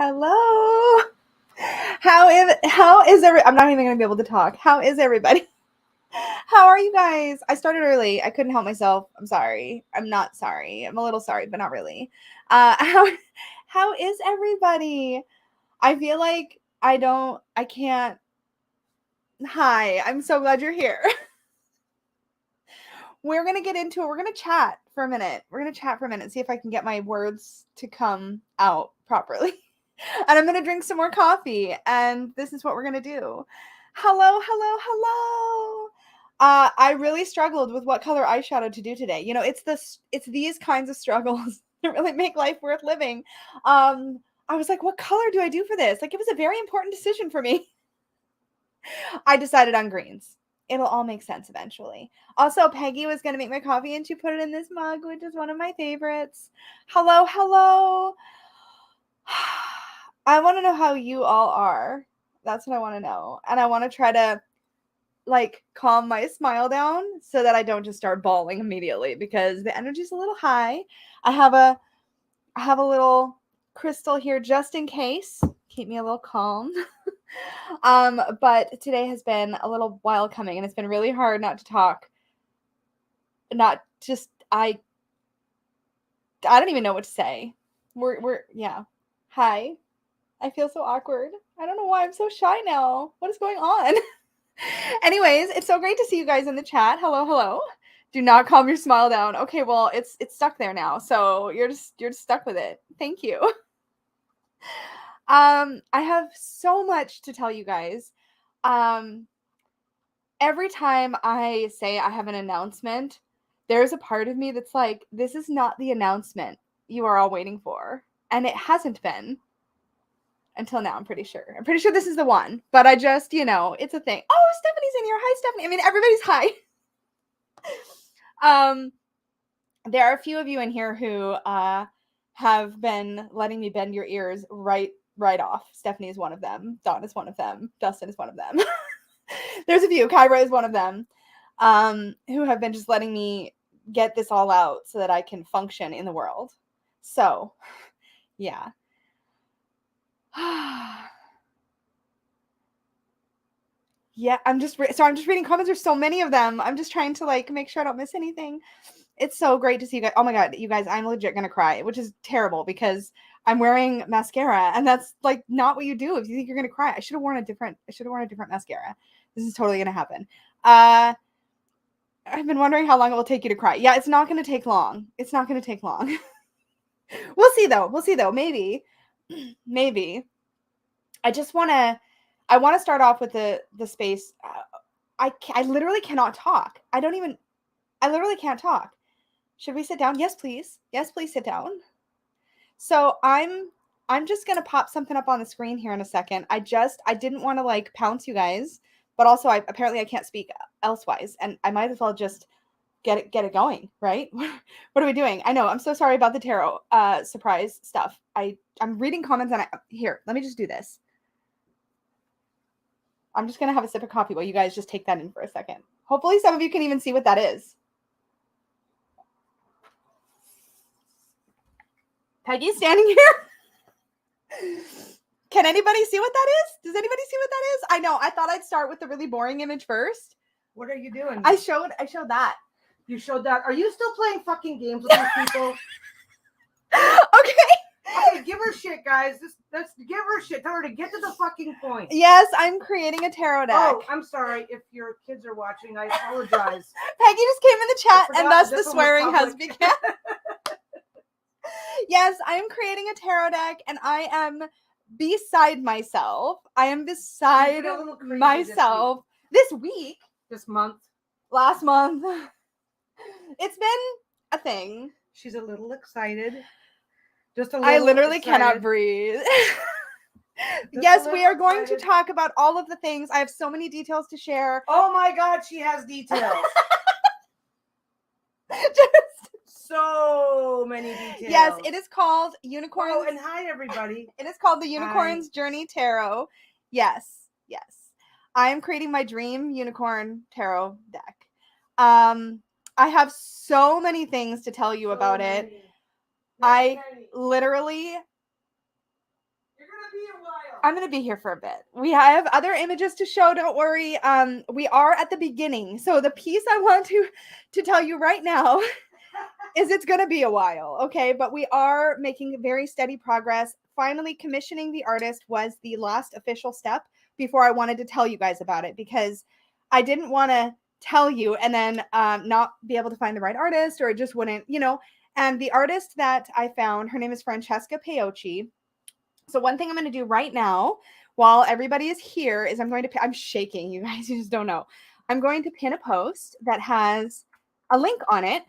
Hello. How is I'm not even gonna be able to talk. How is everybody? How are you guys? I started early. I couldn't help myself. I'm sorry. I'm not sorry. I'm a little sorry, but not really. How is everybody? I feel like I can't. Hi, I'm so glad you're here. We're gonna get into it. We're gonna chat for a minute. See if I can get my words to come out properly. And I'm going to drink some more coffee. And this is what we're going to do. Hello, hello, hello. I really struggled with what color eyeshadow to do today. You know, it's these kinds of struggles that really make life worth living. I was like, what color do I do for this? Like, it was a very important decision for me. I decided on greens. It'll all make sense eventually. Also, Peggy was going to make my coffee and she put it in this mug, which is one of my favorites. Hello, hello. I want to know how you all are. That's what I want to know. And I want to try to calm my smile down so that I don't just start bawling immediately because the energy's a little high. I have a little crystal here just in case. Keep me a little calm. But today has been a little while coming and it's been really hard not to talk. I don't even know what to say. Yeah. Hi. I feel so awkward. I don't know why I'm so shy now. What is going on? Anyways, it's so great to see you guys in the chat. Hello, hello. Do not calm your smile down. Okay, well, it's stuck there now. So you're just stuck with it. Thank you. I have so much to tell you guys. Every time I say I have an announcement, there's a part of me that's like, this is not the announcement you are all waiting for. And it hasn't been. Until now, I'm pretty sure. I'm pretty sure this is the one. But I just, it's a thing. Oh, Stephanie's in here. Hi, Stephanie. I mean, everybody's hi. There are a few of you in here who have been letting me bend your ears right off. Stephanie is one of them. Dawn is one of them. Dustin is one of them. There's a few. Kyra is one of them. Who have been just letting me get this all out so that I can function in the world. So, yeah. Yeah, I'm just reading comments. There's so many of them. I'm just trying to make sure I don't miss anything. It's so great to see you guys. Oh my god, you guys, I'm legit gonna cry, which is terrible because I'm wearing mascara and that's not what you do if you think you're gonna cry. I should have worn a different mascara. This is totally gonna happen. I've been wondering how long it will take you to cry. Yeah, it's not gonna take long. We'll see though. Maybe. I want to start off with the space. I literally cannot talk. I literally can't talk. Should we sit down? Yes, please. Yes, please sit down. So I'm just going to pop something up on the screen here in a second. I didn't want to pounce you guys, but also apparently I can't speak elsewise and I might as well just get it going, right? What are we doing? I know. I'm so sorry about the tarot surprise stuff. I'm reading comments and here, let me just do this. I'm just going to have a sip of coffee while you guys just take that in for a second. Hopefully some of you can even see what that is. Peggy's standing here. Can anybody see what that is? Does anybody see what that is? I know. I thought I'd start with the really boring image first. What are you doing? I showed that. You showed that. Are you still playing fucking games with these people? Okay, give her shit, guys. Let's give her shit. Tell her to get to the fucking point. Yes, I'm creating a tarot deck. Oh, I'm sorry if your kids are watching. I apologize. Peggy just came in the chat, and thus the swearing has begun. Yes, I am creating a tarot deck, and I am beside myself. This week. This month. Last month. It's been a thing. She's a little excited. Just a little I literally excited. cannot breathe. Yes, we are going to talk about all of the things. I have so many details to share. Oh my god, she has details. So many details. Yes, it is called Unicorns. Oh, and hi everybody. It is called the Unicorn's Journey Tarot. Yes. I am creating my dream unicorn tarot deck. I have so many things to tell you about it. I literally... You're I'm going to be here for a bit. We have other images to show. Don't worry. We are at the beginning. So the piece I want to tell you right now is it's going to be a while. Okay. But we are making very steady progress. Finally, commissioning the artist was the last official step before I wanted to tell you guys about it, because I didn't want to tell you and then not be able to find the right artist, or it just wouldn't, and the artist that I found, her name is Francesca Paocci. So one thing I'm going to do right now while everybody is here is I'm shaking, you guys, you just don't know. I'm going to pin a post that has a link on it.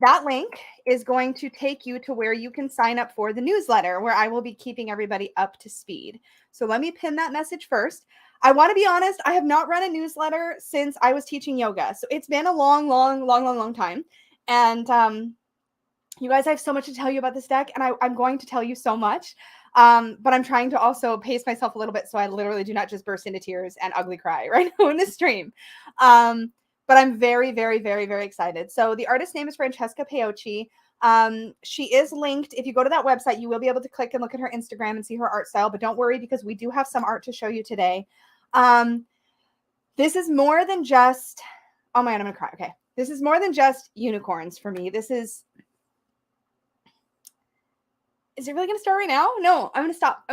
That link is going to take you to where you can sign up for the newsletter, where I will be keeping everybody up to speed. So let me pin that message first. I want to be honest, I have not run a newsletter since I was teaching yoga. So it's been a long time. And you guys, I have so much to tell you about this deck, and I'm going to tell you so much. But I'm trying to also pace myself a little bit so I literally do not just burst into tears and ugly cry right now in the stream. But I'm very, very, very, very excited. So the artist's name is Francesca Paocci. She is linked. If you go to that website, you will be able to click and look at her Instagram and see her art style. But don't worry, because we do have some art to show you today. This is more than just, oh my God, I'm going to cry. Okay. This is more than just unicorns for me. Is it really going to start right now? No, I'm going to stop.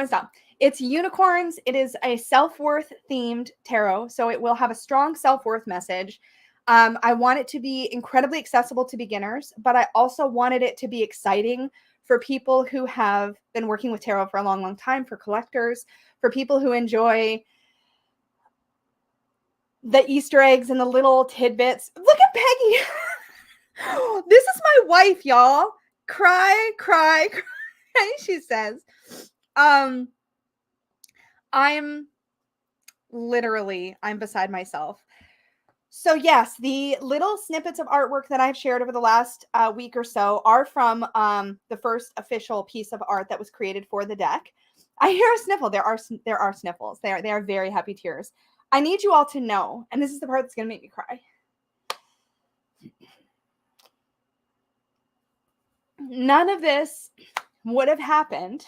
It's unicorns. It is a self-worth themed tarot. So it will have a strong self-worth message. I want it to be incredibly accessible to beginners, but I also wanted it to be exciting for people who have been working with tarot for a long time, for collectors, for people who enjoy the Easter eggs and the little tidbits. Look at Peggy. This is my wife, y'all. Cry. She says, I'm beside myself. So yes, the little snippets of artwork that I've shared over the last week or so are from the first official piece of art that was created for the deck. I hear a sniffle. There are sniffles. They are very happy tears. I need you all to know, and this is the part that's going to make me cry. None of this would have happened.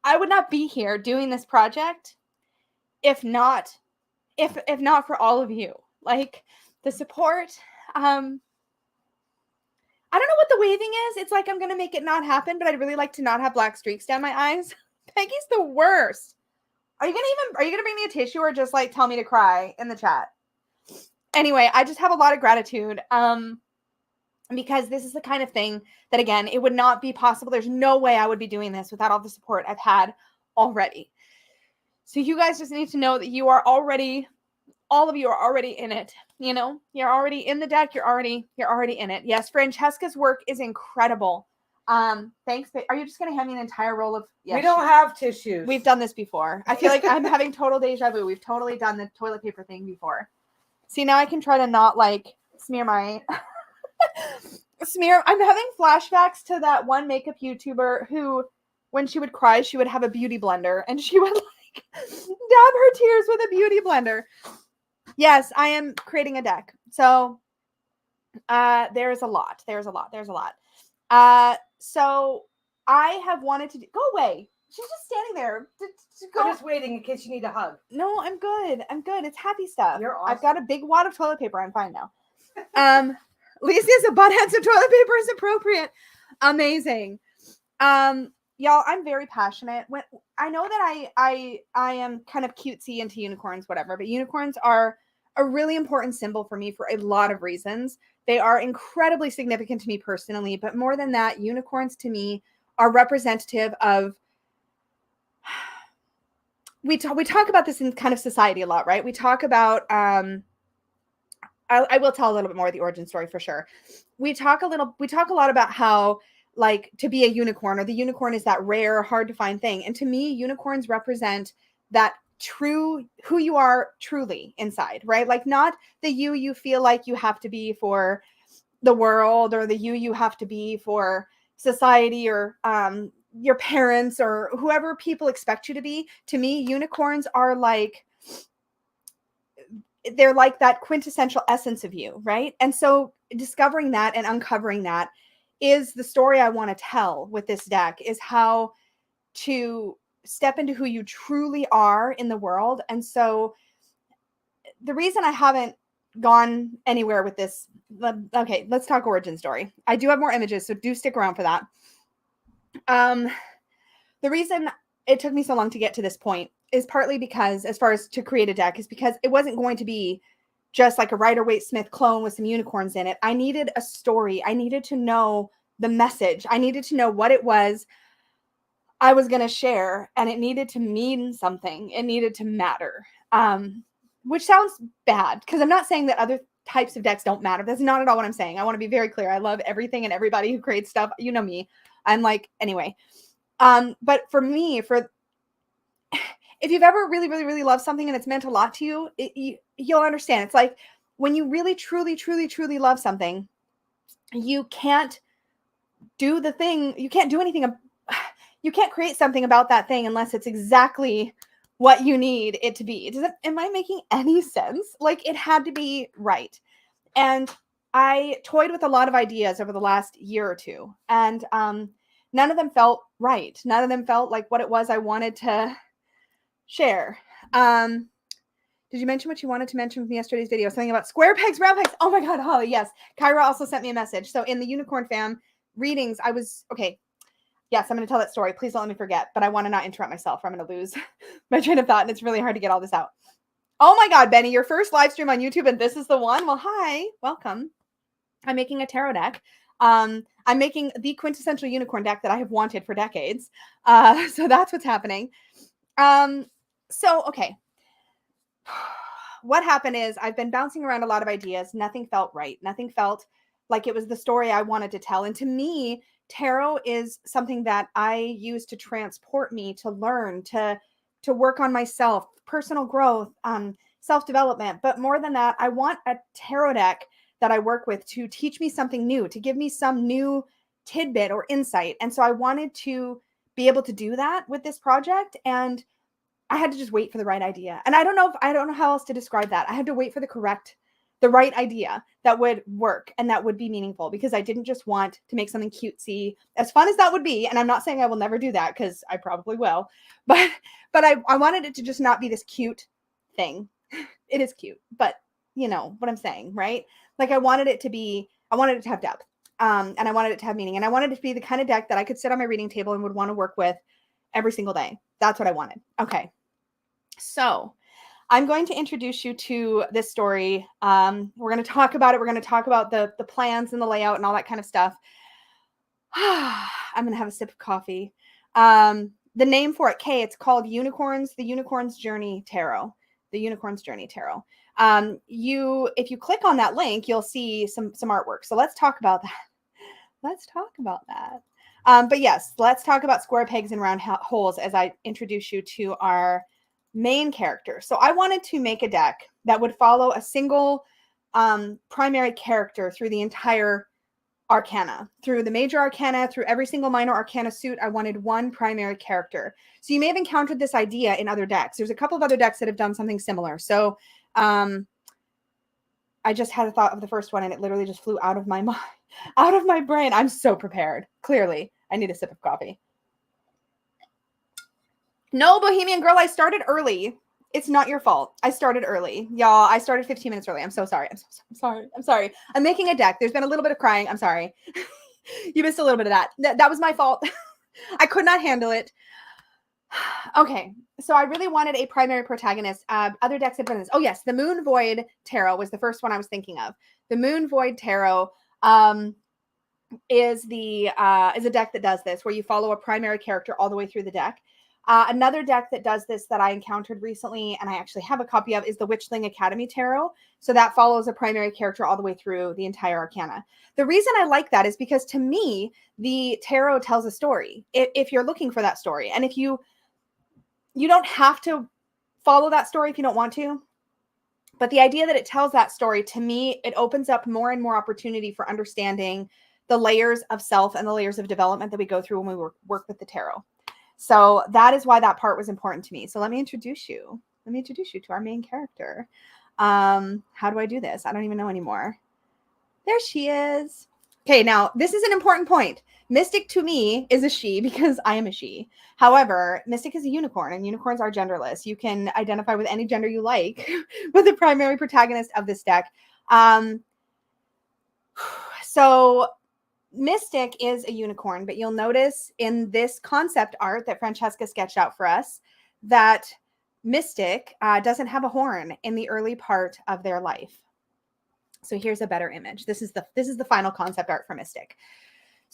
I would not be here doing this project if not for all of you. Like the support. I don't know what the waving is. It's like I'm gonna make it not happen, but I'd really like to not have black streaks down my eyes. Peggy's the worst. Are you gonna bring me a tissue, or just like tell me to cry in the chat? Anyway, I just have a lot of gratitude. Because this is the kind of thing that, again, it would not be possible. There's no way I would be doing this without all the support I've had already. So you guys just need to know that all of you are already in it. You're already in the deck. You're already in it. Yes, Francesca's work is incredible. Thanks. Are you just going to hand me an entire roll of? Yes, we don't have tissues. We've done this before. I feel like I'm having total deja vu. We've totally done the toilet paper thing before. See, now I can try to not like smear my I'm having flashbacks to that one makeup YouTuber who, when she would cry, she would have a beauty blender and she would like dab her tears with a beauty blender. Yes, I am creating a deck. So there's a lot. So I have wanted to go away. She's just standing there. I'm just waiting in case you need a hug. No, I'm good. It's happy stuff. You're awesome. I've got a big wad of toilet paper. I'm fine now. Lisa's a butthead, so toilet paper is appropriate. Amazing. Y'all, I'm very passionate. When I know that I am kind of cutesy into unicorns, whatever, but unicorns are a really important symbol for me for a lot of reasons. They are incredibly significant to me personally, but more than that, unicorns to me are representative of, we talk about this in kind of society a lot, right? We talk about, I will tell a little bit more of the origin story for sure. We talk a lot about how, like, to be a unicorn, or the unicorn is that rare, hard to find thing. And to me, unicorns represent that true, who you are truly inside, right? Like, not the you feel like you have to be for the world, or the you have to be for society, or your parents, or whoever people expect you to be. To me, unicorns are like, they're like that quintessential essence of you, right? And so discovering that and uncovering that is the story I want to tell with this deck, is how to step into who you truly are in the world. And so the reason I haven't gone anywhere with this, okay, let's talk origin story. I do have more images, so do stick around for that. The reason it took me so long to get to this point is partly because, as far as to create a deck, is because it wasn't going to be just like a Rider-Waite-Smith clone with some unicorns in it. I needed a story. I needed to know the message. I needed to know what it was I was going to share, and it needed to mean something. It needed to matter, which sounds bad, because I'm not saying that other types of decks don't matter. That's not at all what I'm saying. I want to be very clear. I love everything and everybody who creates stuff. You know me. I'm like, anyway. But for me, if you've ever really, really, really loved something and it's meant a lot to you, you'll understand. It's like when you really, truly, truly, truly love something, you can't do the thing. You can't do anything. You can't create something about that thing unless it's exactly what you need it to be. Am I making any sense? Like, it had to be right. And I toyed with a lot of ideas over the last year or two, and none of them felt right. None of them felt like what it was I wanted to share. Did you mention what you wanted to mention from yesterday's video? Something about square pegs, round pegs. Oh my God, Holly, yes. Kyra also sent me a message. So in the Unicorn Fam readings, okay. Yes, I'm going to tell that story. Please don't let me forget, but I want to not interrupt myself, or I'm going to lose my train of thought, and it's really hard to get all this out. Oh my God, Benny, your first live stream on YouTube, and this is the one? Well, hi, welcome. I'm making a tarot deck. I'm making the quintessential unicorn deck that I have wanted for decades. So that's what's happening. Okay. What happened is I've been bouncing around a lot of ideas. Nothing felt right. Nothing felt like it was the story I wanted to tell. And to me, tarot is something that I use to transport me, to learn, to work on myself, personal growth, self-development. But more than that, I want a tarot deck that I work with to teach me something new, to give me some new tidbit or insight. And so I wanted to be able to do that with this project. And I had to just wait for the right idea. And I don't know how else to describe that. I had to wait for the right idea that would work and that would be meaningful, because I didn't just want to make something cutesy, as fun as that would be. And I'm not saying I will never do that, because I probably will, but I wanted it to just not be this cute thing. It is cute, but you know what I'm saying, right? Like I wanted it to have depth. And I wanted it to have meaning, and I wanted it to be the kind of deck that I could sit on my reading table and would want to work with every single day. That's what I wanted. Okay. So I'm going to introduce you to this story. We're going to talk about it. We're going to talk about the plans and the layout and all that kind of stuff. I'm going to have a sip of coffee. The name for it, it's called Unicorns, the Unicorn's Journey Tarot. The Unicorn's Journey Tarot. If you click on that link, you'll see some artwork. So let's talk about that. But yes, let's talk about square pegs and round holes as I introduce you to our main character. So I wanted to make a deck that would follow a single primary character through the entire Arcana, through the major Arcana, through every single minor Arcana suit. I wanted one primary character. So you may have encountered this idea in other decks. There's a couple of other decks that have done something similar. So I just had a thought of the first one, and it literally just flew out of my mind, out of my brain. I'm so prepared. Clearly, I need a sip of coffee. No, Bohemian Girl, I started early. It's not your fault. I started early. Y'all, I started 15 minutes early. I'm so sorry. I'm sorry. I'm making a deck. There's been a little bit of crying. I'm sorry. You missed a little bit of that. That was my fault. I could not handle it. Okay, so I really wanted a primary protagonist. Other decks have done this. Oh yes, the Moon Void Tarot was the first one I was thinking of. The Moon Void Tarot is a deck that does this, where you follow a primary character all the way through the deck. Another deck that does this that I encountered recently, and I actually have a copy of, is the Witchling Academy Tarot. So that follows a primary character all the way through the entire Arcana. The reason I like that is because, to me, the tarot tells a story. If you're looking for that story, and if you don't have to follow that story if you don't want to, but the idea that it tells that story, to me, it opens up more and more opportunity for understanding the layers of self and the layers of development that we go through when we work with the tarot. So that is why that part was important to me. So let me introduce you. To our main character. How do I do this? I don't even know anymore. There she is. Okay, now this is an important point. Mystic to me is a she because I am a she. However, Mystic is a unicorn, and unicorns are genderless. You can identify with any gender you like with the primary protagonist of this deck. So Mystic is a unicorn, but you'll notice in this concept art that Francesca sketched out for us that Mystic doesn't have a horn in the early part of their life. So here's a better image. This is the final concept art for Mystic.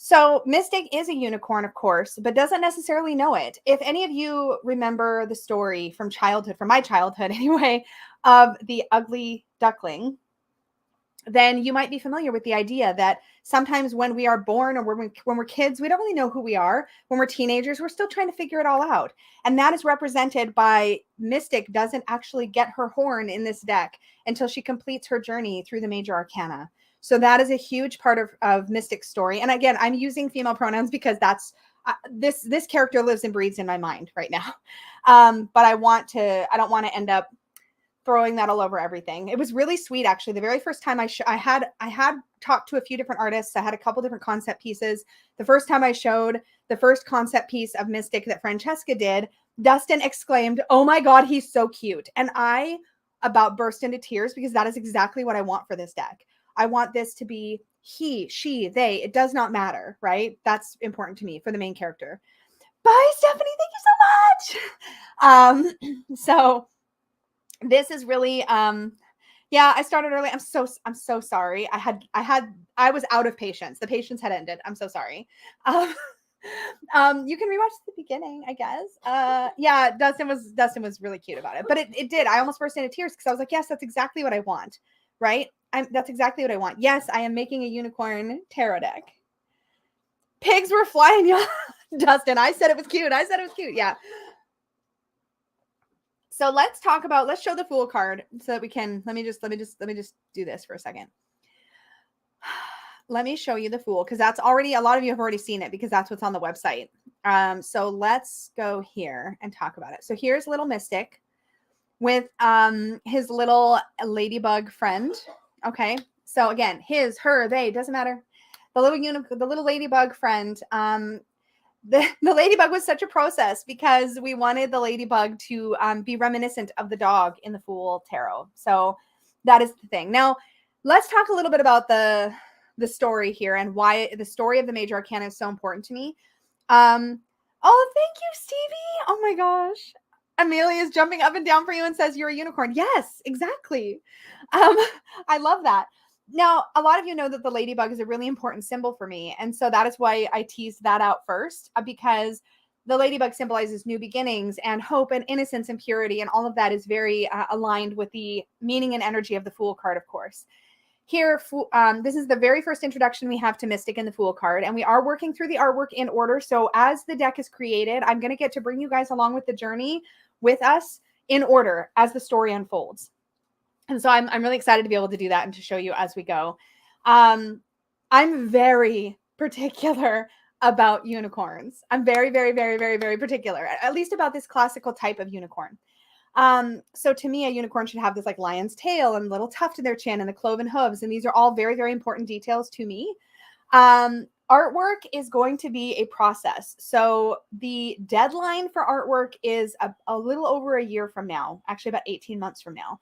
So Mystic is a unicorn, of course, but doesn't necessarily know it. If any of you remember the story from childhood, from my childhood anyway, of the ugly duckling, then you might be familiar with the idea that sometimes when we are born or when we're kids, we don't really know who we are. When we're teenagers, we're still trying to figure it all out. And that is represented by Mystic doesn't actually get her horn in this deck until she completes her journey through the major arcana. So that is a huge part of Mystic's story. And again, I'm using female pronouns because that's this character lives and breathes in my mind right now. But I don't want to end up throwing that all over everything. It was really sweet, actually. The very first time I had talked to a few different artists. I had a couple different concept pieces. The first time I showed the first concept piece of Mystic that Francesca did, Dustin exclaimed, "Oh my God, he's so cute." And I about burst into tears because that is exactly what I want for this deck. I want this to be he, she, they. It does not matter, right? That's important to me for the main character. Bye, Stephanie. Thank you so much. So this is really yeah, I started early. I'm so sorry. I was out of patience. The patience had ended. I'm so sorry. You can rewatch the beginning, I guess. Yeah, Dustin was really cute about it. But it did. I almost burst into tears because I was like, yes, that's exactly what I want. Right? That's exactly what I want. Yes, I am making a unicorn tarot deck. Pigs were flying, y'all. Dustin, I said it was cute. Yeah. So let's show the Fool card so that we can, let me just do this for a second. Let me show you the Fool because that's already, a lot of you have already seen it because that's what's on the website. So let's go here and talk about it. So here's little Mystic with his little ladybug friend. Okay. So again, his, her, they, doesn't matter. The little ladybug friend, the ladybug was such a process because we wanted the ladybug to be reminiscent of the dog in the Fool Tarot. So that is the thing. Now, let's talk a little bit about the story here and why the story of the major arcana is so important to me. Oh, thank you, Stevie. Oh my gosh. Amelia is jumping up and down for you and says you're a unicorn. Yes, exactly. I love that. Now, a lot of you know that the ladybug is a really important symbol for me. And so that is why I teased that out first, because the ladybug symbolizes new beginnings and hope and innocence and purity. And all of that is very aligned with the meaning and energy of the Fool card, of course. Here, this is the very first introduction we have to Mystic in the Fool card. And we are working through the artwork in order. So as the deck is created, I'm going to get to bring you guys along with the journey with us in order as the story unfolds. And so I'm really excited to be able to do that and to show you as we go. I'm very particular about unicorns. I'm very, very, very, very, very particular, at least about this classical type of unicorn. So to me, a unicorn should have this like lion's tail and little tuft in their chin and the cloven hooves. And these are all very, very important details to me. Artwork is going to be a process. So the deadline for artwork is a little over a year from now, actually about 18 months from now.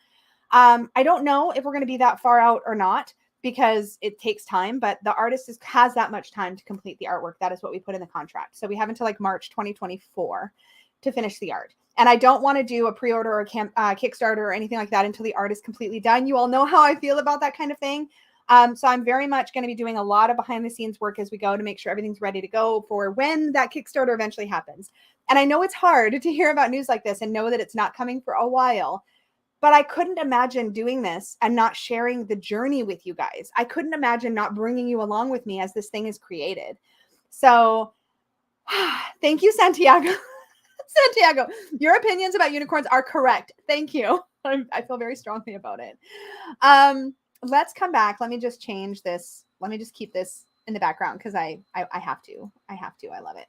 I don't know if we're going to be that far out or not because it takes time, but the artist has that much time to complete the artwork. That is what we put in the contract. So we have until like March 2024 to finish the art. And I don't want to do a pre-order or Kickstarter or anything like that until the art is completely done. You all know how I feel about that kind of thing. So I'm very much going to be doing a lot of behind the scenes work as we go to make sure everything's ready to go for when that Kickstarter eventually happens. And I know it's hard to hear about news like this and know that it's not coming for a while. But I couldn't imagine doing this and not sharing the journey with you guys. I couldn't imagine not bringing you along with me as this thing is created. So thank you, Santiago. Santiago, your opinions about unicorns are correct. Thank you. I feel very strongly about it. Let's come back. Let me just change this. Let me just keep this in the background because I have to. I love it.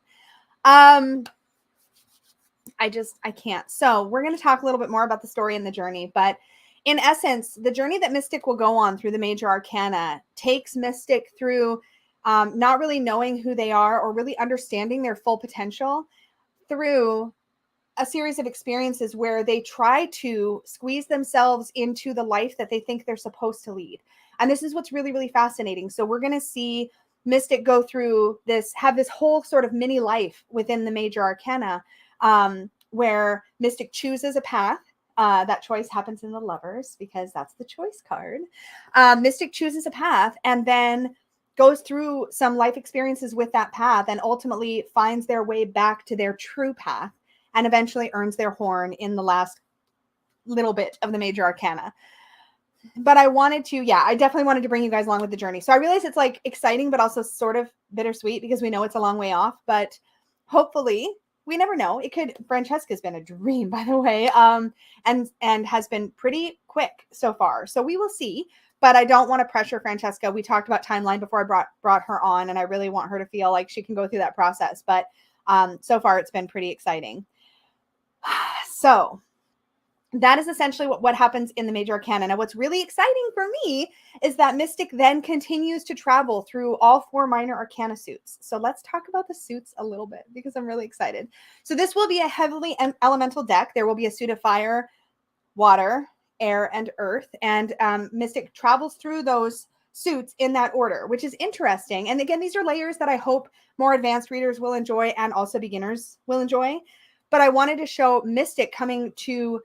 I can't. So we're going to talk a little bit more about the story and the journey. But in essence, the journey that Mystic will go on through the major arcana takes Mystic through not really knowing who they are or really understanding their full potential through a series of experiences where they try to squeeze themselves into the life that they think they're supposed to lead. And this is what's really, really fascinating. So we're going to see Mystic go through this, have this whole sort of mini life within the major arcana, where Mystic chooses a path. That choice happens in the Lovers because that's the choice card. Mystic chooses a path and then goes through some life experiences with that path and ultimately finds their way back to their true path and eventually earns their horn in the last little bit of the major arcana. But I definitely wanted to bring you guys along with the journey. So I realize it's like exciting, but also sort of bittersweet because we know it's a long way off, but hopefully we never know. It could, Francesca's been a dream, by the way, and has been pretty quick so far. So we will see, but I don't want to pressure Francesca. We talked about timeline before I brought her on, and I really want her to feel like she can go through that process. But so far it's been pretty exciting. So that is essentially what happens in the major arcana. Now, what's really exciting for me is that Mystic then continues to travel through all 4 minor arcana suits. So let's talk about the suits a little bit because I'm really excited. So this will be a heavily elemental deck. There will be a suit of fire, water, air, and earth. And Mystic travels through those suits in that order, which is interesting. And again, these are layers that I hope more advanced readers will enjoy and also beginners will enjoy. But I wanted to show Mystic coming to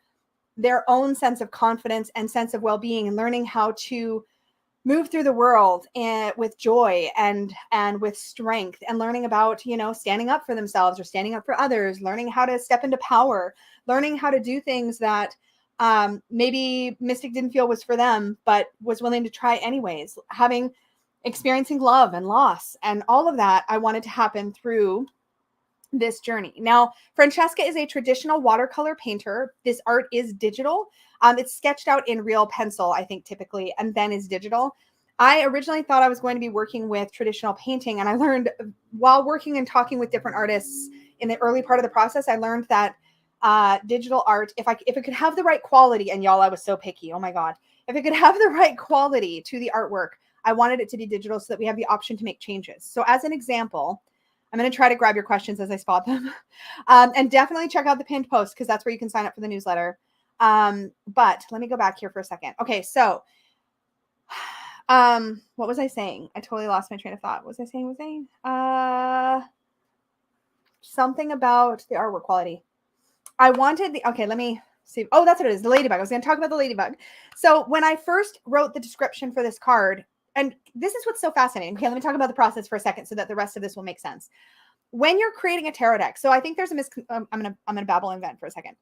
their own sense of confidence and sense of well-being and learning how to move through the world and with joy and with strength and learning about, standing up for themselves or standing up for others, learning how to step into power, learning how to do things that maybe Mystic didn't feel was for them, but was willing to try anyways, experiencing love and loss and all of that. I wanted to happen through this journey. Now, Francesca is a traditional watercolor painter. This art is digital. It's sketched out in real pencil, I think, typically, and then is digital. I originally thought I was going to be working with traditional painting, and I learned while working and talking with different artists in the early part of the process, I learned that digital art, if it could have the right quality, and y'all, I was so picky. Oh my God. If it could have the right quality to the artwork, I wanted it to be digital so that we have the option to make changes. So as an example, I'm going to try to grab your questions as I spot them. And definitely check out the pinned post because that's where you can sign up for the newsletter. But let me go back here for a second. Okay, so what was I saying? I totally lost my train of thought. What was I saying? Something about the artwork quality. Let me see. Oh, that's what it is. The ladybug. I was going to talk about the ladybug. So when I first wrote the description for this card, and this is what's so fascinating. Okay, let me talk about the process for a second so that the rest of this will make sense. When you're creating a tarot deck, so I think there's I'm gonna babble and vent for a second.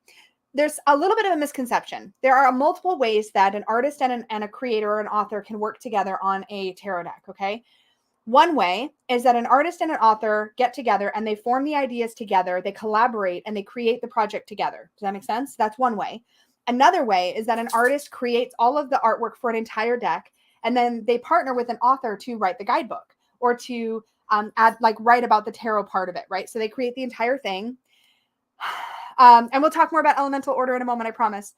There's a little bit of a misconception. There are multiple ways that an artist and a creator or an author can work together on a tarot deck, okay? One way is that an artist and an author get together and they form the ideas together, they collaborate, and they create the project together. Does that make sense? That's one way. Another way is that an artist creates all of the artwork for an entire deck, and then they partner with an author to write the guidebook or to write about the tarot part of it, right? So they create the entire thing. And we'll talk more about elemental order in a moment, I promise.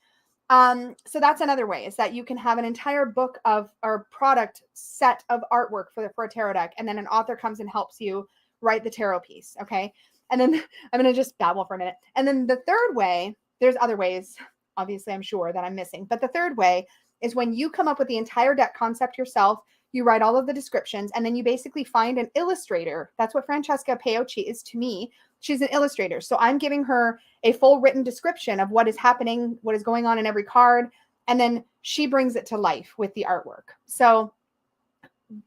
So that's another way, is that you can have an entire book or product set of artwork for a tarot deck, and then an author comes and helps you write the tarot piece, okay? And then I'm going to just babble for a minute. And then the third way, there's other ways, obviously, I'm sure that I'm missing, but the third way is when you come up with the entire deck concept yourself, you write all of the descriptions, and then you basically find an illustrator. That's what Francesca Paochi is to me. She's an illustrator. So I'm giving her a full written description of what is happening, what is going on in every card, and then she brings it to life with the artwork. So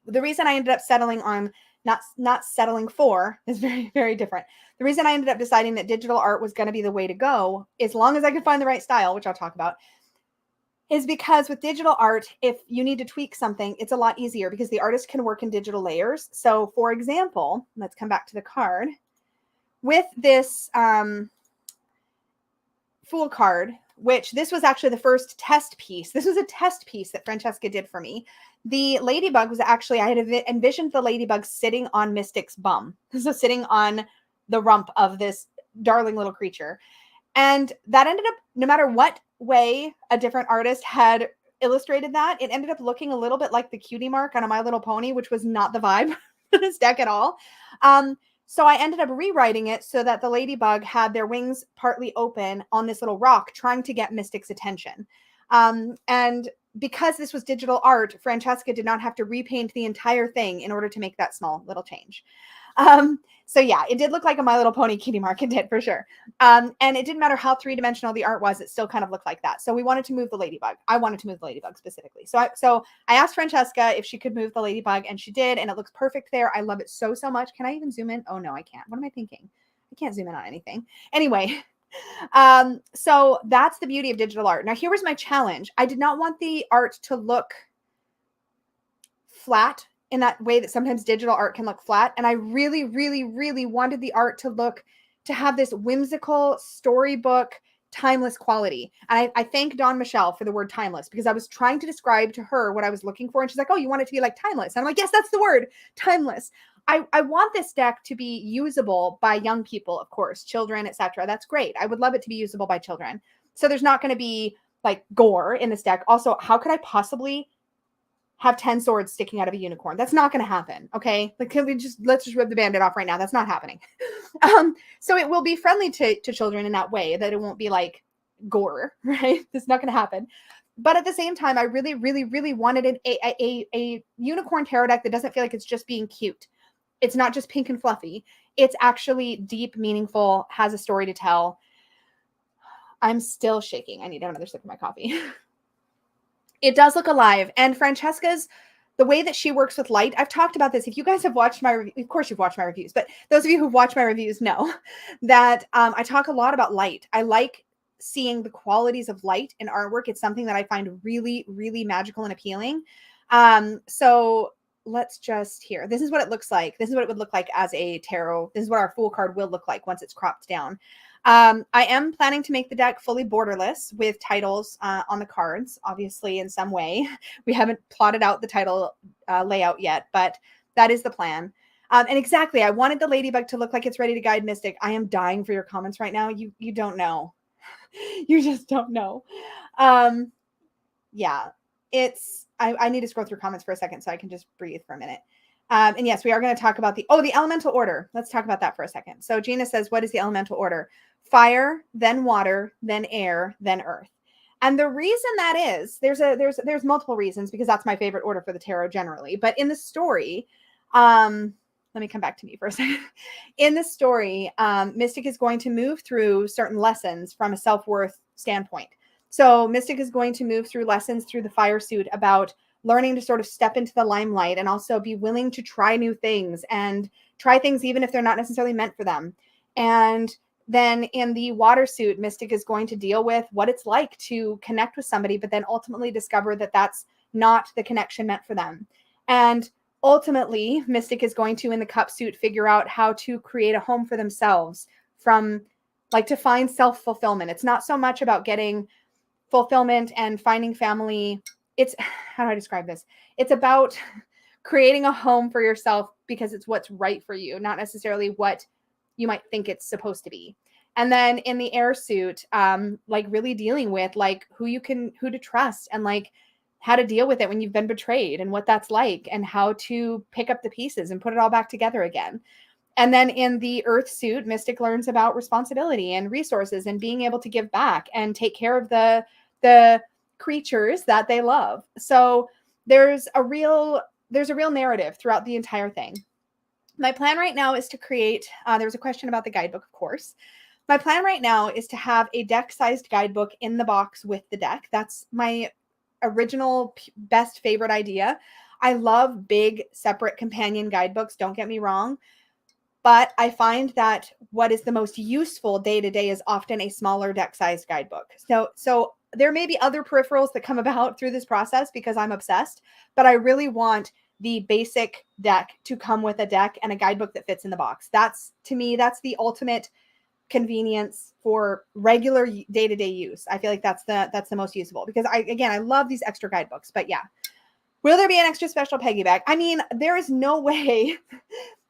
the reason I ended up settling on not settling for is very, very different. The reason I ended up deciding that digital art was going to be the way to go, as long as I could find the right style, which I'll talk about, is because with digital art, if you need to tweak something, it's a lot easier because the artist can work in digital layers. So for example, let's come back to the card. With this Fool card, which this was actually the first test piece. This was a test piece that Francesca did for me. The ladybug was actually, I had envisioned the ladybug sitting on Mystic's bum. So sitting on the rump of this darling little creature. And that ended up, no matter what way a different artist had illustrated that, it ended up looking a little bit like the cutie mark on a My Little Pony, which was not the vibe this deck at all. So I ended up rewriting it so that the ladybug had their wings partly open on this little rock, trying to get Mystic's attention. And because this was digital art, Francesca did not have to repaint the entire thing in order to make that small little change. So yeah, it did look like a My Little Pony cutie mark. It did for sure. And it didn't matter how three-dimensional the art was, it still kind of looked like that. So we wanted to move the ladybug. I wanted to move the ladybug specifically. So I asked Francesca if she could move the ladybug, and she did, and it looks perfect there. I love it so much. Can I even zoom in? Oh no, I can't. What am I thinking? I can't zoom in on anything. Anyway, so that's the beauty of digital art. Now here was my challenge. I did not want the art to look flat in that way that sometimes digital art can look flat. And I really, really, really wanted the art to have this whimsical storybook, timeless quality. And I thank Dawn Michelle for the word timeless, because I was trying to describe to her what I was looking for. And she's like, oh, you want it to be like timeless? And I'm like, yes, that's the word, timeless. I want this deck to be usable by young people, of course, children, etc. That's great. I would love it to be usable by children. So there's not going to be like gore in this deck. Also, how could I possibly have 10 swords sticking out of a unicorn? That's not going to happen. Okay. Like, let's just rip the Band-Aid off right now. That's not happening. So it will be friendly to children in that way, that it won't be like gore, right? That's not going to happen. But at the same time, I really, really, really wanted a unicorn tarot deck that doesn't feel like it's just being cute. It's not just pink and fluffy. It's actually deep, meaningful, has a story to tell. I'm still shaking. I need to have another sip of my coffee. It does look alive. And Francesca's, the way that she works with light, I've talked about this. If you guys have watched my review, of course you've watched my reviews, but those of you who've watched my reviews know that I talk a lot about light. I like seeing the qualities of light in artwork. It's something that I find really, really magical and appealing. So let's just here. This is what it looks like. This is what it would look like as a tarot. This is what our Fool card will look like once it's cropped down. I am planning to make the deck fully borderless with titles on the cards, obviously in some way. We haven't plotted out the title layout yet, but that is the plan. And exactly, I wanted the ladybug to look like it's ready to guide Mystic. I am dying for your comments right now. You don't know. You just don't know. Yeah, I need to scroll through comments for a second so I can just breathe for a minute. And yes, we are going to talk about the elemental order. Let's talk about that for a second. So Gina says, what is the elemental order? Fire, then water, then air, then earth. And the reason that is, there's multiple reasons, because that's my favorite order for the tarot generally. But in the story, let me come back to me for a second. In the story, Mystic is going to move through certain lessons from a self-worth standpoint. So Mystic is going to move through lessons through the fire suit about learning to sort of step into the limelight and also be willing to try new things and try things even if they're not necessarily meant for them. And then in the water suit, Mystic is going to deal with what it's like to connect with somebody, but then ultimately discover that that's not the connection meant for them. And ultimately, Mystic is going to, in the cup suit, figure out how to create a home for themselves, from like to find self-fulfillment. It's not so much about getting fulfillment and finding family. It's, how do I describe this? It's about creating a home for yourself because it's what's right for you, not necessarily what you might think it's supposed to be. And then in the air suit, like really dealing with like who to trust and like how to deal with it when you've been betrayed and what that's like and how to pick up the pieces and put it all back together again. And then in the earth suit, Mystic learns about responsibility and resources and being able to give back and take care of the creatures that they love. So there's a real narrative throughout the entire thing. My plan right now is to create, there was a question about the guidebook, of course. My plan right now is to have a deck-sized guidebook in the box with the deck. That's my original best favorite idea. I love big separate companion guidebooks, don't get me wrong. But I find that what is the most useful day-to-day is often a smaller deck-sized guidebook. So there may be other peripherals that come about through this process because I'm obsessed, but I really want the basic deck to come with a deck and a guidebook that fits in the box. That's, to me, that's the ultimate convenience for regular day-to-day use. I feel like that's the most useful because I love these extra guidebooks. But yeah, will there be an extra special Peggy bag? I mean, there is no way.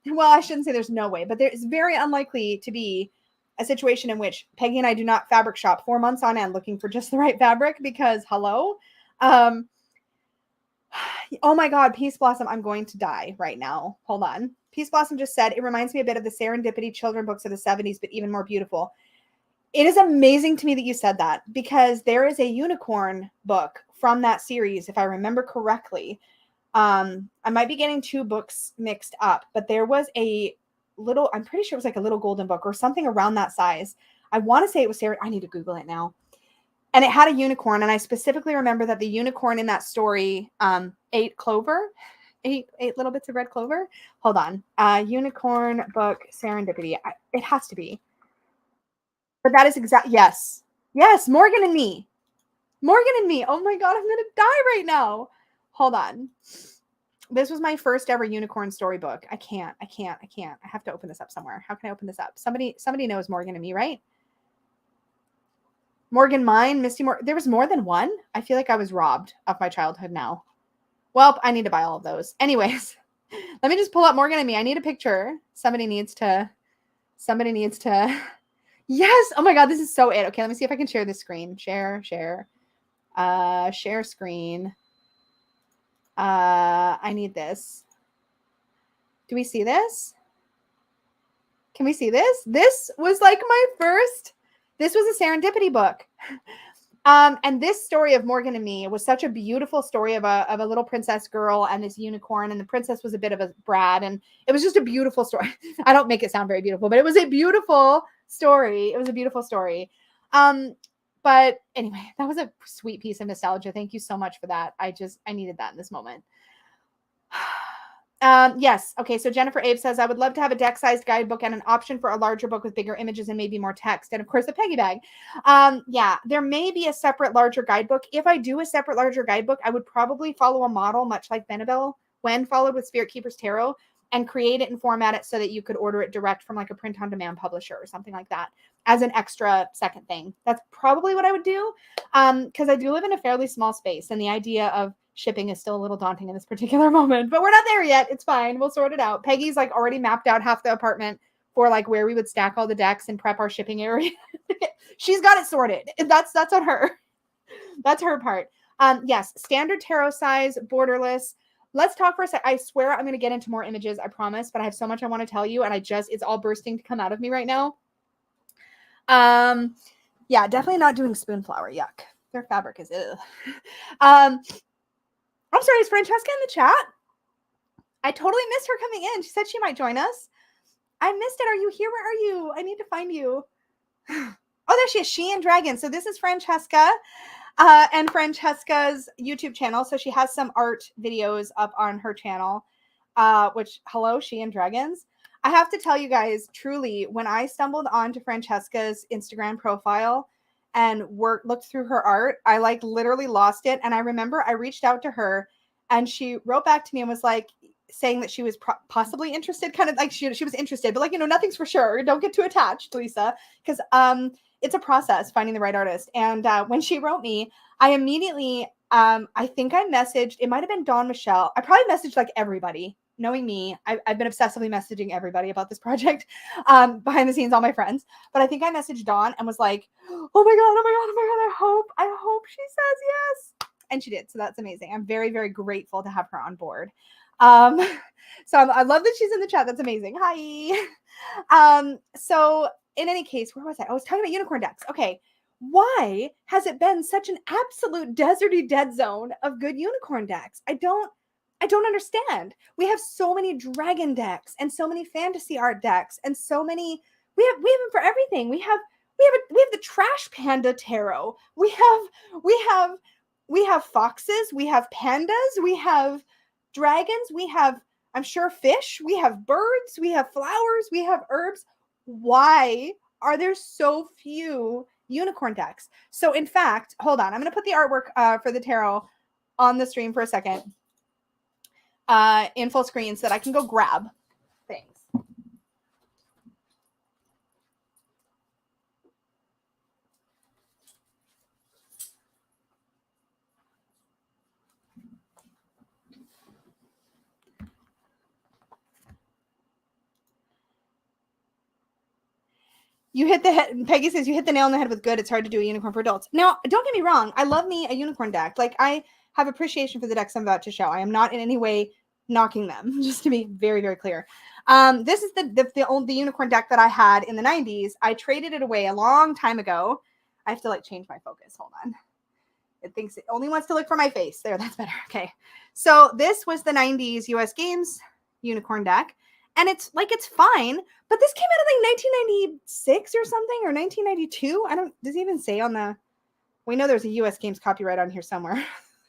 Well, I shouldn't say there's no way, but there is very unlikely to be a situation in which Peggy and I do not fabric shop 4 months on end looking for just the right fabric because hello. Oh my God, Peace Blossom, I'm going to die right now. Hold on. Peace Blossom just said, it reminds me a bit of the Serendipity children books of the 70s, but even more beautiful. It is amazing to me that you said that, because there is a unicorn book from that series, if I remember correctly. I might be getting two books mixed up, but there was a little, I'm pretty sure it was like a little golden book or something around that size. I want to say it was Sarah. I need to Google it now. And it had a unicorn. And I specifically remember that the unicorn in that story ate clover, ate little bits of red clover. Hold on. Unicorn book Serendipity. It has to be. But that is exact. Yes. Yes. Morgan and me. Morgan and me. Oh my God. I'm going to die right now. Hold on. This was my first ever unicorn storybook. I can't. I have to open this up somewhere. How can I open this up? Somebody knows Morgan and me, right? Morgan Mine, Misty Moore. There was more than one. I feel like I was robbed of my childhood now. Well, I need to buy all of those. Anyways, let me just pull up Morgan and me. I need a picture. Somebody needs to. Yes. Oh my God, this is so it. Okay, let me see if I can share this screen. Share. Share screen. I need this. Do we see this? Can we see this? This was like my first. This was a Serendipity book. And this story of Morgan and me was such a beautiful story of a little princess girl and this unicorn, and the princess was a bit of a brat, and it was just a beautiful story. I don't make it sound very beautiful, but it was a beautiful story. It was a beautiful story. But anyway, that was a sweet piece of nostalgia. Thank you so much for that. I needed that in this moment. Yes. Okay. So Jennifer Abe says, I would love to have a deck-sized guidebook and an option for a larger book with bigger images and maybe more text. And of course, a Peggy bag. Yeah, there may be a separate larger guidebook. If I do a separate larger guidebook, I would probably follow a model much like Benabel when followed with Spirit Keepers Tarot, and create it and format it so that you could order it direct from like a print-on-demand publisher or something like that as an extra second thing. That's probably what I would do, because I do live in a fairly small space, and the idea of shipping is still a little daunting in this particular moment, but we're not there yet. It's fine. We'll sort it out. Peggy's like already mapped out half the apartment for like where we would stack all the decks and prep our shipping area. She's got it sorted. That's on her. That's her part. Yes, standard tarot size, borderless. Let's talk for a sec. I swear I'm going to get into more images, I promise, but I have so much I want to tell you, and it's all bursting to come out of me right now. Yeah, definitely not doing Spoonflower. Yuck. Their fabric is ugh. I'm sorry, is Francesca in the chat? I totally missed her coming in. She said she might join us. I missed it. Are you here? Where are you? I need to find you. Oh, there she is. She and Dragon. So this is Francesca and Francesca's YouTube channel. So she has some art videos up on her channel, which, hello, She and Dragons. I have to tell you guys, truly, when I stumbled onto Francesca's Instagram profile and looked through her art, I like literally lost it. And I remember I reached out to her and she wrote back to me and was like saying that she was possibly interested, kind of like she was interested, but like, nothing's for sure. Don't get too attached, Lisa, because it's a process finding the right artist. And when she wrote me, I immediately, I think I messaged, it might've been Dawn Michelle. I probably messaged like everybody. Knowing me, I've been obsessively messaging everybody about this project, behind the scenes, all my friends. But I think I messaged Dawn and was like, oh my God, I hope she says yes. And she did. So that's amazing. I'm very, very grateful to have her on board. So I love that she's in the chat. That's amazing. Hi. So in any case, where was I? I was talking about unicorn decks. Okay. Why has it been such an absolute deserty dead zone of good unicorn decks? I don't understand. We have so many dragon decks and so many fantasy art decks and so many. We have them for everything. We have the Trash Panda Tarot. We have foxes. We have pandas. We have dragons. We have, I'm sure, fish. We have birds. We have flowers. We have herbs. Why are there so few unicorn decks? So in fact, hold on. I'm going to put the artwork for the tarot on the stream for a second. In full screen so that I can go grab things. You hit the head. Peggy says you hit the nail on the head with good. It's hard to do a unicorn for adults. Now, don't get me wrong. I love me a unicorn deck. Like I have appreciation for the decks I'm about to show. I am not in any way knocking them, just to be very, very clear. This is the unicorn deck that I had in the 90s. I traded it away a long time ago. I have to like change my focus. Hold on. It thinks it only wants to look for my face. There, that's better. Okay. So this was the 90s US Games unicorn deck. And it's fine. But this came out of like 1996 or something, or 1992. Does it even say on the, we know there's a US Games copyright on here somewhere.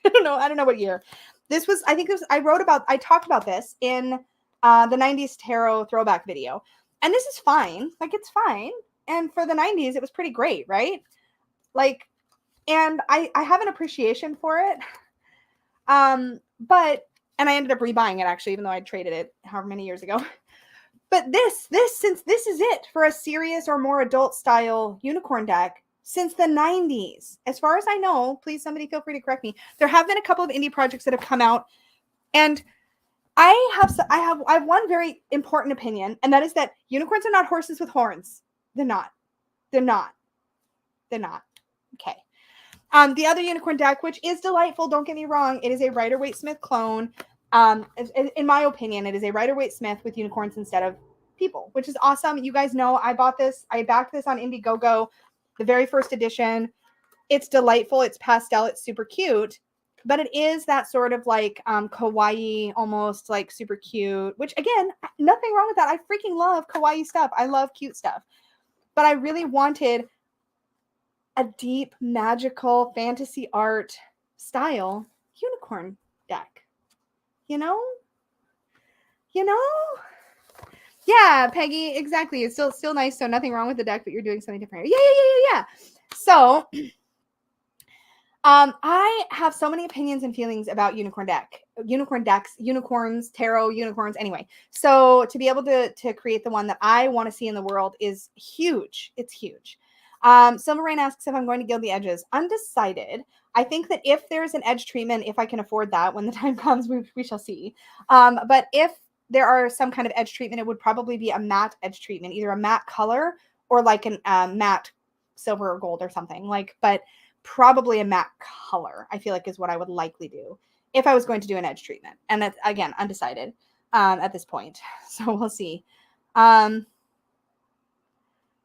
I don't know what year. This was, I talked about this in the 90s tarot throwback video. And this is fine. Like, it's fine. And for the 90s, it was pretty great, right? Like, and I have an appreciation for it. And I ended up rebuying it, actually, even though I traded it however many years ago. But since this is it for a serious or more adult style unicorn deck, since the 90s, as far as I know, please somebody feel free to correct me. There have been a couple of indie projects that have come out, and I have one very important opinion, and that is that unicorns are not horses with horns. They're not. Okay. The other unicorn deck, which is delightful, don't get me wrong, it is a Rider-Waite-Smith clone. In my opinion, it is a Rider-Waite-Smith with unicorns instead of people, which is awesome. You guys know I bought this. I backed this on Indiegogo, the very first edition. It's delightful. It's pastel. It's super cute. But it is that sort of like kawaii, almost like super cute, which again, nothing wrong with that. I freaking love kawaii stuff. I love cute stuff. But I really wanted a deep, magical fantasy art style unicorn deck. You know? Yeah, Peggy, exactly. It's still nice. So nothing wrong with the deck, but you're doing something different. Yeah. So I have so many opinions and feelings about unicorn decks, unicorns, tarot, unicorns. Anyway, so to be able to create the one that I want to see in the world is huge. It's huge. Silver Rain asks if I'm going to gild the edges. Undecided. I think that if there's an edge treatment, if I can afford that when the time comes, we shall see. But if there are some kind of edge treatment, it would probably be a matte edge treatment, either a matte color or like an matte silver or gold or something like, but probably a matte color, I feel like is what I would likely do if I was going to do an edge treatment. And that's, again, undecided at this point. So we'll see.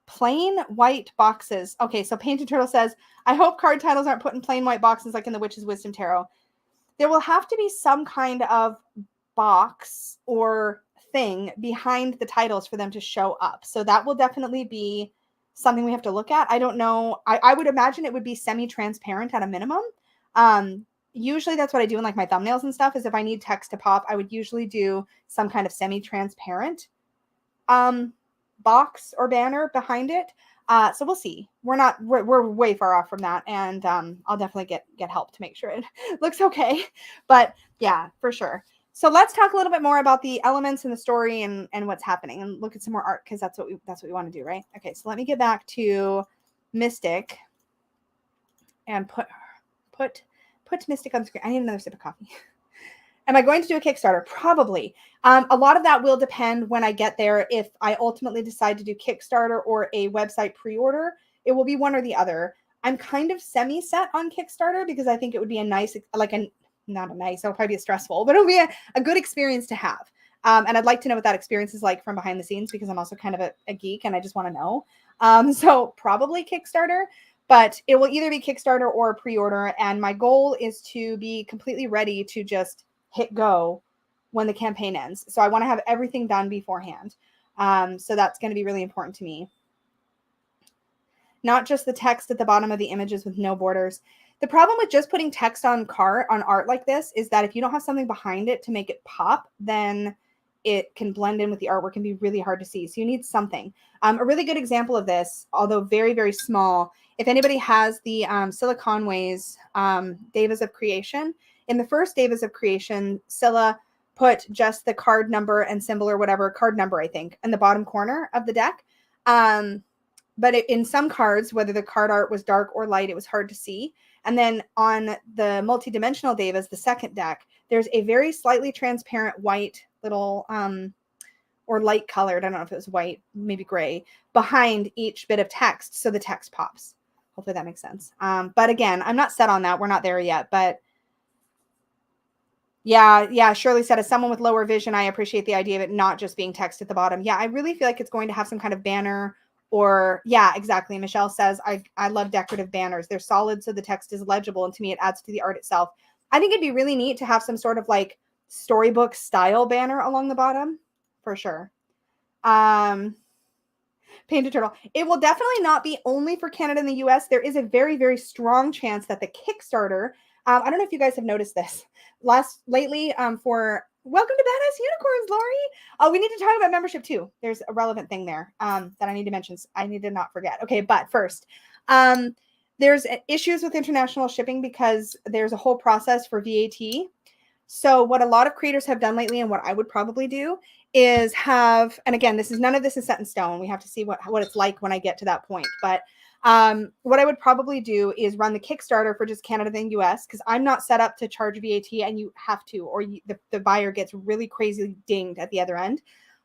Plain white boxes. Okay, so Painted Turtle says, I hope card titles aren't put in plain white boxes like in the Witch's Wisdom Tarot. There will have to be some kind of box or thing behind the titles for them to show up. So that will definitely be something we have to look at. I don't know. I would imagine it would be semi-transparent at a minimum. Usually that's what I do in like my thumbnails and stuff, is if I need text to pop, I would usually do some kind of semi-transparent box or banner behind it. So we'll see. We're way far off from that. And I'll definitely get help to make sure it looks okay. But yeah, for sure. So let's talk a little bit more about the elements in the story and what's happening, and look at some more art, because that's what we want to do, right? Okay, so let me get back to Mystic and put Mystic on screen. I need another sip of coffee. Am I going to do a Kickstarter? Probably. A lot of that will depend when I get there. If I ultimately decide to do Kickstarter or a website pre-order, it will be one or the other. I'm kind of semi-set on Kickstarter because I think it would be a nice, it'll probably be stressful, but it'll be a good experience to have. And I'd like to know what that experience is like from behind the scenes, because I'm also kind of a geek and I just want to know. So probably Kickstarter, but it will either be Kickstarter or pre-order. And my goal is to be completely ready to just hit go when the campaign ends. So I want to have everything done beforehand. So that's going to be really important to me. Not just the text at the bottom of the images with no borders. The problem with just putting text on art like this is that if you don't have something behind it to make it pop, then it can blend in with the artwork and be really hard to see. So you need something. A really good example of this, although very, very small, if anybody has the Silicon Ways Devas of Creation, in the first Devas of Creation, Scylla put just the card number and symbol or whatever, card number, I think, in the bottom corner of the deck. But in some cards, whether the card art was dark or light, it was hard to see. And then on the multi-dimensional Devas, the second deck, there's a very slightly transparent white little, or light colored, I don't know if it was white, maybe gray, behind each bit of text, so the text pops. Hopefully that makes sense. But again, I'm not set on that. We're not there yet, but Yeah. Shirley said, as someone with lower vision, I appreciate the idea of it not just being text at the bottom. Yeah, I really feel like it's going to have some kind of banner or, yeah, exactly. Michelle says, I love decorative banners. They're solid, so the text is legible, and to me, it adds to the art itself. I think it'd be really neat to have some sort of like storybook style banner along the bottom, for sure. Painted turtle. It will definitely not be only for Canada and the US. There is a very, very strong chance that the Kickstarter, I don't know if you guys have noticed this lately, for welcome to Badass Unicorns, Lori. We need to talk about membership too. There's a relevant thing there that I need to mention. I need to not forget. Okay, but first, there's issues with international shipping because there's a whole process for VAT. So what a lot of creators have done lately, and what I would probably do, is have, and again, none of this is set in stone. We have to see what it's like when I get to that point. But what I would probably do is run the Kickstarter for just Canada and US, because I'm not set up to charge VAT, and you have to, or the buyer gets really crazy dinged at the other end.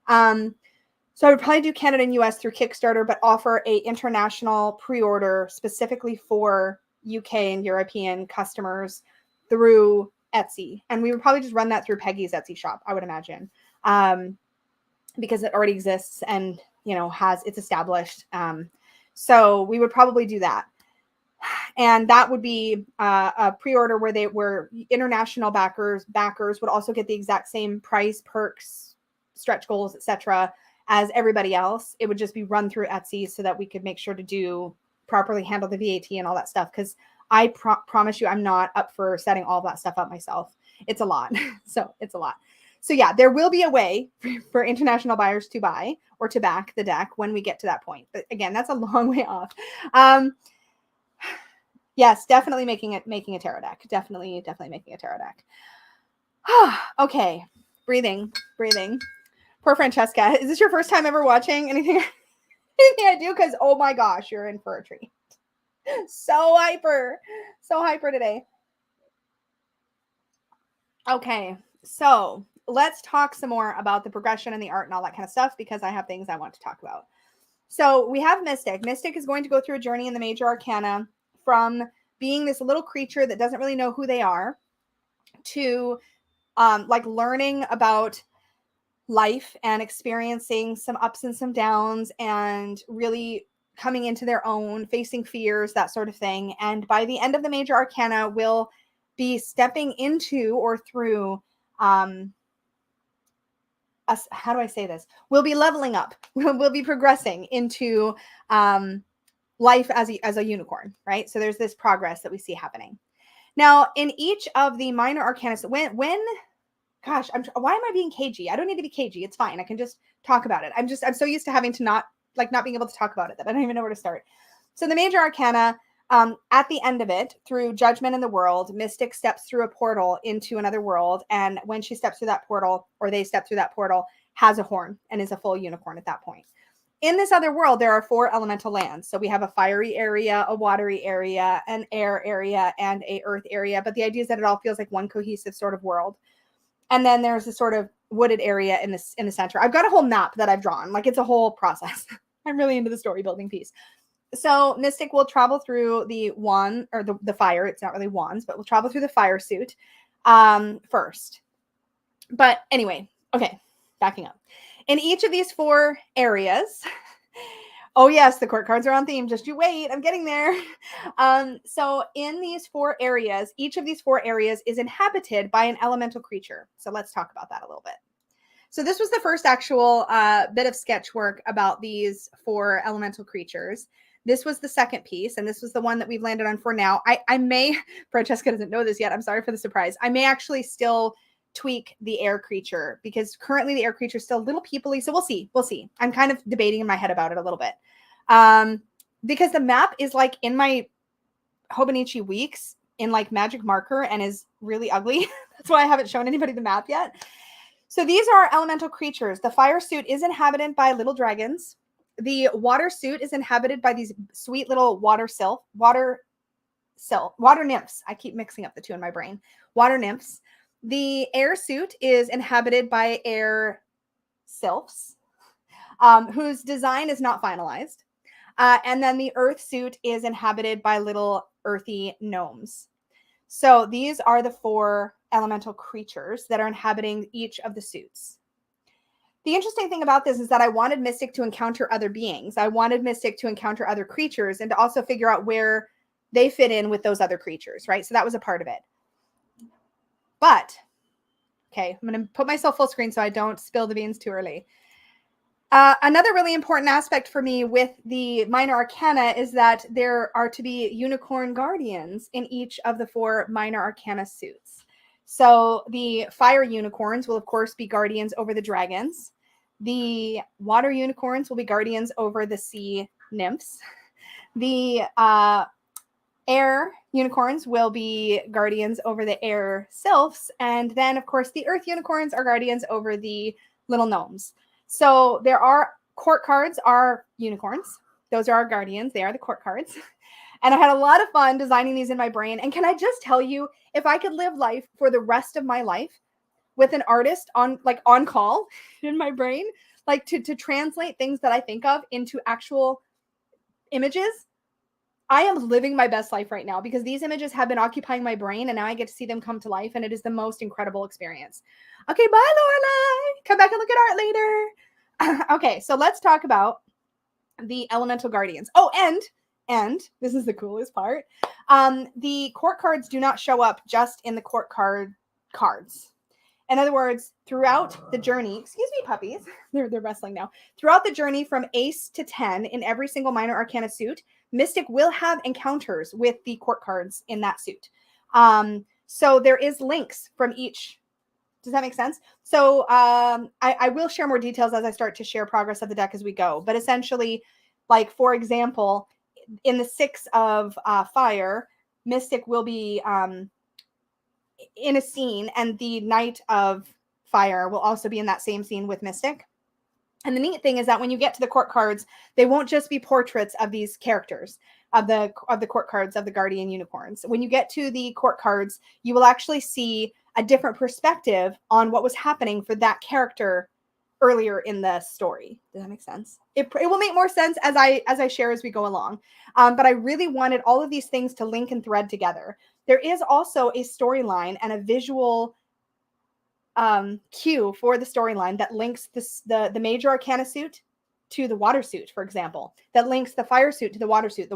So I would probably do Canada and US through Kickstarter, but offer a international pre-order specifically for UK and European customers through Etsy. And we would probably just run that through Peggy's Etsy shop, I would imagine, because it already exists and, it's established. So we would probably do that. And that would be a pre-order where international backers would also get the exact same price, perks, stretch goals, etc., as everybody else. It would just be run through Etsy so that we could make sure to properly handle the VAT and all that stuff. Because I promise you, I'm not up for setting all of that stuff up myself. It's a lot. So yeah, there will be a way for international buyers to buy or to back the deck when we get to that point. But again, that's a long way off. Yes, definitely making a tarot deck. Definitely making a tarot deck. Okay, breathing. Poor Francesca. Is this your first time ever watching anything I do? Because, oh my gosh, you're in for a treat. So hyper today. Okay, so let's talk some more about the progression and the art and all that kind of stuff, because I have things I want to talk about. So we have Mystic. Mystic is going to go through a journey in the Major Arcana from being this little creature that doesn't really know who they are to learning about life and experiencing some ups and some downs and really coming into their own, facing fears, that sort of thing. And by the end of the Major Arcana, will be stepping into or through how do I say this? We'll be leveling up. We'll be progressing into life as a unicorn, right? So there's this progress that we see happening. Now, in each of the minor arcana, gosh, why am I being cagey? I don't need to be cagey. It's fine. I can just talk about it. I'm so used to having to not being able to talk about it that I don't even know where to start. So the Major Arcana, at the end of it, through Judgment in the World, Mystic steps through a portal into another world. And when she steps through that portal, or they step through that portal, has a horn and is a full unicorn at that point. In this other world, there are 4 elemental lands. So we have a fiery area, a watery area, an air area, and a earth area. But the idea is that it all feels like one cohesive sort of world. And then there's a sort of wooded area in the center. I've got a whole map that I've drawn. It's a whole process. I'm really into the story building piece. So Mystic will travel through the wand, or the fire. It's not really wands, but we'll travel through the fire suit first. But anyway, okay, backing up. In each of these 4 areas, oh yes, the court cards are on theme. Just you wait, I'm getting there. So in these 4 areas, each of these 4 areas is inhabited by an elemental creature. So let's talk about that a little bit. So this was the first actual bit of sketch work about these 4 elemental creatures. This was the second piece, and this was the one that we've landed on for now. I may, Francesca doesn't know this yet. I'm sorry for the surprise. I may actually still tweak the air creature, because currently the air creature is still a little peoply. So we'll see. I'm kind of debating in my head about it a little bit. Because the map is in my Hobonichi weeks in magic marker and is really ugly. That's why I haven't shown anybody the map yet. So these are elemental creatures. The fire suit is inhabited by little dragons. The water suit is inhabited by these sweet little water nymphs. I keep mixing up the 2 in my brain. Water nymphs. The air suit is inhabited by air sylphs, whose design is not finalized. And then the earth suit is inhabited by little earthy gnomes. So these are the 4 elemental creatures that are inhabiting each of the suits. The interesting thing about this is that I wanted Mystic to encounter other beings. I wanted Mystic to encounter other creatures and to also figure out where they fit in with those other creatures, right? So that was a part of it. But, okay, I'm going to put myself full screen so I don't spill the beans too early. Another really important aspect for me with the minor arcana is that there are to be unicorn guardians in each of the 4 minor arcana suits. So the fire unicorns will, of course, be guardians over the dragons. The water unicorns will be guardians over the sea nymphs. The air unicorns will be guardians over the air sylphs. And then, of course, the earth unicorns are guardians over the little gnomes. So there are court cards are unicorns. Those are our guardians. They are the court cards. And I had a lot of fun designing these in my brain. And can I just tell you, if I could live life for the rest of my life with an artist on call in my brain, like to translate things that I think of into actual images, I am living my best life right now because these images have been occupying my brain and now I get to see them come to life and it is the most incredible experience. Okay, bye, Lorelai. Come back and look at art later. Okay, so let's talk about the elemental guardians. Oh, and this is the coolest part. The court cards do not show up just in the court cards. In other words, throughout the journey, excuse me, puppies, they're wrestling now. Throughout the journey from ace to 10 in every single minor arcana suit, Mystic will have encounters with the court cards in that suit. So there is links from each. Does that make sense? So I will share more details as I start to share progress of the deck as we go. But essentially, like, for example, in the 6 of fire, Mystic will be in a scene, and the Knight of Fire will also be in that same scene with Mystic. And the neat thing is that when you get to the court cards, they won't just be portraits of these characters, of the court cards of the guardian unicorns. When you get to the court cards, you will actually see a different perspective on what was happening for that character earlier in the story. Does that make sense? It will make more sense as I share as we go along. But I really wanted all of these things to link and thread together. There is also a storyline and a visual cue for the storyline that links the major arcana suit to the water suit, for example, that links the fire suit to the water suit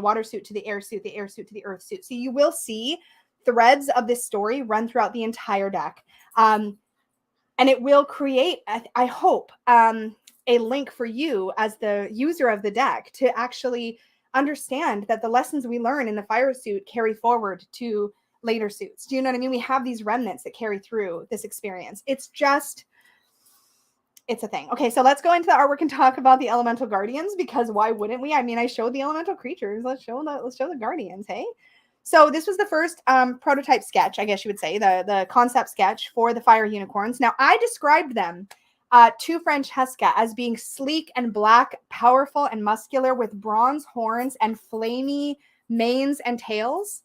to the air suit to the earth suit. So you will see threads of this story run throughout the entire deck. And it will create, I hope, a link for you as the user of the deck to actually understand that the lessons we learn in the fire suit carry forward to later suits. Do you know what I mean? We have these remnants that carry through this experience. It's a thing. Okay, so let's go into the artwork and talk about the elemental guardians, because why wouldn't we? I mean, I showed the elemental creatures. Let's show the guardians, hey? So this was the first prototype sketch, I guess you would say, the concept sketch for the fire unicorns. Now, I described them to Francesca as being sleek and black, powerful and muscular with bronze horns and flamey manes and tails.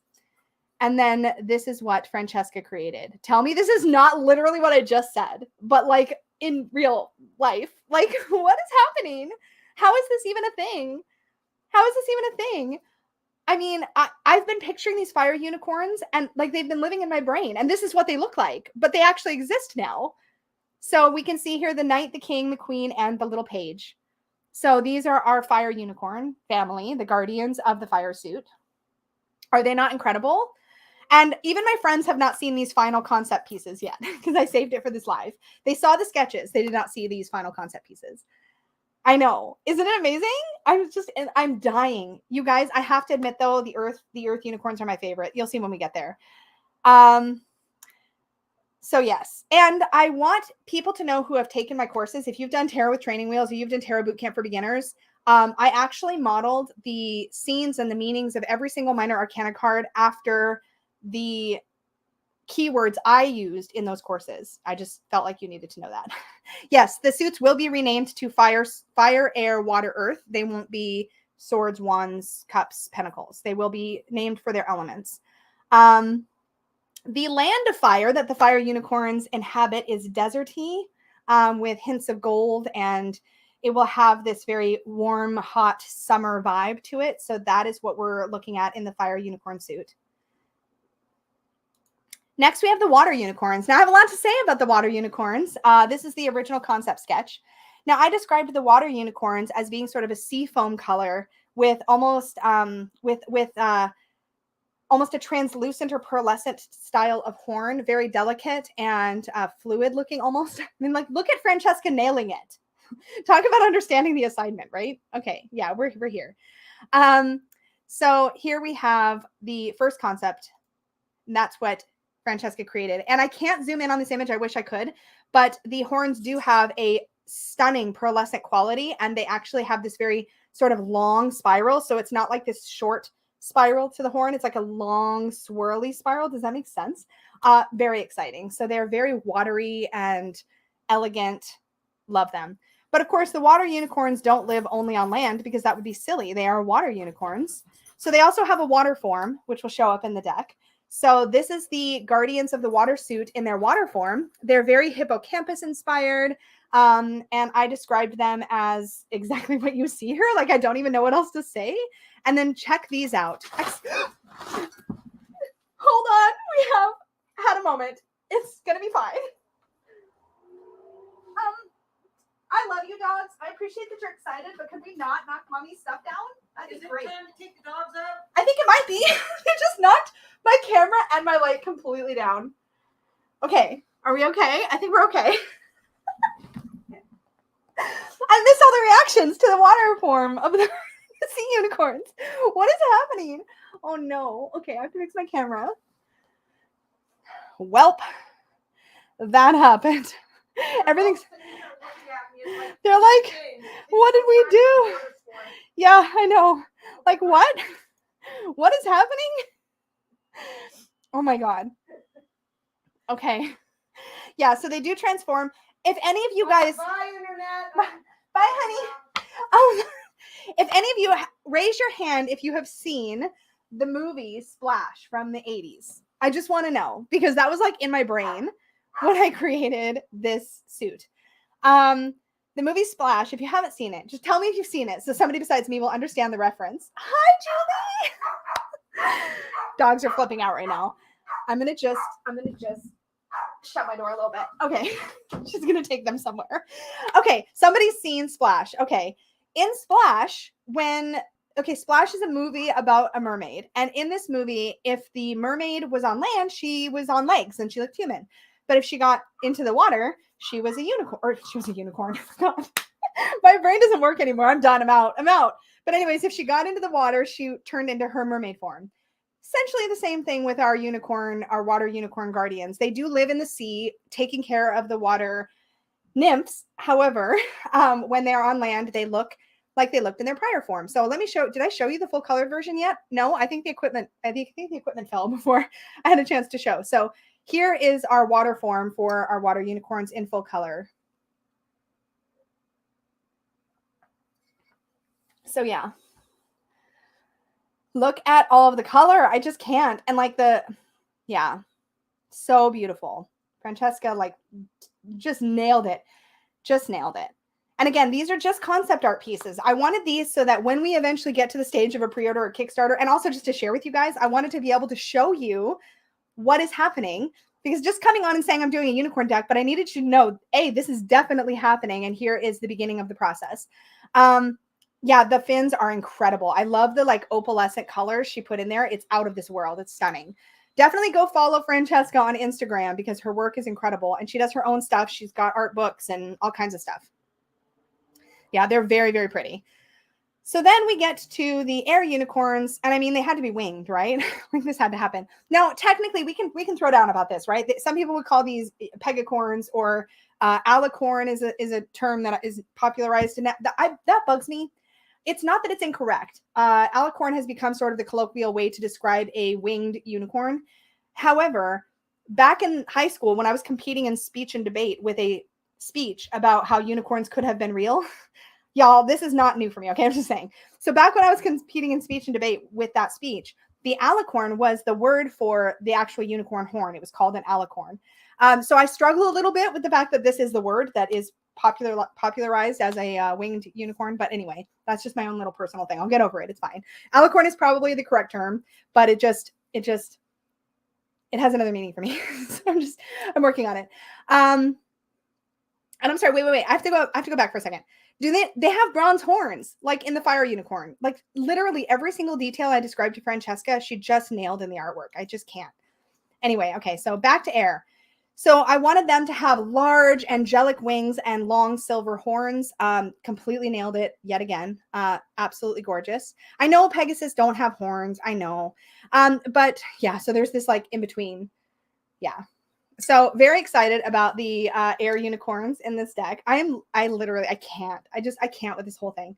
And then this is what Francesca created. Tell me this is not literally what I just said, but like in real life. Like, what is happening? How is this even a thing? How is this even a thing? I mean, I've been picturing these fire unicorns and like they've been living in my brain, and this is what they look like, but they actually exist now. So we can see here the knight, the king, the queen, and the little page. So these are our fire unicorn family, the guardians of the fire suit. Are they not incredible? And even my friends have not seen these final concept pieces yet because I saved it for this live. They saw the sketches. They did not see these final concept pieces. I know. Isn't it amazing? I'm dying. You guys, I have to admit though, the earth unicorns are my favorite. You'll see when we get there. So yes. And I want people to know who have taken my courses. If you've done Tarot with Training Wheels, or you've done Tarot Bootcamp for Beginners, I actually modeled the scenes and the meanings of every single minor arcana card after the keywords I used in those courses. I just felt like you needed to know that. Yes, the suits will be renamed to fire, air, water, earth. They won't be swords, wands, cups, pentacles. They will be named for their elements. The land of fire that the fire unicorns inhabit is deserty, with hints of gold, and it will have this very warm, hot summer vibe to it. So that is what we're looking at in the fire unicorn suit. Next, we have the water unicorns. Now, I have a lot to say about the water unicorns. This is the original concept sketch. Now, I described the water unicorns as being sort of a sea foam color with almost almost a translucent or pearlescent style of horn, very delicate and fluid looking almost. I mean, like, look at Francesca nailing it. Talk about understanding the assignment, right? Okay, yeah, we're here. So here we have the first concept, and that's what Francesca created. And I can't zoom in on this image. I wish I could, but the horns do have a stunning pearlescent quality, and they actually have this very sort of long spiral. So it's not like this short spiral to the horn. It's like a long swirly spiral. Does that make sense? Very exciting. So they're very watery and elegant. Love them. But of course, the water unicorns don't live only on land because that would be silly. They are water unicorns. So they also have a water form, which will show up in the deck. So this is the Guardians of the Water suit in their water form. They're very hippocampus inspired. And I described them as exactly what you see here. Like, I don't even know what else to say. And then check these out. Hold on. We have had a moment. It's going to be fine. I love you, dogs. I appreciate that you're excited, but can we not knock mommy's stuff down? That is great. Time to take the dogs out? I think it might be. They just knocked my camera and my light completely down. Okay. Are we okay? I think we're okay. I miss all the reactions to the water form of the sea unicorns. What is happening? Oh, no. Okay, I have to fix my camera. Welp. That happened. Everything's... They're like, what did we do? Yeah, I know. Like, what? What is happening? Oh my God. Okay. Yeah, so they do transform. If any of you guys... Bye, Internet. Bye, honey. If any of you raise your hand if you have seen the movie Splash from the 80s. I just want to know, because that was like in my brain when I created this suit. The movie Splash, if you haven't seen it, just tell me if you've seen it so somebody besides me will understand the reference. Hi, Julie! Dogs are flipping out right now. I'm gonna just shut my door a little bit. Okay. She's gonna take them somewhere. Okay, somebody's seen Splash. Okay. In Splash, Splash is a movie about a mermaid. And in this movie, if the mermaid was on land, she was on legs and she looked human. But if she got into the water, she was a unicorn. Or she was a unicorn. God. My brain doesn't work anymore. I'm done. I'm out. But anyways, if she got into the water, she turned into her mermaid form. Essentially the same thing with our water unicorn guardians. They do live in the sea, taking care of the water nymphs. However, when they're on land, they look like they looked in their prior form. So let me show. Did I show you the full colored version yet? No, I think the equipment fell before I had a chance to show. So here is our water form for our water unicorns in full color. So yeah. Look at all of the color. I just can't. And like so beautiful. Francesca just nailed it. And again, these are just concept art pieces. I wanted these so that when we eventually get to the stage of a pre-order or Kickstarter, and also just to share with you guys, I wanted to be able to show you what is happening, because just coming on and saying I'm doing a unicorn deck, but I needed you to know, this is definitely happening. And here is the beginning of the process. Yeah, the fins are incredible. I love the opalescent colors she put in there. It's out of this world. It's stunning. Definitely go follow Francesca on Instagram because her work is incredible. And she does her own stuff. She's got art books and all kinds of stuff. Yeah, they're very, very pretty. So then we get to the air unicorns. And I mean, they had to be winged, right? This had to happen. Now, technically, we can throw down about this, right? Some people would call these pegacorns, or alicorn is a term that is popularized. And that bugs me. It's not that it's incorrect. Alicorn has become sort of the colloquial way to describe a winged unicorn. However, back in high school, when I was competing in speech and debate with a speech about how unicorns could have been real, y'all, this is not new for me, okay? I'm just saying. So back when I was competing in speech and debate with that speech, the alicorn was the word for the actual unicorn horn. It was called an alicorn. So I struggle a little bit with the fact that this is the word that is popularized as a winged unicorn. But anyway, that's just my own little personal thing. I'll get over it. It's fine. Alicorn is probably the correct term, but it just it has another meaning for me. So I'm working on it. And I'm sorry, wait. I have to go back for a second. They have bronze horns, like in the fire unicorn. Like literally every single detail I described to Francesca, she just nailed in the artwork. I just can't. Anyway, okay, so back to air. So I wanted them to have large angelic wings and long silver horns. Completely nailed it yet again. Absolutely gorgeous. I know Pegasus don't have horns. I know. But yeah, so there's this like in between. Yeah. So very excited about the air unicorns in this deck. I can't with this whole thing.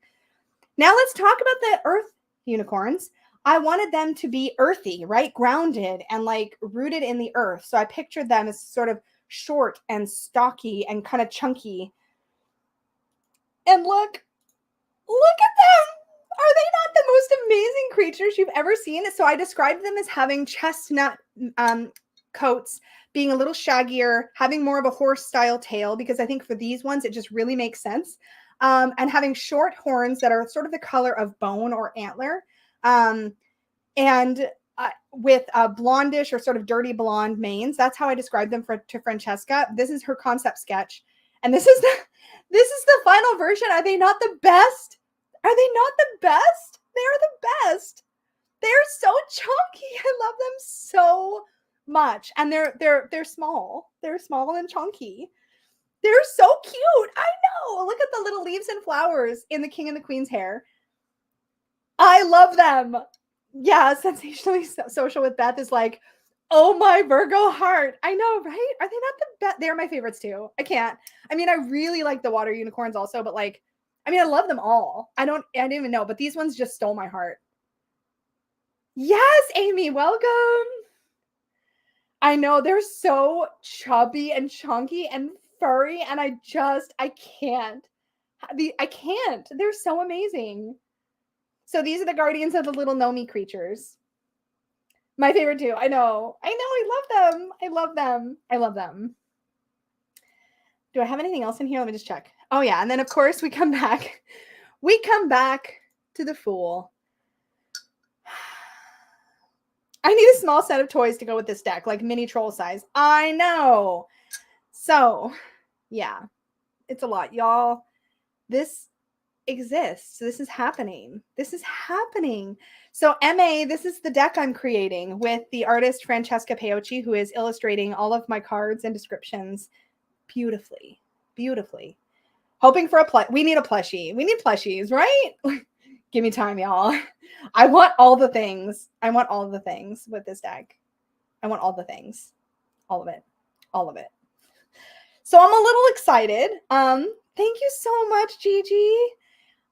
Now let's talk about the earth unicorns. I wanted them to be earthy, right? Grounded and like rooted in the earth. So I pictured them as sort of short and stocky and kind of chunky. And look at them. Are they not the most amazing creatures you've ever seen? So I described them as having chestnut coats, being a little shaggier, having more of a horse style tail, because I think for these ones, it just really makes sense. And having short horns that are sort of the color of bone or antler. And with blondish or sort of dirty blonde manes. That's how I described them to Francesca. This is her concept sketch. And this is the final version. Are they not the best? Are they not the best? They're the best. They're so chunky. I love them so much. And they're small. They're small and chunky. They're so cute. I know. Look at the little leaves and flowers in the king and the queen's hair. I love them. Yeah, sensationally social with Beth is like, oh my Virgo heart. I know, right? Are they not the best? They're my favorites too. I can't. I mean, I really like the water unicorns also, but like, I mean, I love them all. I didn't even know, but these ones just stole my heart. Yes, Amy, welcome. I know they're so chubby and chunky and furry, and I can't. I can't. They're so amazing. So these are the guardians of the little Nomi creatures. My favorite too. I know. I love them. I love them. I love them. Do I have anything else in here? Let me just check. Oh yeah. And then of course we come back. We come back to the Fool. I need a small set of toys to go with this deck, like mini troll size. I know. So yeah, it's a lot, y'all. This exists. This is happening. This is happening. So MA, this is the deck I'm creating with the artist Francesca Paocci, who is illustrating all of my cards and descriptions beautifully. Beautifully. Hoping for we need a plushie. We need plushies, right? Give me time, y'all. I want all the things. I want all the things with this deck. I want all the things. All of it. All of it. So I'm a little excited. Thank you so much, Gigi.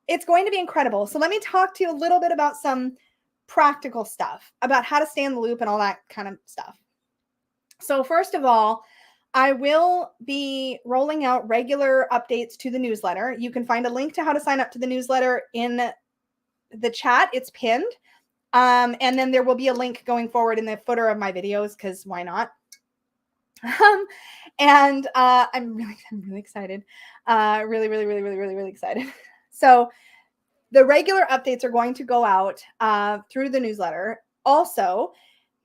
It's going to be incredible. So let me talk to you a little bit about some practical stuff, about how to stay in the loop and all that kind of stuff. So first of all, I will be rolling out regular updates to the newsletter. You can find a link to how to sign up to the newsletter in the chat. It's pinned. And then there will be a link going forward in the footer of my videos, because why not? And I'm really excited. Really excited. So the regular updates are going to go out through the newsletter. Also,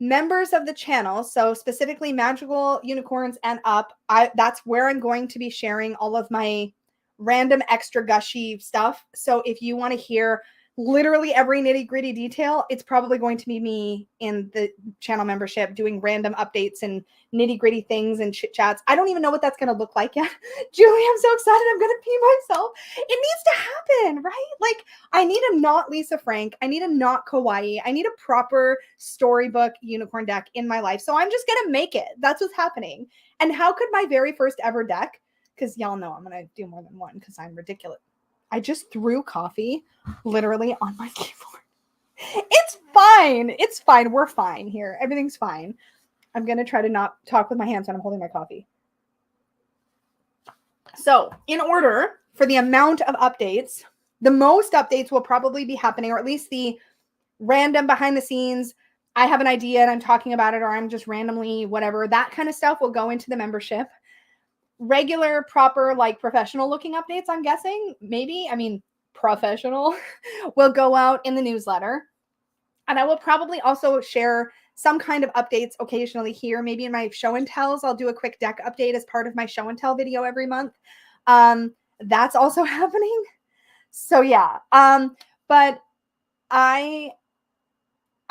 members of the channel, so specifically Magical Unicorns and up, that's where I'm going to be sharing all of my random extra gushy stuff. So if you want to hear literally every nitty-gritty detail, it's probably going to be me in the channel membership doing random updates and nitty-gritty things and chit chats. I don't even know what that's going to look like yet. Julie, I'm so excited. I'm going to pee myself. It needs to happen, right? Like, I need a not Lisa Frank. I need a not Kawaii. I need a proper storybook unicorn deck in my life. So I'm just going to make it. That's what's happening. And how could my very first ever deck, because y'all know I'm going to do more than one because I'm ridiculous. I just threw coffee literally on my keyboard. It's fine. It's fine. We're fine here. Everything's fine. I'm going to try to not talk with my hands when I'm holding my coffee. So in order for the amount of updates, the most updates will probably be happening, or at least the random behind the scenes, I have an idea and I'm talking about it, or I'm just randomly whatever, that kind of stuff will go into the membership. Regular, proper, like professional looking updates, I'm guessing, maybe, I mean, professional, will go out in the newsletter. And I will probably also share some kind of updates occasionally here. Maybe in my show and tells, I'll do a quick deck update as part of my show and tell video every month. That's also happening. So yeah, but I'm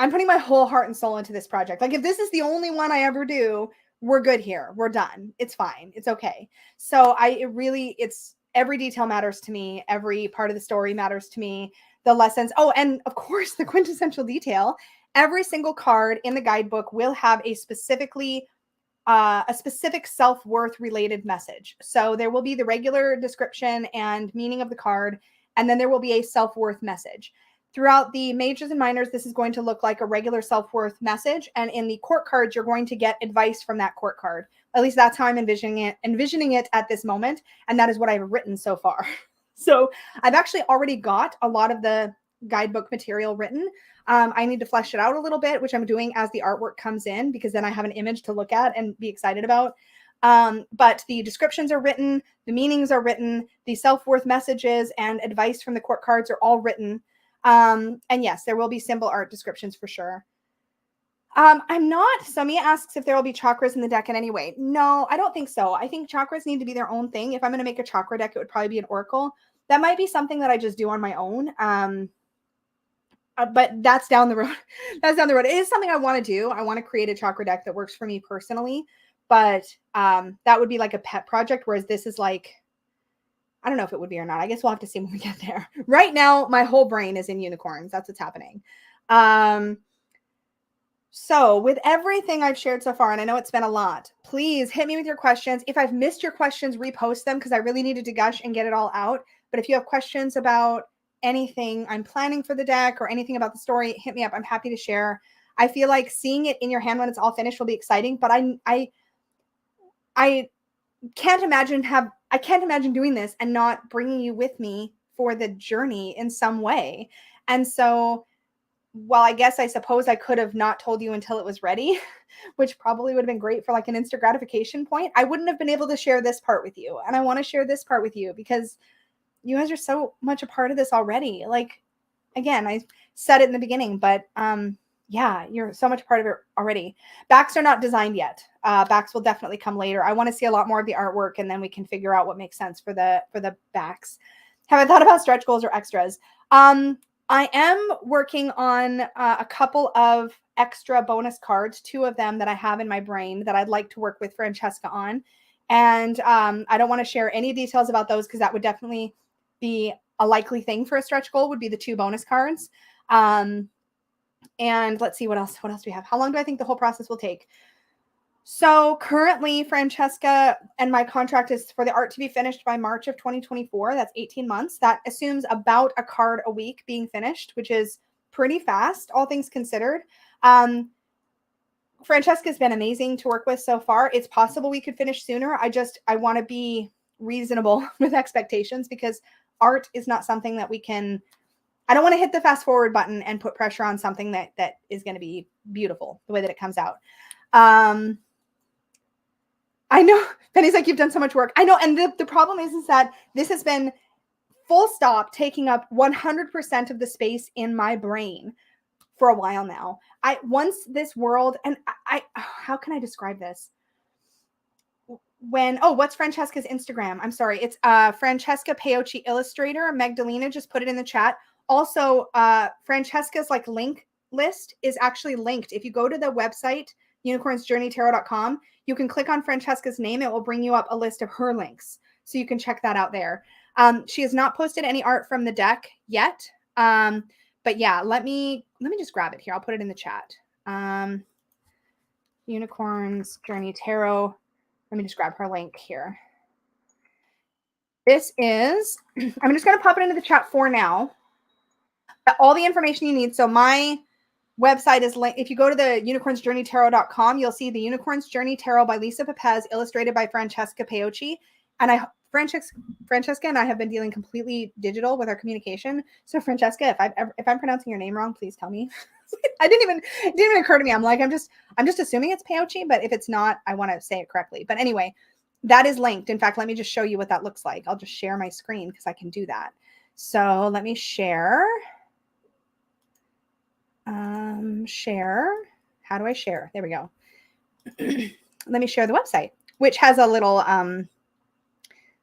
putting my whole heart and soul into this project. Like, if this is the only one I ever do, we're good here. We're done. It's fine. It's okay. So it's every detail matters to me. Every part of the story matters to me. The lessons. Oh, and of course, the quintessential detail. Every single card in the guidebook will have a specific self-worth related message. So there will be the regular description and meaning of the card, and then there will be a self-worth message. Throughout the majors and minors, this is going to look like a regular self-worth message. And in the court cards, you're going to get advice from that court card. At least that's how I'm envisioning it at this moment. And that is what I've written so far. So I've actually already got a lot of the guidebook material written. I need to flesh it out a little bit, which I'm doing as the artwork comes in, because then I have an image to look at and be excited about. But the descriptions are written, the meanings are written, the self-worth messages and advice from the court cards are all written. And yes, there will be symbol art descriptions for sure. So Mia asks if there will be chakras in the deck in any way. No, I don't think so. I think chakras need to be their own thing. If I'm going to make a chakra deck, it would probably be an oracle. That might be something that I just do on my own. But that's down the road. That's down the road. It is something I want to do. I want to create a chakra deck that works for me personally, but that would be like a pet project, whereas this is like, I don't know if it would be or not. I guess we'll have to see when we get there. Right now, my whole brain is in unicorns. That's what's happening. So with everything I've shared so far, and I know it's been a lot, please hit me with your questions. If I've missed your questions, repost them, because I really needed to gush and get it all out. But if you have questions about anything I'm planning for the deck or anything about the story, hit me up. I'm happy to share. I feel like seeing it in your hand when it's all finished will be exciting, but I can't imagine doing this and not bringing you with me for the journey in some way. And so, while I suppose I could have not told you until it was ready, which probably would have been great for like an instant gratification point, I wouldn't have been able to share this part with you. And I want to share this part with you because you guys are so much a part of this already. Like, again, I said it in the beginning, but yeah, you're so much a part of it already. Backs are not designed yet. Backs will definitely come later. I want to see a lot more of the artwork, and then we can figure out what makes sense for the backs. Have I thought about stretch goals or extras? I am working on a couple of extra bonus cards, 2 of them that I have in my brain that I'd like to work with Francesca on. And I don't want to share any details about those, because that would definitely be a likely thing for a stretch goal, would be the 2 bonus cards. And let's see what else do we have. How long do I think the whole process will take? So currently, Francesca and my contract is for the art to be finished by March of 2024. That's 18 months. That assumes about a card a week being finished, which is pretty fast, all things considered. Francesca's been amazing to work with so far. It's possible we could finish sooner. I want to be reasonable with expectations, because art is not something that we can, I don't want to hit the fast forward button and put pressure on something that is going to be beautiful the way that it comes out. I know, Penny's like, you've done so much work. I know, and the problem is that this has been full stop taking up 100% of the space in my brain for a while now. Once this world, and how can I describe this? What's Francesca's Instagram? I'm sorry. It's Francesca Paochi Illustrator. Magdalena just put it in the chat. Also, Francesca's like link list is actually linked. If you go to the website, unicornsjourneytarot.com, you can click on Francesca's name. It will bring you up a list of her links. So you can check that out there. She has not posted any art from the deck yet. But yeah, let me just grab it here. I'll put it in the chat. Unicorns Journey Tarot. Let me just grab her link here. This is, I'm just going to pop it into the chat for now. All the information you need. So my website is linked. If you go to the unicornsjourneytarot.com, you'll see the Unicorns Journey Tarot by Lisa Papez, illustrated by Francesca Paochi. And Francesca and I have been dealing completely digital with our communication. So Francesca, if I'm pronouncing your name wrong, please tell me. It didn't even occur to me. I'm like, I'm just assuming it's Paochi, but if it's not, I want to say it correctly. But anyway, that is linked. In fact, let me just show you what that looks like. I'll just share my screen because I can do that. So let me share. Share. How do I share? There we go. Let me share the website, which has a little,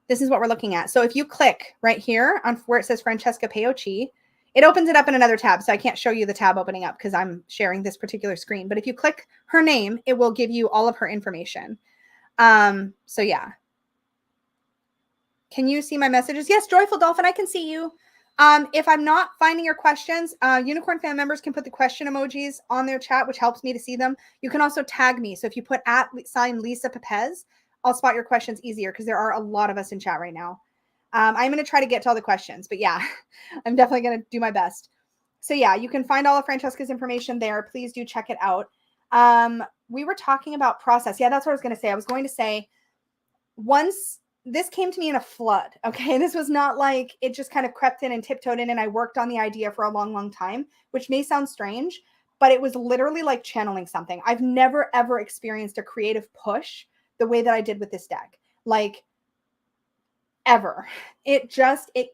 this is what we're looking at. So if you click right here on where it says Francesca Paochi, it opens it up in another tab. So I can't show you the tab opening up because I'm sharing this particular screen. But if you click her name, it will give you all of her information. So yeah. Can you see my messages? Yes, Joyful Dolphin, I can see you. If I'm not finding your questions, Unicorn fan members can put the question emojis on their chat, which helps me to see them. You can also tag me. So if you put @ Lisa Papez, I'll spot your questions easier because there are a lot of us in chat right now. I'm going to try to get to all the questions, but yeah, I'm definitely going to do my best. So yeah, you can find all of Francesca's information there. Please do check it out. We were talking about process. Yeah, that's what I was going to say. I was going to say once this came to me in a flood. Okay. This was not like it just kind of crept in and tiptoed in and I worked on the idea for a long, long time, which may sound strange, but it was literally like channeling something. I've never, ever experienced a creative push the way that I did with this deck. Like ever. It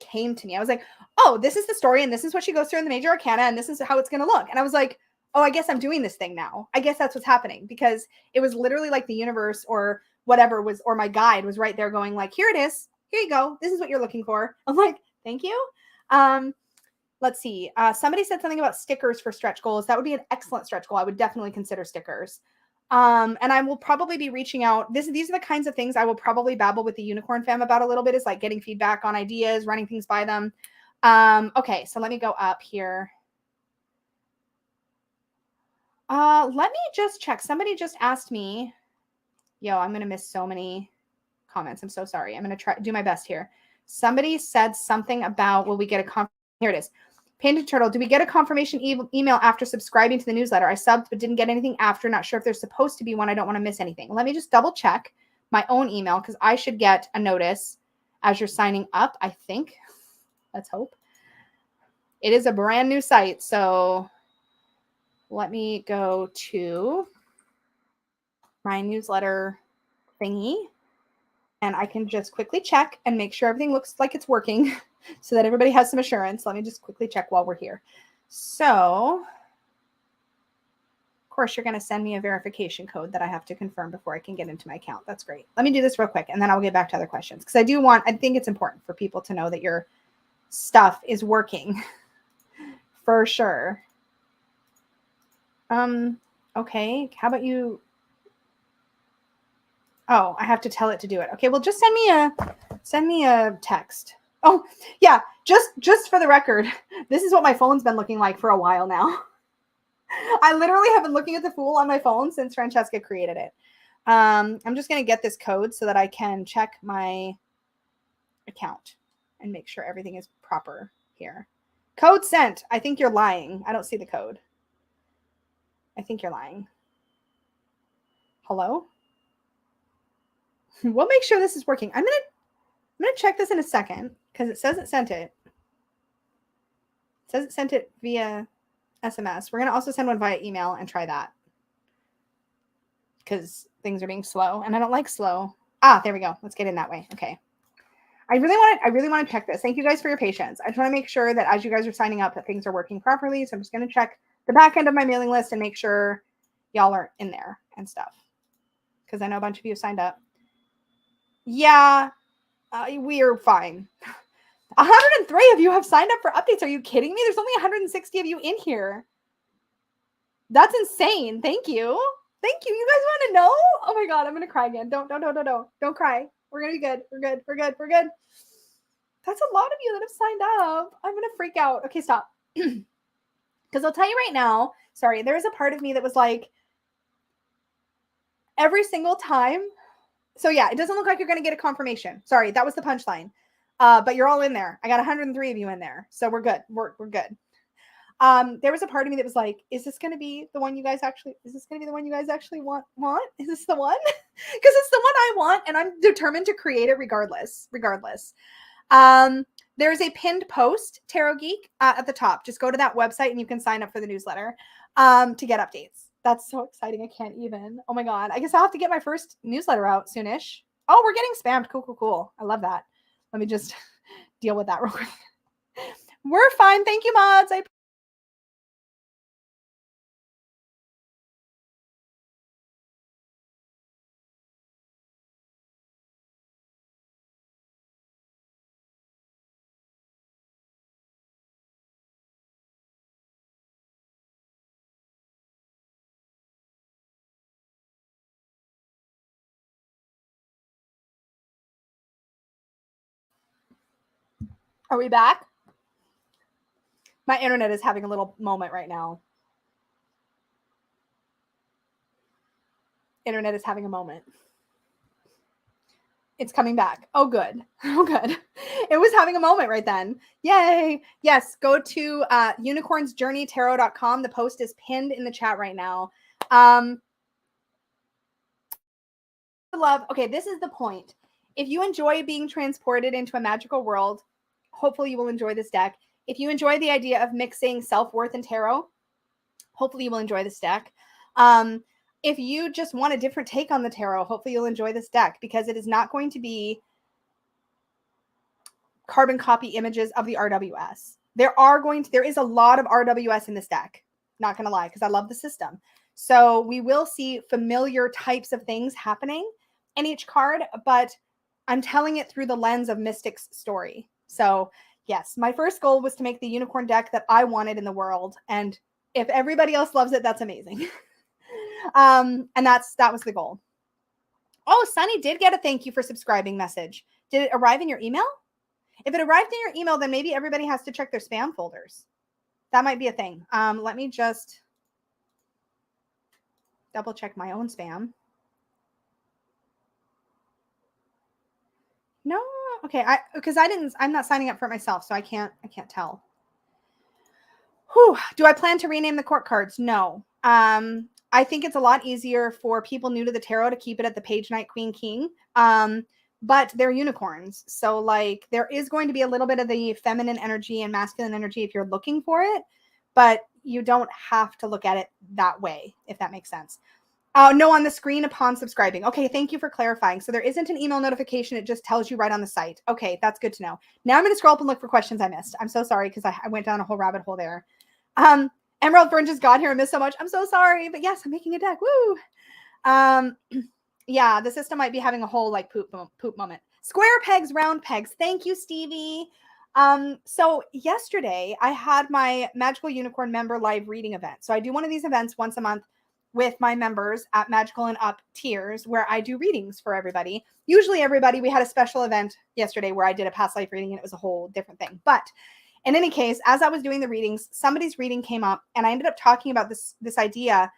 came to me. I was like, oh, this is the story and this is what she goes through in the major arcana and this is how it's going to look. And I was like, oh, I guess I'm doing this thing now. I guess that's what's happening because it was literally like the universe or whatever was, or my guide was right there going like, here it is. Here you go. This is what you're looking for. I'm like, thank you. Let's see. Somebody said something about stickers for stretch goals. That would be an excellent stretch goal. I would definitely consider stickers. And I will probably be reaching out. These are the kinds of things I will probably babble with the Unicorn fam about a little bit, is like getting feedback on ideas, running things by them. Okay, so let me go up here. Let me just check. Somebody just asked me. Yo, I'm going to miss so many comments. I'm so sorry. I'm going to do my best here. Somebody said something about, will we get a here it is. Painted Turtle, do we get a confirmation email after subscribing to the newsletter? I subbed but didn't get anything after. Not sure if there's supposed to be one. I don't want to miss anything. Let me just double check my own email because I should get a notice as you're signing up, I think. Let's hope. It is a brand new site, so let me go to my newsletter thingy and I can just quickly check and make sure everything looks like it's working so that everybody has some assurance. Let me just quickly check while we're here. So, of course, you're going to send me a verification code that I have to confirm before I can get into my account. That's great. Let me do this real quick and then I'll get back to other questions because I think it's important for people to know that your stuff is working for sure. Okay. How about you? Oh, I have to tell it to do it. Okay. Well, just send me a text. Oh yeah. Just for the record, this is what my phone's been looking like for a while now. I literally have been looking at the Fool on my phone since Francesca created it. I'm just going to get this code so that I can check my account and make sure everything is proper here. Code sent. I think you're lying. I don't see the code. I think you're lying. Hello? We'll make sure this is working. I'm gonna check this in a second because it says it sent it. It says it sent it via SMS. We're gonna also send one via email and try that because things are being slow and I don't like slow. Ah, there we go. Let's get in that way. Okay. I really want to check this. Thank you guys for your patience. I just want to make sure that as you guys are signing up that things are working properly. So I'm just going to check the back end of my mailing list and make sure y'all are in there and stuff. Because I know a bunch of you have signed up. Yeah, we are fine. 103 of you have signed up for updates. Are you kidding me? There's only 160 of you in here. That's insane. Thank you. Thank you. You guys want to know? Oh my God, I'm going to cry again. Don't cry. We're going to be good. We're good. That's a lot of you that have signed up. I'm going to freak out. Okay, stop. Because I'll tell you right now, sorry, there was a part of me that was like, every single time. So yeah, it doesn't look like you're going to get a confirmation. Sorry, that was the punchline. But you're all in there. I got 103 of you in there. So we're good. We're good. There was a part of me that was like, is this going to be the one you guys actually want? Is this the one? Because it's the one I want and I'm determined to create it regardless. There's a pinned post, Tarot Geek, at the top. Just go to that website and you can sign up for the newsletter to get updates. That's so exciting. I can't even. Oh my God. I guess I'll have to get my first newsletter out soonish. Oh, we're getting spammed. Cool. I love that. Let me just deal with that real quick. We're fine. Thank you, mods. Are we back? My internet is having a little moment right now. Internet is having a moment. It's coming back. Oh, good. Oh, good. It was having a moment right then. Yay. Yes, go to unicornsjourneytarot.com. The post is pinned in the chat right now. Love. Okay, this is the point. If you enjoy being transported into a magical world, hopefully you will enjoy this deck. If you enjoy the idea of mixing self-worth and tarot, hopefully you will enjoy this deck. If you just want a different take on the tarot, hopefully you'll enjoy this deck, because it is not going to be carbon copy images of the RWS. There is a lot of RWS in this deck, not gonna lie, because I love the system. So we will see familiar types of things happening in each card, but I'm telling it through the lens of Mystic's story. So yes, my first goal was to make the unicorn deck that I wanted in the world, and if everybody else loves it, that's amazing. And that was the goal. Oh, Sunny did get a thank you for subscribing message. Did it arrive in your email? If it arrived in your email, then maybe everybody has to check their spam folders. That might be a thing. Let me just double check my own spam. No, okay, I'm not signing up for it myself, so I can't tell. Whew. Do I plan to rename the court cards? No. I think it's a lot easier for people new to the tarot to keep it at the Page, Knight, Queen, King. But they're unicorns. So like there is going to be a little bit of the feminine energy and masculine energy if you're looking for it, but you don't have to look at it that way, if that makes sense. No, on the screen upon subscribing. Okay, thank you for clarifying. So there isn't an email notification. It just tells you right on the site. Okay, that's good to know. Now I'm going to scroll up and look for questions I missed. I'm so sorry because I went down a whole rabbit hole there. Emerald Fern just got here and missed so much. I'm so sorry. But yes, I'm making a deck. Woo! Yeah, the system might be having a whole like poop moment. Square pegs, round pegs. Thank you, Stevie. So yesterday I had my Magical Unicorn member live reading event. So I do one of these events once a month with my members at Magical and Up tiers where I do readings for everybody. Usually everybody. We had a special event yesterday where I did a past life reading and it was a whole different thing. But in any case, as I was doing the readings, somebody's reading came up and I ended up talking about this idea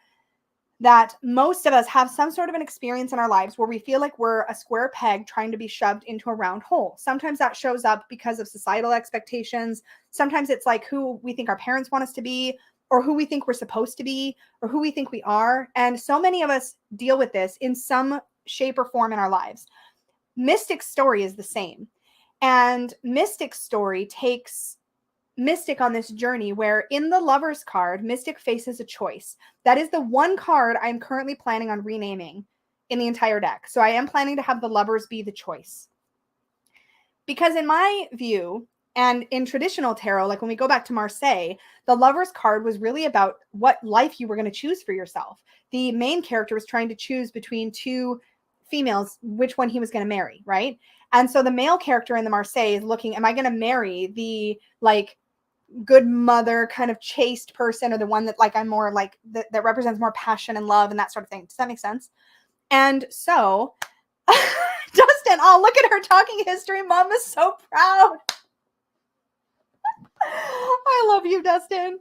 that most of us have some sort of an experience in our lives where we feel like we're a square peg trying to be shoved into a round hole. Sometimes that shows up because of societal expectations. Sometimes it's like who we think our parents want us to be, or who we think we're supposed to be, or who we think we are. And so many of us deal with this in some shape or form in our lives. Mystic's story is the same. And Mystic's story takes Mystic on this journey where in the Lover's card, Mystic faces a choice. That is the one card I'm currently planning on renaming in the entire deck. So I am planning to have the Lovers be the choice. Because in my view, and in traditional tarot, like when we go back to Marseille, the Lover's card was really about what life you were going to choose for yourself. The main character was trying to choose between two females, which one he was going to marry, right? And so the male character in the Marseille is looking, am I going to marry the like good mother kind of chaste person, or the one that like I'm more like that represents more passion and love and that sort of thing? Does that make sense? And so Dustin, oh, look at her talking history. Mom is so proud. I love you, Dustin.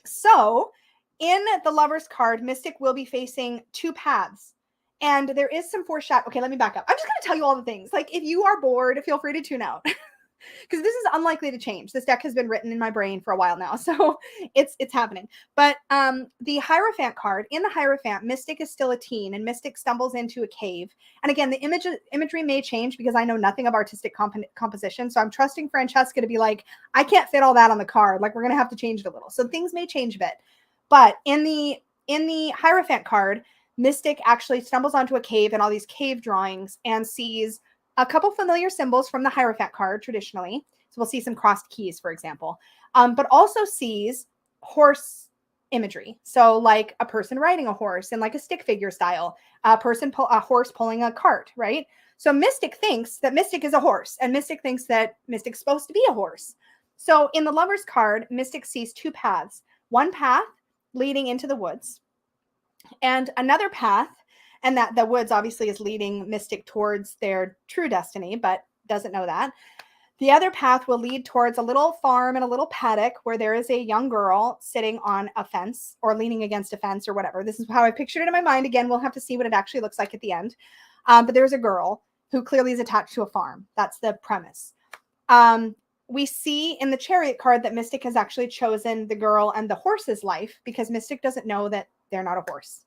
So in the Lover's card, Mystic will be facing two paths. And there is some foreshadow. Okay, let me back up. I'm just going to tell you all the things. Like, if you are bored, feel free to tune out. Because this is unlikely to change. This deck has been written in my brain for a while now, so it's happening. But the Hierophant card, in the Hierophant, Mystic is still a teen, and Mystic stumbles into a cave. And again, the imagery may change because I know nothing of artistic composition, so I'm trusting Francesca to be like, I can't fit all that on the card. Like, we're going to have to change it a little. So things may change a bit. But in the Hierophant card, Mystic actually stumbles onto a cave and all these cave drawings and sees a couple familiar symbols from the Hierophant card traditionally. So we'll see some crossed keys, for example, but also sees horse imagery. So like a person riding a horse in like a stick figure style, a horse pulling a cart, right? So Mystic thinks that Mystic is a horse, and Mystic thinks that Mystic's supposed to be a horse. So in the Lover's card, Mystic sees two paths, one path leading into the woods and another path, and that the woods obviously is leading Mystic towards their true destiny, but doesn't know that. The other path will lead towards a little farm and a little paddock where there is a young girl sitting on a fence or leaning against a fence or whatever. This is how I pictured it in my mind. Again, we'll have to see what it actually looks like at the end. But there's a girl who clearly is attached to a farm. That's the premise. We see in the Chariot card that Mystic has actually chosen the girl and the horse's life because Mystic doesn't know that they're not a horse.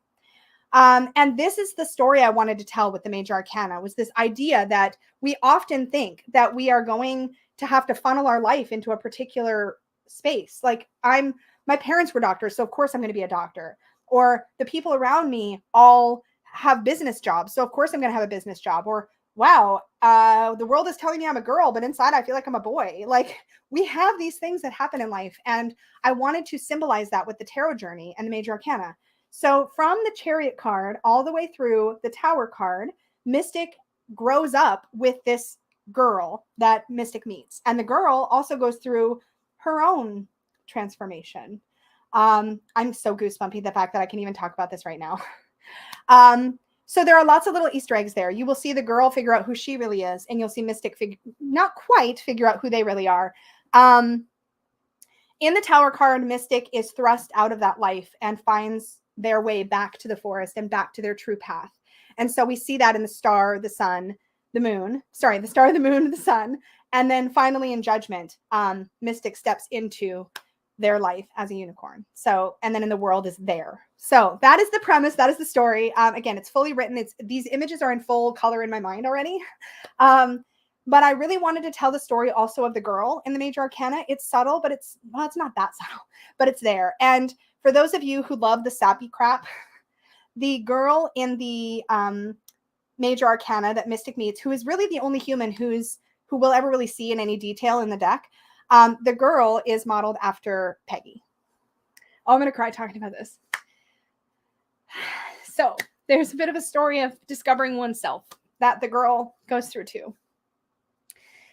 And this is the story I wanted to tell with the Major Arcana, was this idea that we often think that we are going to have to funnel our life into a particular space. Like my parents were doctors, so of course I'm going to be a doctor. Or the people around me all have business jobs, so of course I'm going to have a business job. Or wow, the world is telling me I'm a girl, but inside I feel like I'm a boy. Like we have these things that happen in life. And I wanted to symbolize that with the tarot journey and the Major Arcana. So from the Chariot card all the way through the Tower card, Mystic grows up with this girl that Mystic meets. And the girl also goes through her own transformation. I'm so goosebumpy the fact that I can even talk about this right now. So there are lots of little Easter eggs there. You will see the girl figure out who she really is, and you'll see Mystic not quite figure out who they really are. In the Tower card, Mystic is thrust out of that life and finds their way back to the forest and back to their true path. And so we see that in the star, the sun, the moon, sorry, the star, the moon, the sun. And then finally in Judgment, Mystic steps into their life as a unicorn. So, and then in the world is there. So that is the premise. That is the story. Again, it's fully written. These images are in full color in my mind already. But I really wanted to tell the story also of the girl in the Major Arcana. It's subtle, but it's not that subtle, but it's there. And for those of you who love the sappy crap, the girl in the Major Arcana that Mystic meets, who is really the only human who will ever really see in any detail in the deck, the girl is modeled after Peggy. Oh, I'm going to cry talking about this. So there's a bit of a story of discovering oneself that the girl goes through too.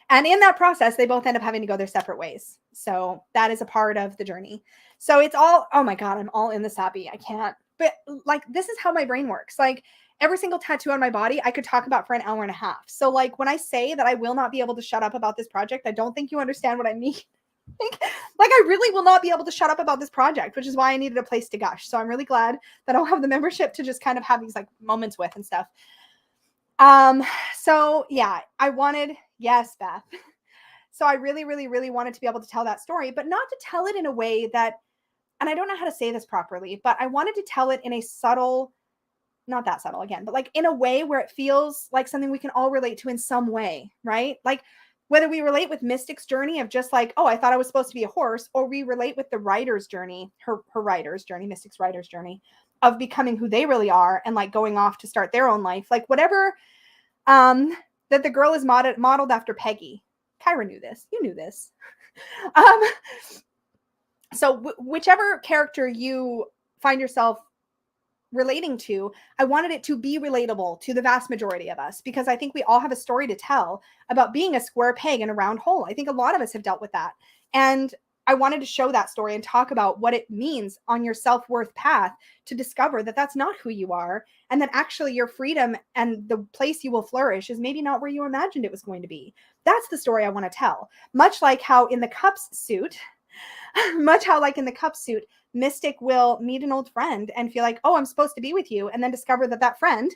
And in that process, they both end up having to go their separate ways. So that is a part of the journey. So it's all, oh my God, I'm all in the sappy. I can't, but like, this is how my brain works. Like every single tattoo on my body, I could talk about for an hour and a half. So like when I say that I will not be able to shut up about this project, I don't think you understand what I mean. like I really will not be able to shut up about this project, which is why I needed a place to gush. So I'm really glad that I'll have the membership to just kind of have these like moments with and stuff. So yeah, yes, Beth. So I really, really, really wanted to be able to tell that story, but not to tell it in a way that, and I don't know how to say this properly, but I wanted to tell it in a subtle, not that subtle again, but like in a way where it feels like something we can all relate to in some way, right? Like whether we relate with Mystic's journey of just like, oh, I thought I was supposed to be a horse, or we relate with the writer's journey, her writer's journey, Mystic's writer's journey of becoming who they really are and like going off to start their own life, like whatever, that the girl is modeled after Peggy. Kyra knew this. You knew this. So whichever character you find yourself relating to, I wanted it to be relatable to the vast majority of us, because I think we all have a story to tell about being a square peg in a round hole. I think a lot of us have dealt with that. And I wanted to show that story and talk about what it means on your self-worth path to discover that that's not who you are, and that actually your freedom and the place you will flourish is maybe not where you imagined it was going to be. That's the story I want to tell. Much like how in the Cups suit, Mystic will meet an old friend and feel like, oh, I'm supposed to be with you, and then discover that that friend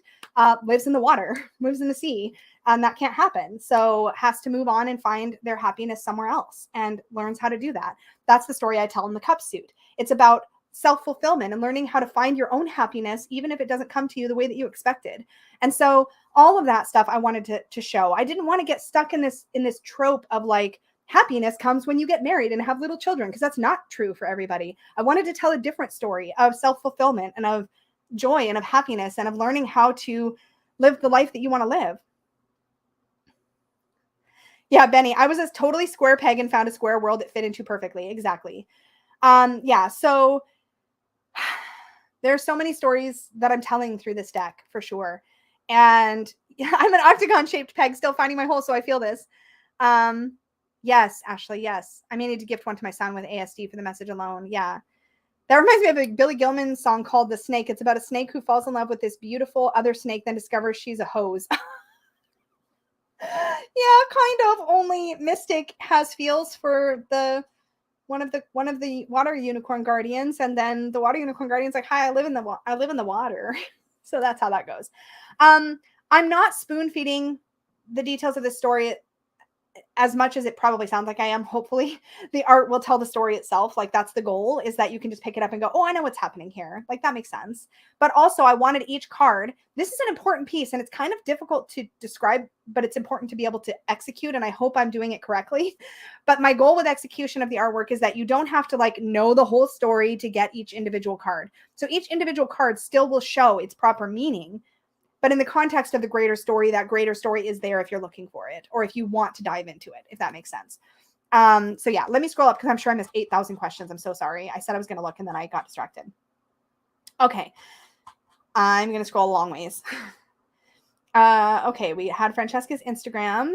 lives in the water, lives in the sea, and that can't happen. So has to move on and find their happiness somewhere else and learns how to do that. That's the story I tell in the Cup suit. It's about self-fulfillment and learning how to find your own happiness, even if it doesn't come to you the way that you expected. And so all of that stuff I wanted to show. I didn't want to get stuck in this trope of like, happiness comes when you get married and have little children, because that's not true for everybody. I wanted to tell a different story of self-fulfillment and of joy and of happiness and of learning how to live the life that you want to live. Yeah, Benny, I was a totally square peg and found a square world it fit into perfectly. Exactly. Yeah, so there's so many stories that I'm telling through this deck for sure. And I'm an octagon shaped peg still finding my hole, so I feel this. Yes, Ashley, yes. I may need to gift one to my son with ASD for the message alone. Yeah. That reminds me of a Billy Gilman song called The Snake. It's about a snake who falls in love with this beautiful other snake, then discovers she's a hose. Yeah, kind of. Only Mystic has feels for the one of the water unicorn guardians, and then the water unicorn guardian's like, "Hi, I live in the water." So that's how that goes. I'm not spoon feeding the details of this story as much as it probably sounds like I am. Hopefully the art will tell the story itself. Like, that's the goal, is that you can just pick it up and go, oh, I know what's happening here. Like, that makes sense. But also I wanted each card. This is an important piece, and it's kind of difficult to describe, but it's important to be able to execute. And I hope I'm doing it correctly. But my goal with execution of the artwork is that you don't have to like know the whole story to get each individual card. So each individual card still will show its proper meaning. But in the context of the greater story, that greater story is there if you're looking for it, or if you want to dive into it, if that makes sense. So yeah, let me scroll up because I'm sure I missed 8,000 questions. I'm so sorry. I said I was going to look and then I got distracted. Okay. I'm going to scroll a long ways. Okay. We had Francesca's Instagram.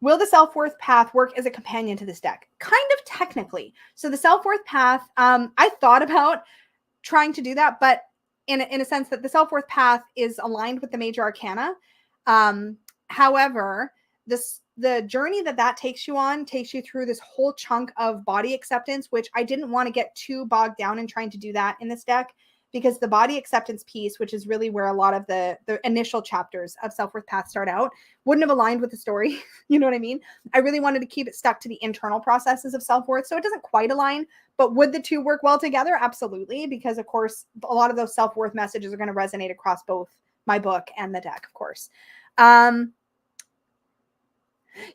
Will the self-worth path work as a companion to this deck? Kind of technically. So the self-worth path, I thought about trying to do that, but in a sense that the self-worth path is aligned with the major arcana. However, the journey that takes you on takes you through this whole chunk of body acceptance, which I didn't want to get too bogged down in trying to do that in this deck, because the body acceptance piece, which is really where a lot of the initial chapters of self-worth path start out, wouldn't have aligned with the story. You know what I mean? I really wanted to keep it stuck to the internal processes of self-worth, so it doesn't quite align. But would the two work well together? Absolutely, because of course a lot of those self-worth messages are going to resonate across both my book and the deck, of course.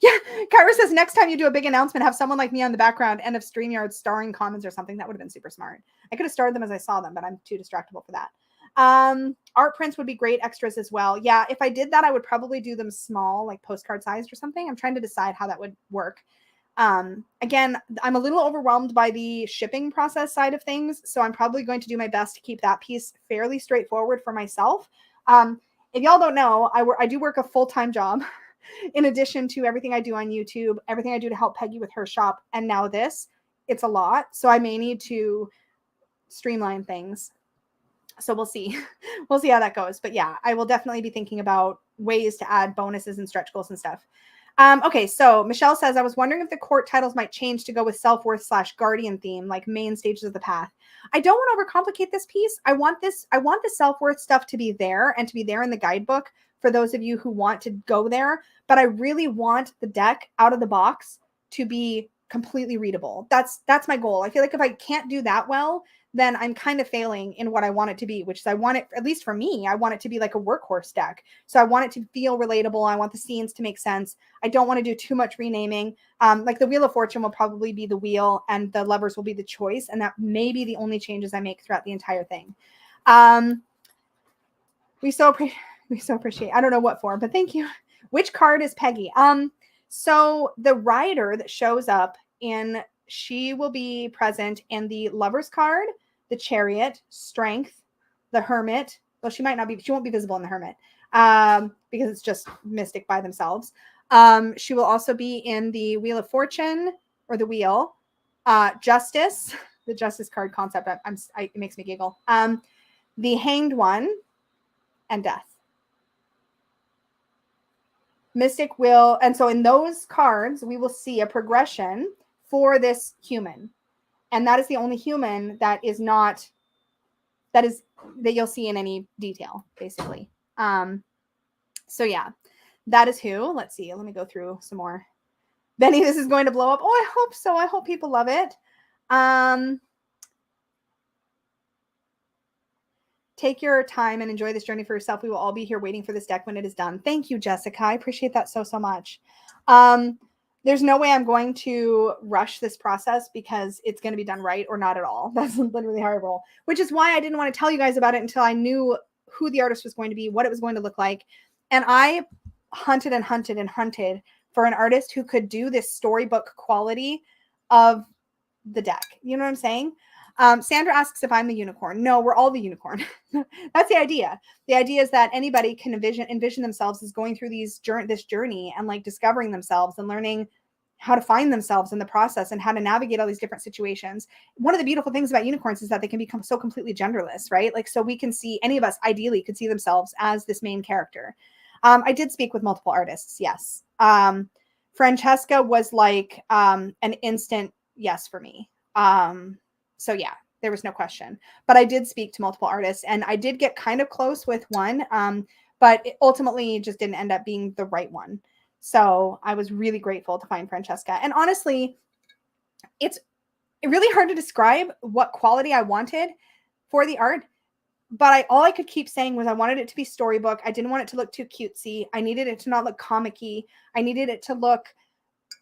Yeah, Kyra says, next time you do a big announcement, have someone like me on the background, end of StreamYard starring comments or something. That would have been super smart. I could have starred them as I saw them, but I'm too distractible for that. Art prints would be great extras as well. Yeah, if I did that, I would probably do them small, like postcard sized or something. I'm trying to decide how that would work. Again, I'm a little overwhelmed by the shipping process side of things, so I'm probably going to do my best to keep that piece fairly straightforward for myself. If y'all don't know, I do work a full-time job in addition to everything I do on YouTube, everything I do to help Peggy with her shop, and now this. It's a lot, so I may need to streamline things. So we'll see. We'll see how that goes. But yeah, I will definitely be thinking about ways to add bonuses and stretch goals and stuff. Okay, so Michelle says, I was wondering if the court titles might change to go with self-worth / guardian theme, like main stages of the path. I don't want to overcomplicate this piece. I want the self-worth stuff to be there and to be there in the guidebook for those of you who want to go there. But I really want the deck out of the box to be completely readable. That's my goal. I feel like if I can't do that well, then I'm kind of failing in what I want it to be, which is I want it, at least for me, I want it to be like a workhorse deck. So I want it to feel relatable. I want the scenes to make sense. I don't want to do too much renaming. Like the Wheel of Fortune will probably be the wheel and the lovers will be the choice. And that may be the only changes I make throughout the entire thing. We so appreciate, I don't know what for, but thank you. Which card is Peggy? So the rider that shows up in, she will be present in the Lover's card, the Chariot, Strength, the Hermit. Well, she might not be, she won't be visible in the Hermit because it's just Mystic by themselves. She will also be in the Wheel of Fortune, or the Wheel, Justice, the Justice card concept. It makes me giggle. The Hanged One, and Death. Mystic will, and so in those cards, we will see a progression for this human. And that is the only human that is not, that you'll see in any detail, basically. So yeah, that is who. Let's see. Let me go through some more. Benny, this is going to blow up. Oh, I hope so. I hope people love it. Take your time and enjoy this journey for yourself. We will all be here waiting for this deck when it is done. Thank you, Jessica. I appreciate that so much. There's no way I'm going to rush this process because it's going to be done right or not at all. That's literally how I roll, which is why I didn't want to tell you guys about it until I knew who the artist was going to be, what it was going to look like. And I hunted and hunted and hunted for an artist who could do this storybook quality of the deck. You know what I'm saying? Sandra asks if I'm the unicorn. No, we're all the unicorn. That's the idea. The idea is that anybody can envision themselves as going through this journey and like discovering themselves and learning how to find themselves in the process and how to navigate all these different situations. One of the beautiful things about unicorns is that they can become so completely genderless, right? Like, so we can see, any of us ideally could see themselves as this main character. I did speak with multiple artists. Yes. Francesca was like an instant yes for me. So yeah, there was no question. But I did speak to multiple artists, and I did get kind of close with one, but it ultimately just didn't end up being the right one. So I was really grateful to find Francesca. And honestly, it's really hard to describe what quality I wanted for the art. But all I could keep saying was I wanted it to be storybook. I didn't want it to look too cutesy. I needed it to not look comic-y. I needed it to look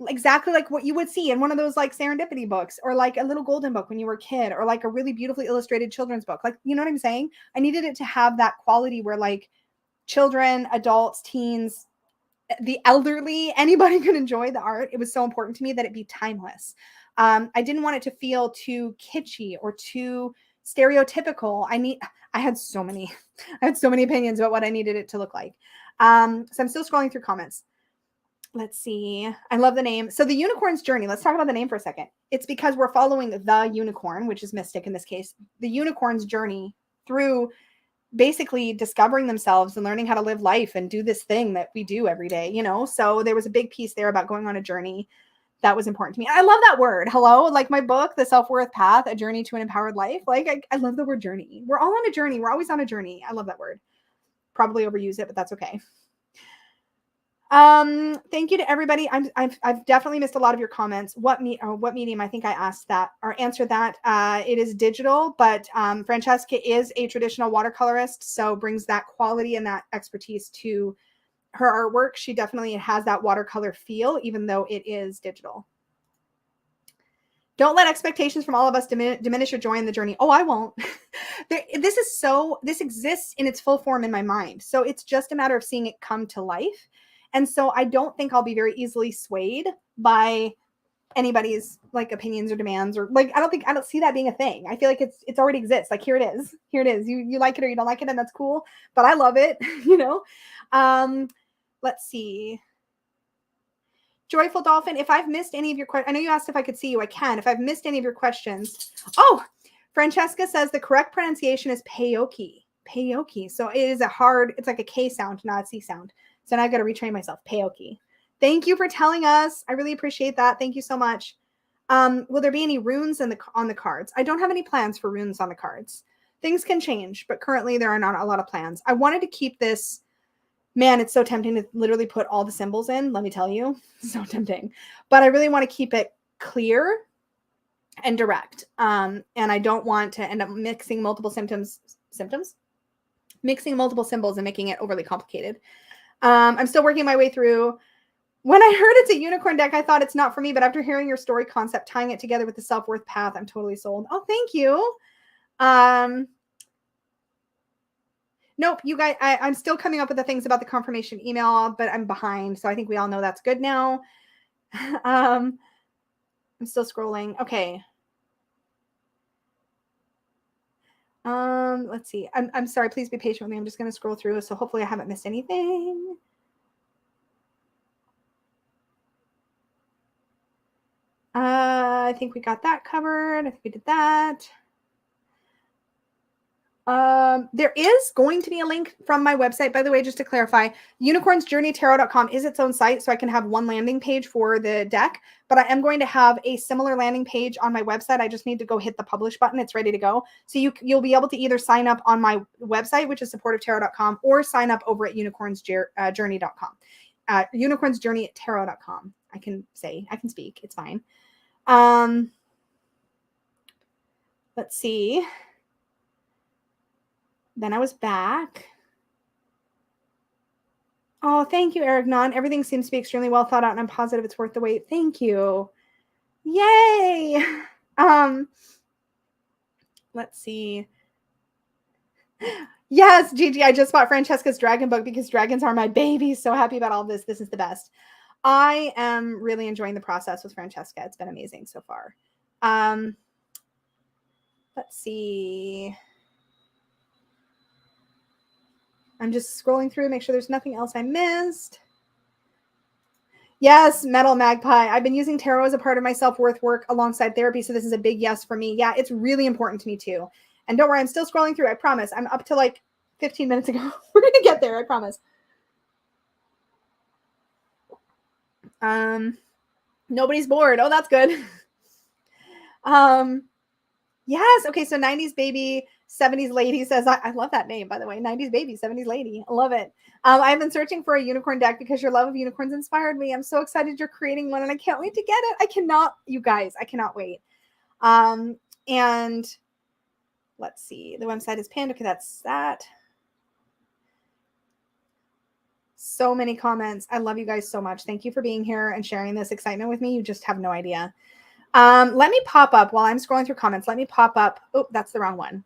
exactly like what you would see in one of those like serendipity books, or like a little golden book when you were a kid, or like a really beautifully illustrated children's book. Like, you know what I'm saying? I needed it to have that quality where like children, adults, teens, the elderly, anybody could enjoy the art. It was so important to me that it be timeless. I didn't want it to feel too kitschy or too stereotypical. I had so many opinions about what I needed it to look like. So I'm still scrolling through comments. Let's see. I love the name. So the unicorn's journey. Let's talk about the name for a second. It's because we're following the unicorn, which is Mystic in this case, the unicorn's journey through basically discovering themselves and learning how to live life and do this thing that we do every day, you know? So there was a big piece there about going on a journey. That was important to me. I love that word. Hello. Like my book, The Self-Worth Path, A Journey to an Empowered Life. Like I love the word journey. We're all on a journey. We're always on a journey. I love that word. Probably overuse it, but that's okay. Thank you to everybody. I've definitely missed a lot of your comments. What medium? I think I asked that or answered that. It is digital, but Francesca is a traditional watercolorist, so brings that quality and that expertise to her artwork. She definitely has that watercolor feel, even though it is digital. Don't let expectations from all of us diminish your joy in the journey. Oh, I won't. This exists in its full form in my mind. So it's just a matter of seeing it come to life. And so I don't think I'll be very easily swayed by anybody's like opinions or demands, or like, I don't see that being a thing. I feel like it's already exists. Like, here it is. Here it is. You like it or you don't like it, and that's cool. But I love it, you know? Let's see. Joyful Dolphin, if I've missed any of your questions, I know you asked if I could see you. I can. If I've missed any of your questions. Oh, Francesca says the correct pronunciation is Payoki. Payoki. So it is it's like a K sound, not a C sound. So now I've got to retrain myself. Payoki. Thank you for telling us. I really appreciate that. Thank you so much. Will there be any runes on the cards? I don't have any plans for runes on the cards. Things can change, but currently there are not a lot of plans. I wanted to keep this. Man, it's so tempting to literally put all the symbols in. Let me tell you, so tempting. But I really want to keep it clear and direct. And I don't want to end up mixing multiple mixing multiple symbols and making it overly complicated. I'm still working my way through. When I heard it's a unicorn deck, I thought it's not for me, but after hearing your story concept, tying it together with the self-worth path, I'm totally sold. Oh, thank you. Nope, you guys, I'm still coming up with the things about the confirmation email, but I'm behind. So I think we all know that's good now. I'm still scrolling. Okay. Let's see. I'm sorry. Please be patient with me. I'm just going to scroll through. So hopefully I haven't missed anything. I think we got that covered. I think we did that. There is going to be a link from my website, by the way, just to clarify. unicornsjourneytarot.com is its own site, so I can have one landing page for the deck, but I am going to have a similar landing page on my website. I just need to go hit the publish button. It's ready to go. So you'll be able to either sign up on my website, which is supportivetarot.com, or sign up over at unicornsjourney.com. Unicornsjourneytarot.com. I can speak. It's fine. Let's see. Then I was back. Oh, thank you, Eric Non. Everything seems to be extremely well thought out, and I'm positive it's worth the wait. Thank you. Yay. Let's see. Yes, Gigi, I just bought Francesca's dragon book because dragons are my baby. So happy about all this. This is the best. I am really enjoying the process with Francesca. It's been amazing so far. Let's see. I'm just scrolling through to make sure there's nothing else I missed. Yes, Metal Magpie. I've been using tarot as a part of my self-worth work alongside therapy, so this is a big yes for me. Yeah, it's really important to me too. And don't worry, I'm still scrolling through. I promise. I'm up to like 15 minutes ago. We're going to get there, I promise. Nobody's bored. Oh, that's good. Yes. Okay. So 90s baby, 70s lady says, I love that name, by the way. 90s baby, 70s lady. I love it. I've been searching for a unicorn deck because your love of unicorns inspired me. I'm so excited you're creating one and I can't wait to get it. I cannot, you guys, I cannot wait. And let's see. The website is pinned. Okay, that's that. So many comments. I love you guys so much. Thank you for being here and sharing this excitement with me. You just have no idea. Let me pop up while I'm scrolling through comments. Let me pop up. Oh, that's the wrong one.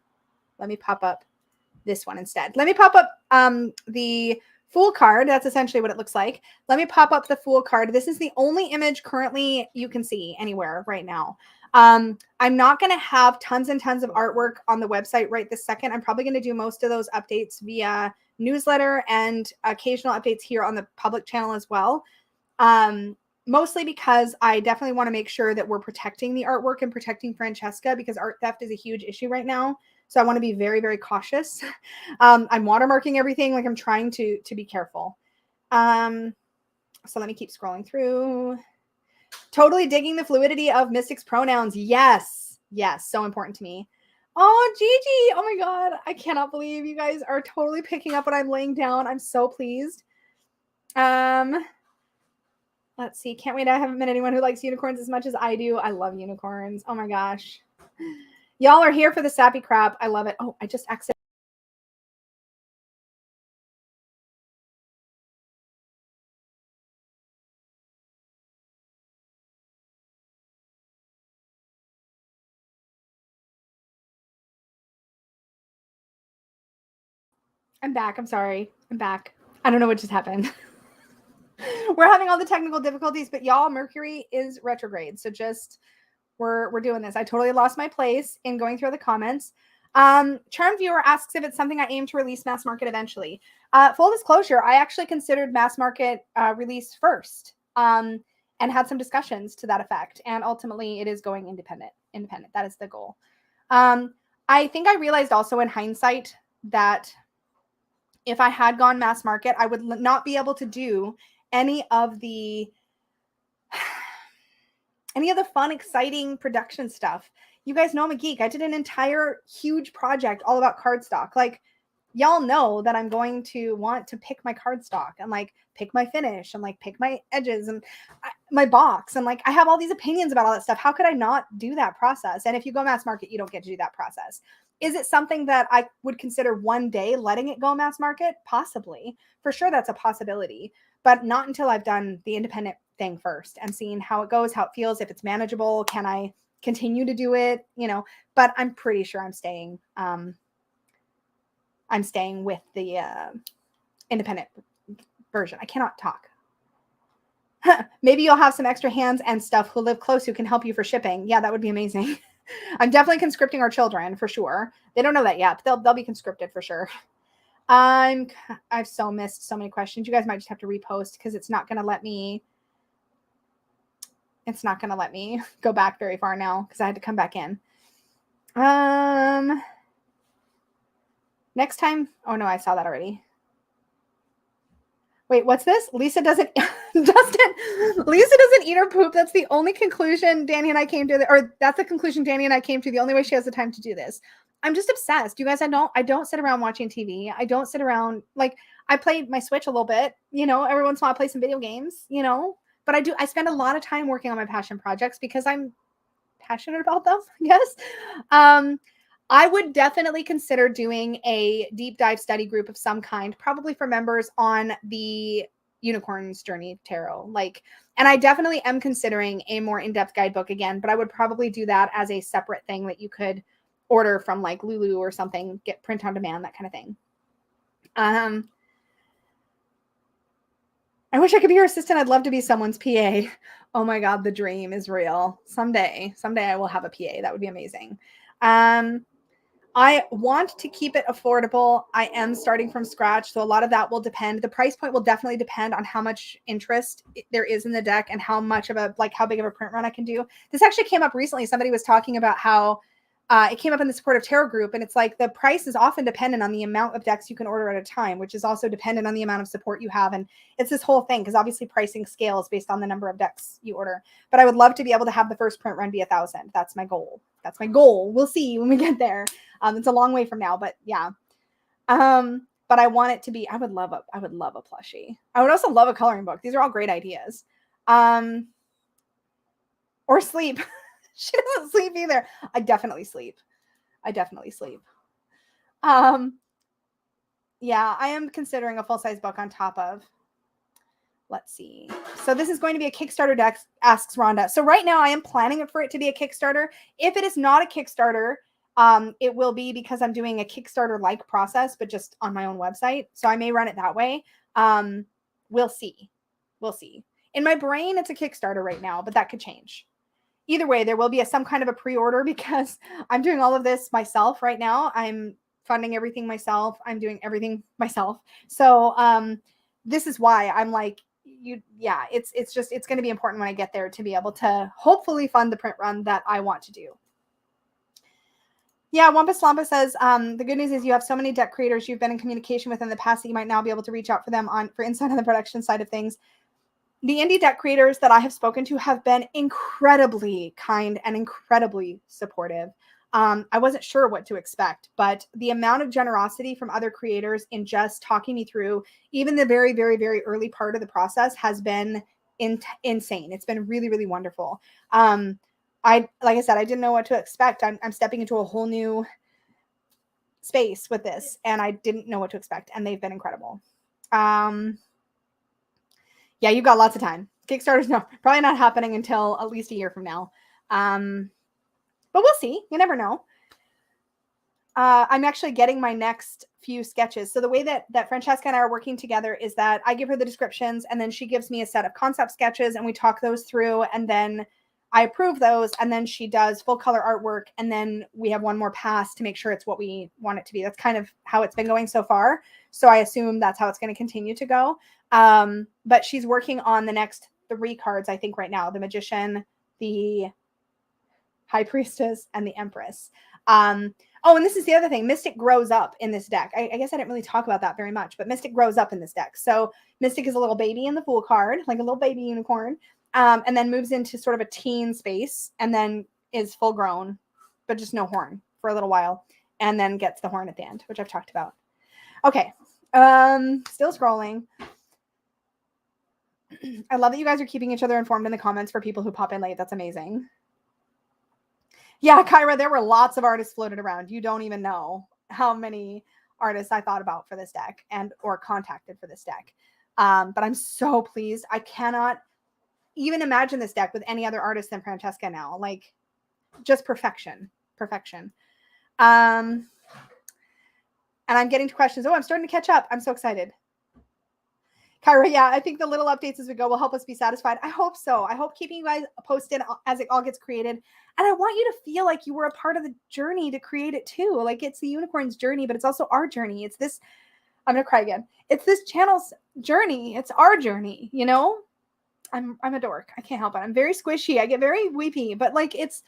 Let me pop up this one instead. Let me pop up the Fool card. That's essentially what it looks like. Let me pop up the Fool card. This is the only image currently you can see anywhere right now. I'm not going to have tons and tons of artwork on the website right this second. I'm probably going to do most of those updates via newsletter and occasional updates here on the public channel as well. Mostly because I definitely want to make sure that we're protecting the artwork and protecting Francesca, because art theft is a huge issue right now. So I want to be very, very cautious. I'm watermarking everything. Like I'm trying to be careful. So let me keep scrolling through. Totally digging the fluidity of Mystic's pronouns. Yes. Yes. So important to me. Oh, Gigi. Oh my God. I cannot believe you guys are totally picking up what I'm laying down. I'm so pleased. Let's see. Can't wait. I haven't met anyone who likes unicorns as much as I do. I love unicorns. Oh my gosh. Y'all are here for the sappy crap. I love it. Oh, I just exited. I'm back. I'm sorry. I'm back. I don't know what just happened. We're having all the technical difficulties, but y'all, Mercury is retrograde. So just we're doing this. I totally lost my place in going through the comments. Charm Viewer asks if it's something I aim to release mass market eventually. Full disclosure, I actually considered mass market release first, and had some discussions to that effect. And ultimately, it is going independent. Independent. That is the goal. I think I realized also in hindsight that if I had gone mass market, I would not be able to do any of the fun, exciting production stuff. You guys know I'm a geek. I did an entire huge project all about cardstock. Like, y'all know that I'm going to want to pick my cardstock and like pick my finish and like pick my edges and my box. And like, I have all these opinions about all that stuff. How could I not do that process? And if you go mass market, you don't get to do that process. Is it something that I would consider one day letting it go mass market? Possibly. For sure, that's a possibility. But not until I've done the independent thing first and seeing how it goes, how it feels, if it's manageable, can I continue to do it, but I'm pretty sure I'm staying with the independent version. I cannot talk. Maybe you'll have some extra hands and stuff who live close who can help you for shipping. Yeah, that would be amazing. I'm definitely conscripting our children for sure. They don't know that yet, but they'll be conscripted for sure. I've so missed so many questions. You guys might just have to repost because it's not going to let me go back very far now because I had to come back in. Next time. Oh no, I saw that already. Wait, what's this? Lisa doesn't eat her poop. That's the only conclusion Danny and I came to, or that's the conclusion Danny and I came to. The only way she has the time to do this. I'm just obsessed. You guys, I don't sit around watching TV. I don't sit around, like, I play my Switch a little bit, every once in a while I play some video games, but I spend a lot of time working on my passion projects because I'm passionate about them, I guess. I would definitely consider doing a deep dive study group of some kind, probably for members on the Unicorn's Journey Tarot. And I definitely am considering a more in-depth guidebook again, but I would probably do that as a separate thing that you could order from like Lulu or something, get print on demand, that kind of thing. I wish I could be your assistant. I'd love to be someone's PA. Oh my God, the dream is real. Someday I will have a PA. That would be amazing. I want to keep it affordable. I am starting from scratch, so a lot of that will depend. The price point will definitely depend on how much interest there is in the deck and how much of how big of a print run I can do. This actually came up recently. Somebody was talking about how it came up in the supportive tarot group, and it's like the price is often dependent on the amount of decks you can order at a time, which is also dependent on the amount of support you have. And it's this whole thing, because obviously pricing scales based on the number of decks you order. But I would love to be able to have the first print run be 1,000. That's my goal. That's my goal. We'll see when we get there. It's a long way from now, but yeah. But I want it to be, I would love a plushie. I would also love a coloring book. These are all great ideas. Or sleep. She doesn't sleep either. I definitely sleep. Yeah, I am considering a full-size book on top of. Let's see. So this is going to be a Kickstarter deck, asks Rhonda. So right now I am planning for it to be a Kickstarter. If it is not a Kickstarter, it will be because I'm doing a Kickstarter-like process, but just on my own website. So I may run it that way. We'll see. In my brain, it's a Kickstarter right now, but that could change. Either way, there will be some kind of a pre-order, because I'm doing all of this myself right now. I'm funding everything myself. I'm doing everything myself. So this is why I'm like, it's going to be important when I get there to be able to hopefully fund the print run that I want to do. Yeah, Wampus Lampa says, the good news is you have so many deck creators you've been in communication with in the past that you might now be able to reach out for them for insight on the production side of things. The indie deck creators that I have spoken to have been incredibly kind and incredibly supportive. I wasn't sure what to expect, but the amount of generosity from other creators in just talking me through even the very, very, very early part of the process has been insane. It's been really, really wonderful. Like I said, I didn't know what to expect. I'm stepping into a whole new space with this, and I didn't know what to expect, and they've been incredible. Yeah, you've got lots of time. Kickstarter's probably not happening until at least a year from now. But we'll see. You never know. I'm actually getting my next few sketches. So the way that Francesca and I are working together is that I give her the descriptions, and then she gives me a set of concept sketches, and we talk those through, and then I approve those, and then she does full color artwork, and then we have one more pass to make sure it's what we want it to be. That's kind of how it's been going so far. So I assume that's how it's going to continue to go. But she's working on the next 3 cards, I think, right now: the Magician, the High Priestess, and the Empress. Oh, and this is the other thing. Mystic grows up in this deck. I guess I didn't really talk about that very much, but Mystic grows up in this deck. So Mystic is a little baby in the Fool card, like a little baby unicorn, and then moves into sort of a teen space, and then is full grown, but just no horn for a little while, and then gets the horn at the end, which I've talked about. Okay. Still scrolling. I love that you guys are keeping each other informed in the comments for people who pop in late. That's amazing. Yeah, Kyra, there were lots of artists floated around. You don't even know how many artists I thought about for this deck or contacted for this deck. But I'm so pleased. I cannot even imagine this deck with any other artist than Francesca now. Like, just perfection. And I'm getting to questions. Oh, I'm starting to catch up. I'm so excited. Kyra, yeah, I think the little updates as we go will help us be satisfied. I hope so. I hope keeping you guys posted as it all gets created. And I want you to feel like you were a part of the journey to create it too. Like, it's the unicorn's journey, but it's also our journey. It's this, I'm going to cry again. It's this channel's journey. It's our journey, you know? I'm a dork. I can't help it. I'm very squishy. I get very weepy, but like, it's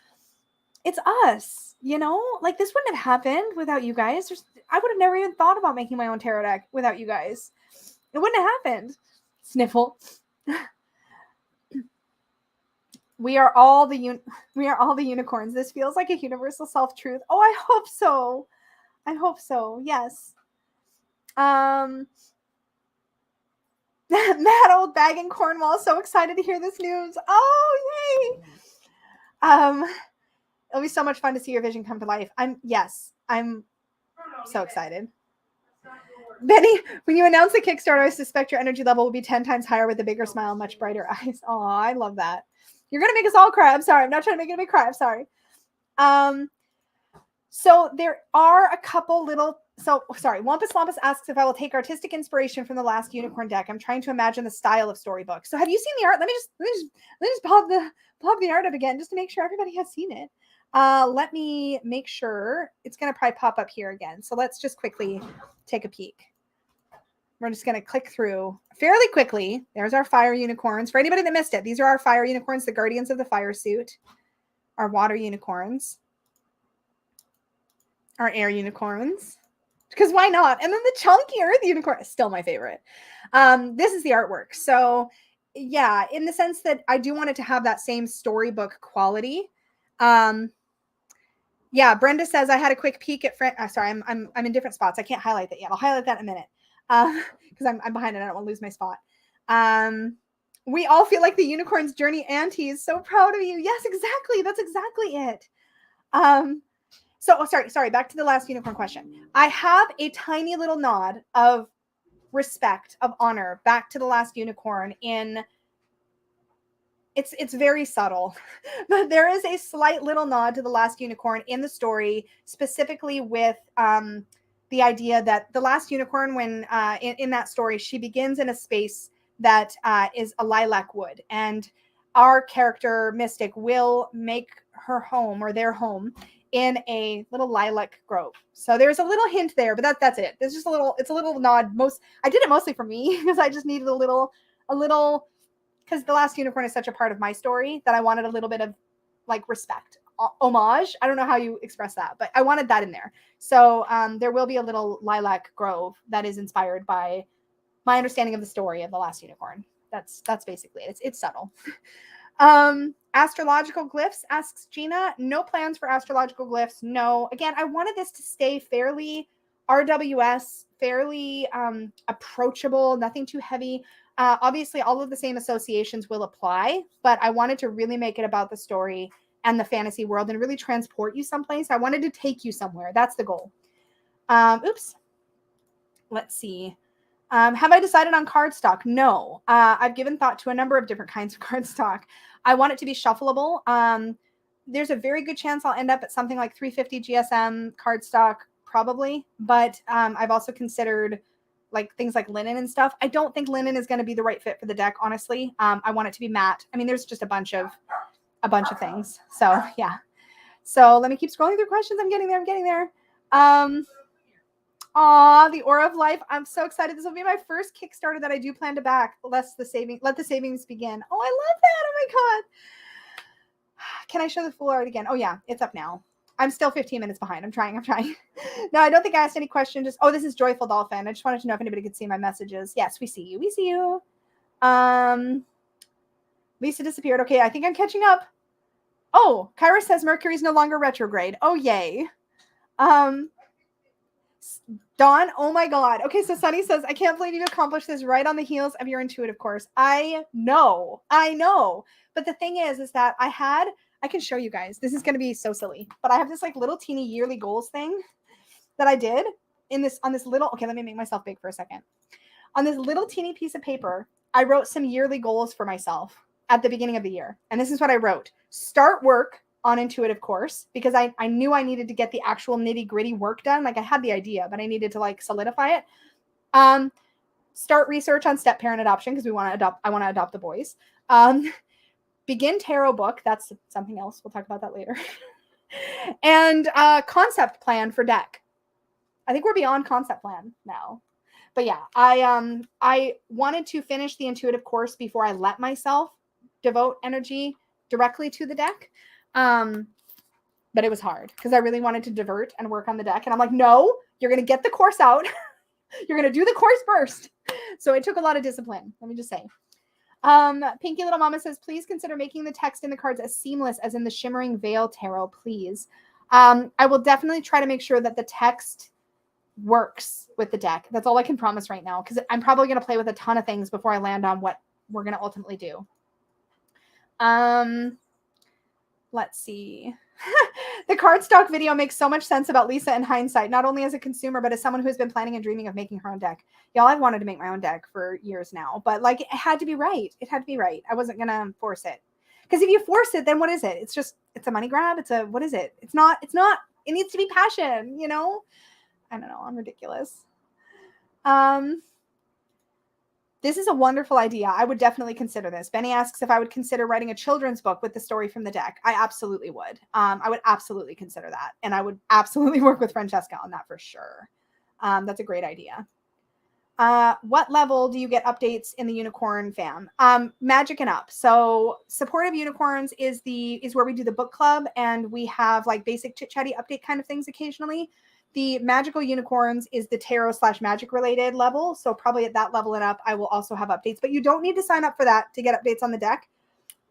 us, you know? Like, this wouldn't have happened without you guys. I would have never even thought about making my own tarot deck without you guys. It wouldn't have happened. Sniffle. We are all the unicorns. This feels like a universal self-truth. Oh, I hope so. Yes. Mad old bag in Cornwall. So excited to hear this news. Oh, yay. It'll be so much fun to see your vision come to life. I'm so excited. Benny, when you announce the Kickstarter, I suspect your energy level will be 10 times higher with a bigger smile, much brighter eyes. Oh, I love that. You're going to make us all cry. I'm sorry. I'm not trying to make anybody cry. I'm sorry. So there are a couple little, Wampus Lampus asks if I will take artistic inspiration from the last unicorn deck. I'm trying to imagine the style of storybook. So have you seen the art? Let me just pop the art up again just to make sure everybody has seen it. Let me make sure. It's going to probably pop up here again. So let's just quickly take a peek. We're just going to click through fairly quickly. There's our fire unicorns. For anybody that missed it, these are our fire unicorns, the guardians of the fire suit, our water unicorns. our air unicorns. Because why not? And then the chunky earth unicorn is still my favorite. This is the artwork. So yeah, in the sense that I do want it to have that same storybook quality. Yeah, Brenda says I had a quick peek at sorry, I'm in different spots. I can't highlight that yet. I'll highlight that in a minute. Because I'm behind it. I don't want to lose my spot. We all feel like the unicorn's journey aunties. So proud of you. Yes, exactly. That's exactly it. Sorry, back to the last unicorn question. I have a tiny little nod of respect, of honor back to the last unicorn in it's very subtle, but there is a slight little nod to the last unicorn in the story, specifically with the idea that the last unicorn, when in that story, she begins in a space that is a lilac wood, and our character Mystic will make her home or their home in a little lilac grove. So there's a little hint there, but that's it. It's just it's a little nod. I did it mostly for me because I just needed a little because the last unicorn is such a part of my story that I wanted a little bit of like respect, homage. I don't know how you express that, but I wanted that in there. So there will be a little lilac grove that is inspired by my understanding of the story of the last unicorn. That's basically it. It's subtle. Astrological glyphs, asks Gina. No plans for astrological glyphs. No. Again, I wanted this to stay fairly RWS, fairly approachable, nothing too heavy. Obviously, all of the same associations will apply, but I wanted to really make it about the story and the fantasy world and really transport you someplace. I wanted to take you somewhere. That's the goal. Oops. Let's see. Have I decided on cardstock? No. I've given thought to a number of different kinds of cardstock. I want it to be shuffleable. There's a very good chance I'll end up at something like 350 GSM cardstock, probably. But I've also considered like things like linen and stuff. I don't think linen is going to be the right fit for the deck, honestly. I want it to be matte. I mean, there's just a bunch of things. So yeah. So let me keep scrolling through questions. I'm getting there. Aw, the Aura of Life. I'm so excited. This will be my first Kickstarter that I do plan to back. Let the savings begin. Oh, I love that. Oh my God. Can I show the full art again? Oh yeah, it's up now. I'm still 15 minutes behind. I'm trying. No, I don't think I asked any question. This is Joyful Dolphin. I just wanted to know if anybody could see my messages. Yes, we see you. Lisa disappeared. Okay, I think I'm catching up. Oh, Kyra says Mercury's no longer retrograde. Oh, yay. Dawn, oh my God. Okay, so Sunny says, I can't believe you accomplished this right on the heels of your intuitive course. I know. But the thing is that I can show you guys. This is going to be so silly, but I have this like little teeny yearly goals thing that I did on this little, okay, let me make myself big for a second. On this little teeny piece of paper, I wrote some yearly goals for myself at the beginning of the year. And this is what I wrote. Start work on intuitive course, because I knew I needed to get the actual nitty gritty work done. Like I had the idea, but I needed to like solidify it. Start research on step parent adoption, because I want to adopt the boys. Begin tarot book. That's something else. We'll talk about that later. And concept plan for deck. I think we're beyond concept plan now. But yeah, I wanted to finish the intuitive course before I let myself devote energy directly to the deck. But it was hard because I really wanted to divert and work on the deck. And I'm like, no, you're going to get the course out. You're going to do the course first. So it took a lot of discipline. Let me just say. Pinky Little Mama says, please consider making the text in the cards as seamless as in the Shimmering Veil Tarot, please. I will definitely try to make sure that the text works with the deck. That's all I can promise right now, because I'm probably going to play with a ton of things before I land on what we're going to ultimately do. Let's see. The cardstock video makes so much sense about Lisa in hindsight, not only as a consumer, but as someone who's been planning and dreaming of making her own deck. Y'all, I've wanted to make my own deck for years now, but like it had to be right. I wasn't going to force it. Because if you force it, then what is it? It's a money grab. What is it? It's not, it needs to be passion, you know? I don't know. I'm ridiculous. This is a wonderful idea. I would definitely consider this. Benny asks if I would consider writing a children's book with the story from the deck. I absolutely would. I would absolutely consider that. And I would absolutely work with Francesca on that for sure. That's a great idea. What level do you get updates in the unicorn fam? Magic and up. So supportive unicorns is where we do the book club, and we have like basic chit chatty update kind of things occasionally. The magical unicorns is the tarot / magic related level. So probably at that level and up, I will also have updates, but you don't need to sign up for that to get updates on the deck.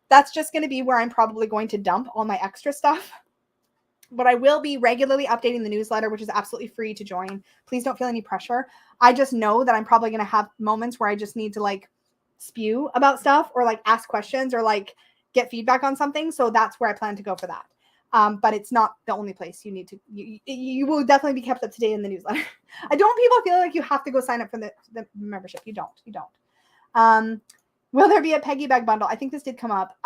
That's just going to be where I'm probably going to dump all my extra stuff. But I will be regularly updating the newsletter, which is absolutely free to join. Please don't feel any pressure. I just know that I'm probably going to have moments where I just need to like spew about stuff or like ask questions or like get feedback on something. So that's where I plan to go for that. But it's not the only place you need to, you will definitely be kept up to date in the newsletter. I don't want people feel like you have to go sign up for the membership. You don't. Will there be a Peggy bag bundle? I think this did come up.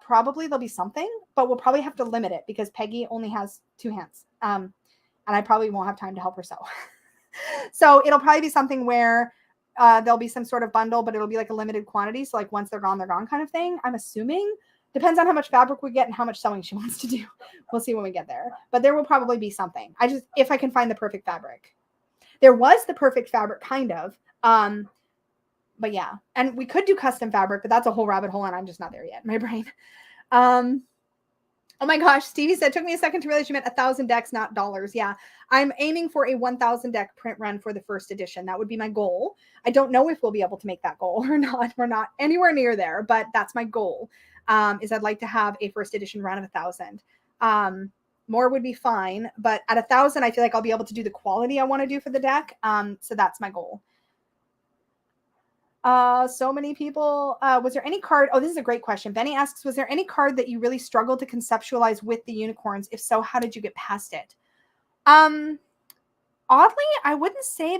Probably there'll be something, but we'll probably have to limit it because Peggy only has 2 hands. And I probably won't have time to help her sew. So it'll probably be something where there'll be some sort of bundle, but it'll be like a limited quantity. So like once they're gone kind of thing. I'm assuming. Depends on how much fabric we get and how much sewing she wants to do. We'll see when we get there. But there will probably be something. If I can find the perfect fabric. There was the perfect fabric, kind of. But yeah, and we could do custom fabric, but that's a whole rabbit hole and I'm just not there yet. My brain. Oh my gosh. Stevie said, took me a second to realize you meant 1,000 decks, not dollars. Yeah. I'm aiming for a 1,000 deck print run for the first edition. That would be my goal. I don't know if we'll be able to make that goal or not. We're not anywhere near there, but that's my goal. Is I'd like to have a first edition run of 1,000. More would be fine, but at 1,000, I feel like I'll be able to do the quality I want to do for the deck. So that's my goal. So many people, was there any card? Oh, this is a great question. Benny asks, was there any card that you really struggled to conceptualize with the unicorns? If so, how did you get past it? Oddly, I wouldn't say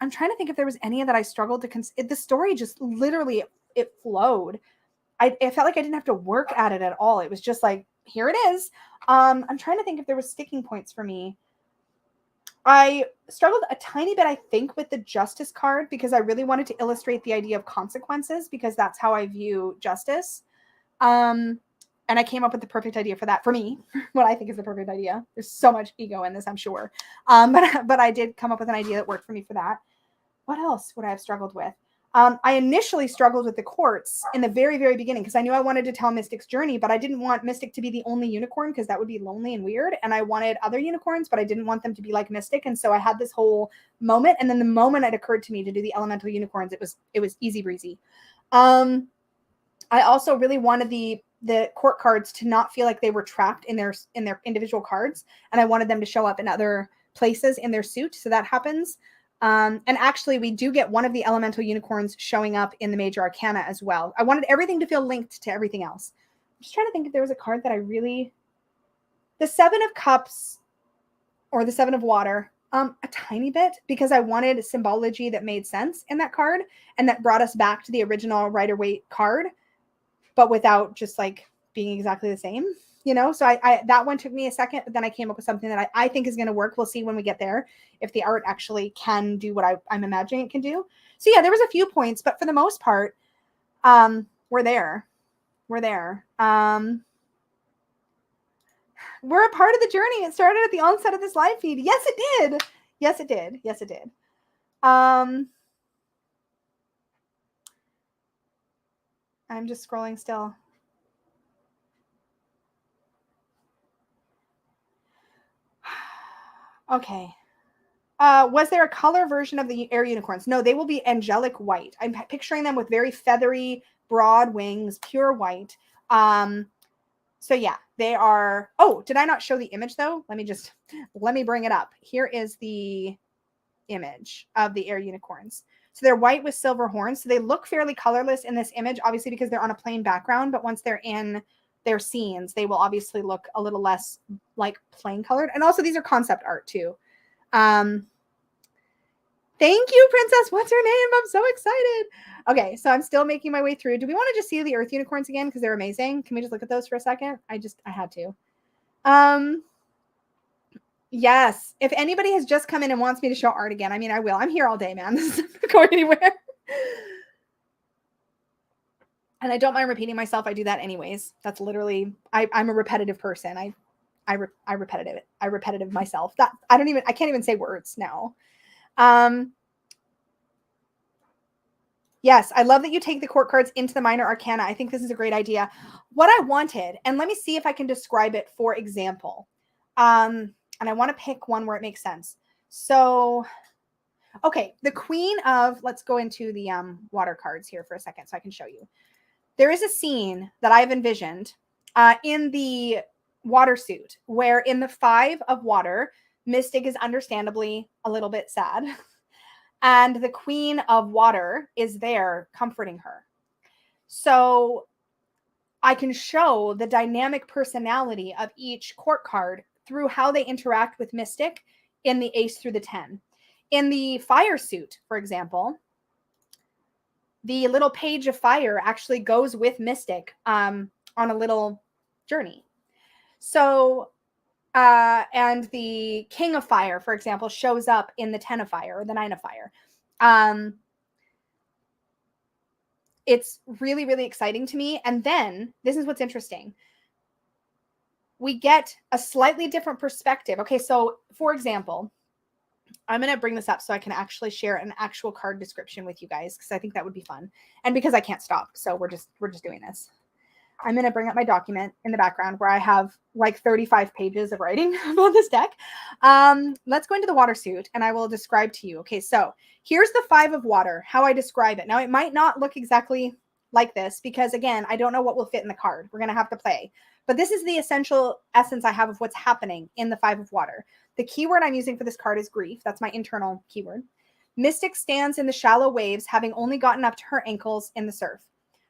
I'm trying to think if there was any that I struggled to, the story just literally, it flowed. I felt like I didn't have to work at it at all. It was just like, here it is. I'm trying to think if there was sticking points for me. I struggled a tiny bit, I think, with the justice card because I really wanted to illustrate the idea of consequences because that's how I view justice. And I came up with the perfect idea for that for me, what I think is the perfect idea. There's so much ego in this, I'm sure. But I did come up with an idea that worked for me for that. What else would I have struggled with? I initially struggled with the quartz in the very, very beginning because I knew I wanted to tell Mystic's journey, but I didn't want Mystic to be the only unicorn because that would be lonely and weird. And I wanted other unicorns, but I didn't want them to be like Mystic. And so I had this whole moment. And then the moment it occurred to me to do the elemental unicorns, it was easy breezy. I also really wanted the court cards to not feel like they were trapped in their individual cards. And I wanted them to show up in other places in their suit. So that happens. And actually, we do get one of the elemental unicorns showing up in the major arcana as well. I wanted everything to feel linked to everything else. I'm just trying to think if there was a card that the 7 of Cups or the 7 of Water, a tiny bit, because I wanted symbology that made sense in that card and that brought us back to the original Rider-Waite card, but without just like being exactly the same. So I that one took me a second, but then I came up with something that I think is going to work. We'll see when we get there if the art actually can do what I'm imagining it can do. So yeah, there was a few points, but for the most part, we're there. We're a part of the journey. It started at the onset of this live feed. Yes, it did. Yes, it did. Yes, it did. I'm just scrolling still. Okay. Was there a color version of the air unicorns? No, they will be angelic white. I'm picturing them with very feathery, broad wings, pure white. So yeah, they are. Oh, did I not show the image though? Let me bring it up. Here is the image of the air unicorns. So they're white with silver horns. So they look fairly colorless in this image, obviously because they're on a plain background. But once they're in their scenes, they will obviously look a little less like plain colored. And also these are concept art too. Thank you, Princess. What's her name? I'm so excited. Okay, so I'm still making my way through. Do we want to just see the earth unicorns again? Because they're amazing. Can we just look at those for a second? I had to. Yes. If anybody has just come in and wants me to show art again, I mean, I will. I'm here all day, man. This is not going anywhere. And I don't mind repeating myself. I do that anyways. That's literally, I'm a repetitive person. I repetitive myself. That I can't even say words now. Yes, I love that you take the court cards into the minor arcana. I think this is a great idea. What I wanted, and let me see if I can describe it for example. And I want to pick one where it makes sense. So, okay, the queen of, let's go into the water cards here for a second so I can show you. There is a scene that I've envisioned in the water suit where in the 5 of water, Mystic is understandably a little bit sad. And the queen of water is there comforting her. So I can show the dynamic personality of each court card through how they interact with Mystic in the ace through the 10. In the fire suit, for example, the little page of fire actually goes with Mystic on a little journey. So, and the king of fire, for example, shows up in the 10 of fire or the 9 of fire. It's really, really exciting to me. And then this is what's interesting. We get a slightly different perspective. Okay, so for example, I'm going to bring this up so I can actually share an actual card description with you guys because I think that would be fun. And because I can't stop, so we're just doing this. I'm going to bring up my document in the background where I have like 35 pages of writing about this deck. Let's go into the water suit and I will describe to you. Okay, so here's the 5 of water, how I describe it. Now, it might not look exactly like this because, again, I don't know what will fit in the card. We're going to have to play. But this is the essential essence I have of what's happening in the 5 of water. The keyword I'm using for this card is grief. That's my internal keyword. Mystic stands in the shallow waves, having only gotten up to her ankles in the surf.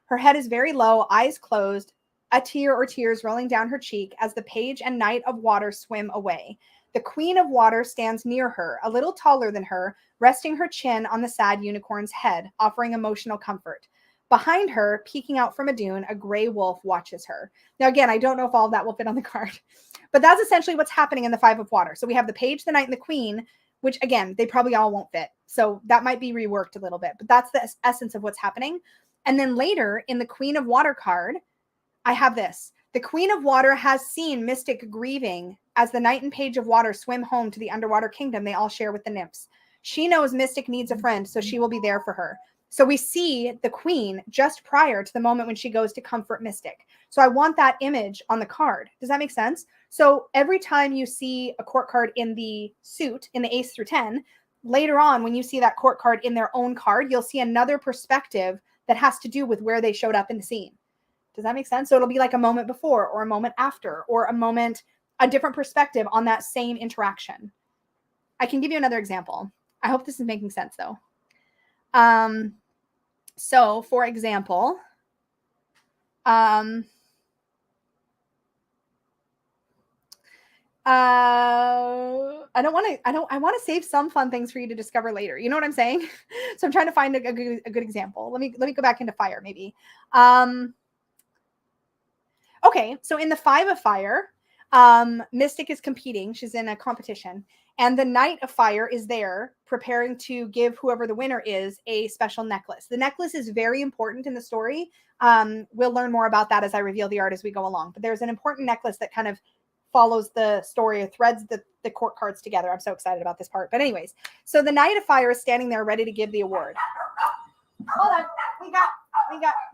Her head is very low, eyes closed, a tear or tears rolling down her cheek as the page and knight of water swim away. The queen of water stands near her, a little taller than her, resting her chin on the sad unicorn's head, offering emotional comfort. Behind her, peeking out from a dune, a gray wolf watches her. Now, again, I don't know if all of that will fit on the card, but that's essentially what's happening in the 5 of water. So we have the page, the knight, and the queen, which, again, they probably all won't fit. So that might be reworked a little bit, but that's the essence of what's happening. And then later in the Queen of Water card, I have this. The Queen of Water has seen Mystic grieving as the Knight and Page of Water swim home to the underwater kingdom they all share with the nymphs. She knows Mystic needs a friend, so she will be there for her. So we see the Queen just prior to the moment when she goes to comfort Mystic. So I want that image on the card. Does that make sense? So every time you see a court card in the suit, in the ace through 10, later on when you see that court card in their own card, you'll see another perspective that has to do with where they showed up in the scene. Does that make sense? So it'll be like a moment before or a moment after or a different perspective on that same interaction. I can give you another example. I hope this is making sense though. So for example, I want to save some fun things for you to discover later. You know what I'm saying? So I'm trying to find a good example. Let me go back into fire maybe. Okay, so in the 5 of fire, Mystic is competing. She's in a competition. And the Knight of Fire is there preparing to give whoever the winner is a special necklace. The necklace is very important in the story. We'll learn more about that as I reveal the art as we go along. But there's an important necklace that kind of follows the story or threads the court cards together. I'm so excited about this part. But anyways, so the Knight of Fire is standing there ready to give the award. Hold on. We got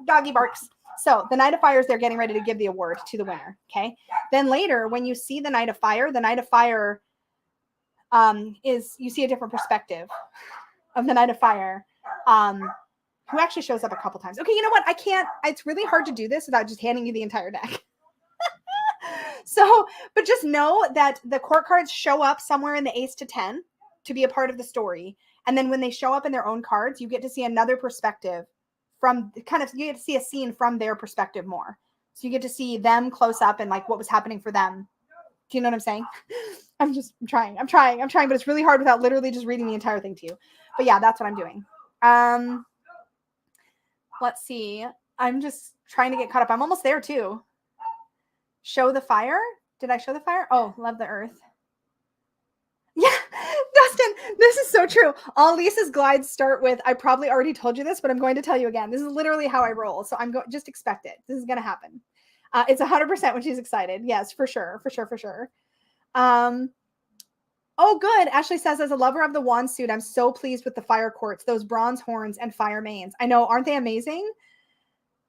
doggy barks. So the Knight of Fire is there getting ready to give the award to the winner. Okay. Then later, when you see the Knight of Fire you see a different perspective of the Knight of Fire, who actually shows up a couple times. Okay, you know what? It's really hard to do this without just handing you the entire deck. So, but just know that the court cards show up somewhere in the ace to 10 to be a part of the story. And then when they show up in their own cards, you get to see another perspective you get to see a scene from their perspective more. So you get to see them close up and like what was happening for them. Do you know what I'm saying? I'm trying, but it's really hard without literally just reading the entire thing to you. But yeah, that's what I'm doing. Let's see. I'm just trying to get caught up. I'm almost there too. Show the fire. Did I show the fire? Oh, love the earth. Yeah, Dustin, this is so true. All Lisa's glides start with, I probably already told you this, but I'm going to tell you again. This is literally how I roll. So just expect it. This is going to happen. It's 100% when she's excited. Yes, for sure. Oh, good. Ashley says, as a lover of the wand suit, I'm so pleased with the fire quartz, those bronze horns and fire manes. I know, aren't they amazing?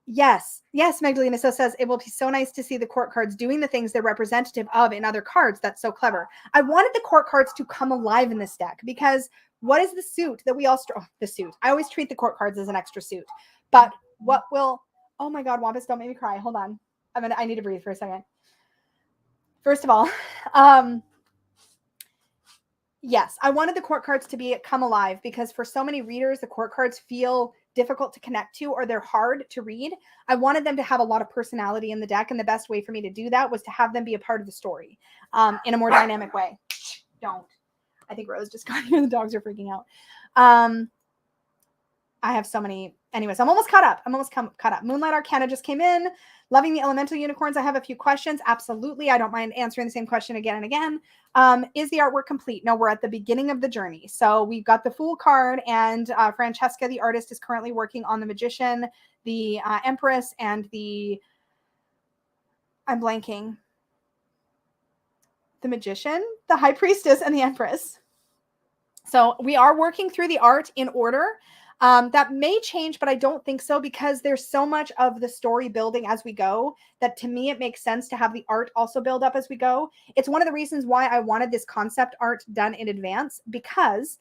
Yes. Yes, Magdalena so says, it will be so nice to see the court cards doing the things they're representative of in other cards. That's so clever. I wanted the court cards to come alive in this deck because what is the suit that we all the suit? I always treat the court cards as an extra suit. But what will, oh my God, Wampus, don't make me cry. Hold on. I need to breathe for a second. First of all, yes, I wanted the court cards to come alive because for so many readers, the court cards feel difficult to connect to or they're hard to read. I wanted them to have a lot of personality in the deck, and the best way for me to do that was to have them be a part of the story in a more dynamic way. Don't. I think Rose just got here. The dogs are freaking out. I have so many. Anyways, I'm almost caught up. Caught up. Moonlight Arcana just came in. Loving the elemental unicorns. I have a few questions. Absolutely. I don't mind answering the same question again and again. Is the artwork complete? No, we're at the beginning of the journey. So we've got the Fool card, and Francesca, the artist, is currently working on the Magician, the Empress, and I'm blanking. The Magician, the High Priestess, and the Empress. So we are working through the art in order. That may change, but I don't think so because there's so much of the story building as we go that to me, it makes sense to have the art also build up as we go. It's one of the reasons why I wanted this concept art done in advance because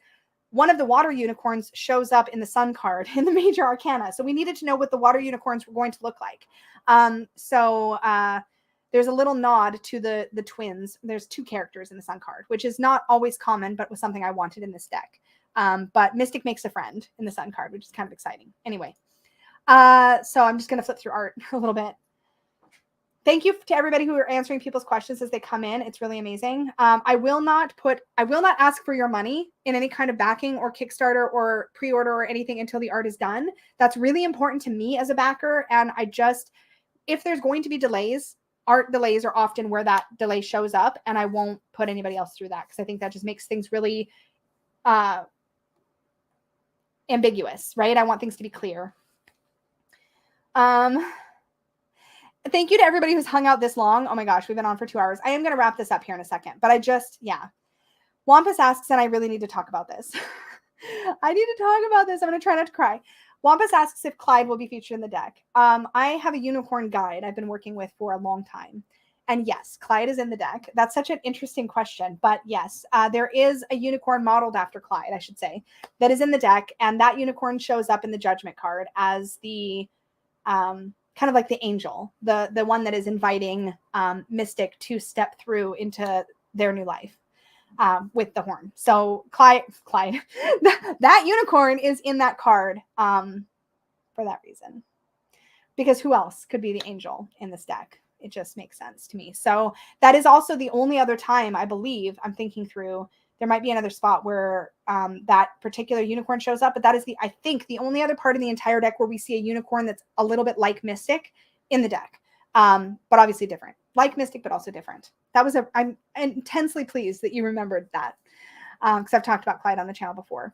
one of the water unicorns shows up in the Sun card in the Major Arcana. So we needed to know what the water unicorns were going to look like. There's a little nod to the twins. There's two characters in the Sun card, which is not always common, but was something I wanted in this deck. But Mystic makes a friend in the Sun card, which is kind of exciting. Anyway, so I'm just going to flip through art a little bit. Thank you to everybody who are answering people's questions as they come in. It's really amazing. I will not ask for your money in any kind of backing or Kickstarter or pre-order or anything until the art is done. That's really important to me as a backer. And if there's going to be delays, art delays are often where that delay shows up, and I won't put anybody else through that because I think that just makes things really ambiguous, right? I want things to be clear. Thank you to everybody who's hung out this long. Oh my gosh, we've been on for 2 hours. I am going to wrap this up here in a second, but Wampus asks, and I really need to talk about this. I need to talk about this. I'm going to try not to cry. Wampus asks if Clyde will be featured in the deck. I have a unicorn guide I've been working with for a long time. And yes, Clyde is in the deck. That's such an interesting question. But yes, there is a unicorn modeled after Clyde, I should say, that is in the deck. And that unicorn shows up in the Judgment card as the kind of like the angel, the one that is inviting Mystic to step through into their new life with the horn. So Clyde, that unicorn is in that card for that reason. Because who else could be the angel in this deck? It just makes sense to me. So that is also the only other time I believe I'm thinking through. There might be another spot where that particular unicorn shows up, but that is I think the only other part in the entire deck where we see a unicorn that's a little bit like Mystic in the deck, but obviously different. Like Mystic, but also different. I'm intensely pleased that you remembered that because I've talked about Clyde on the channel before.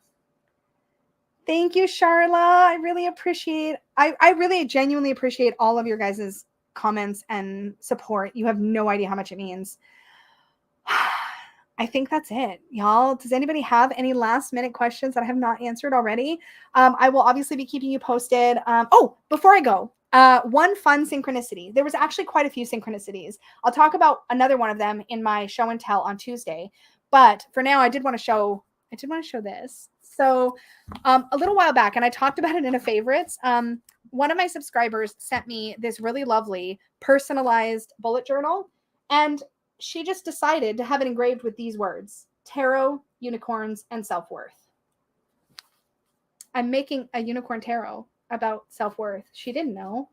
Thank you, Charla. I really really genuinely appreciate all of your guys' comments and support. You have no idea how much it means. I think that's it, y'all. Does anybody have any last minute questions that I have not answered already? I will obviously be keeping you posted. Before I go, one fun synchronicity. There was actually quite a few synchronicities. I'll talk about another one of them in my show and tell on Tuesday. But for now, I did want to show this. So a little while back, and I talked about it in a favorites, one of my subscribers sent me this really lovely personalized bullet journal, and she just decided to have it engraved with these words: tarot, unicorns, and self-worth. I'm making a unicorn tarot about self-worth. She didn't know.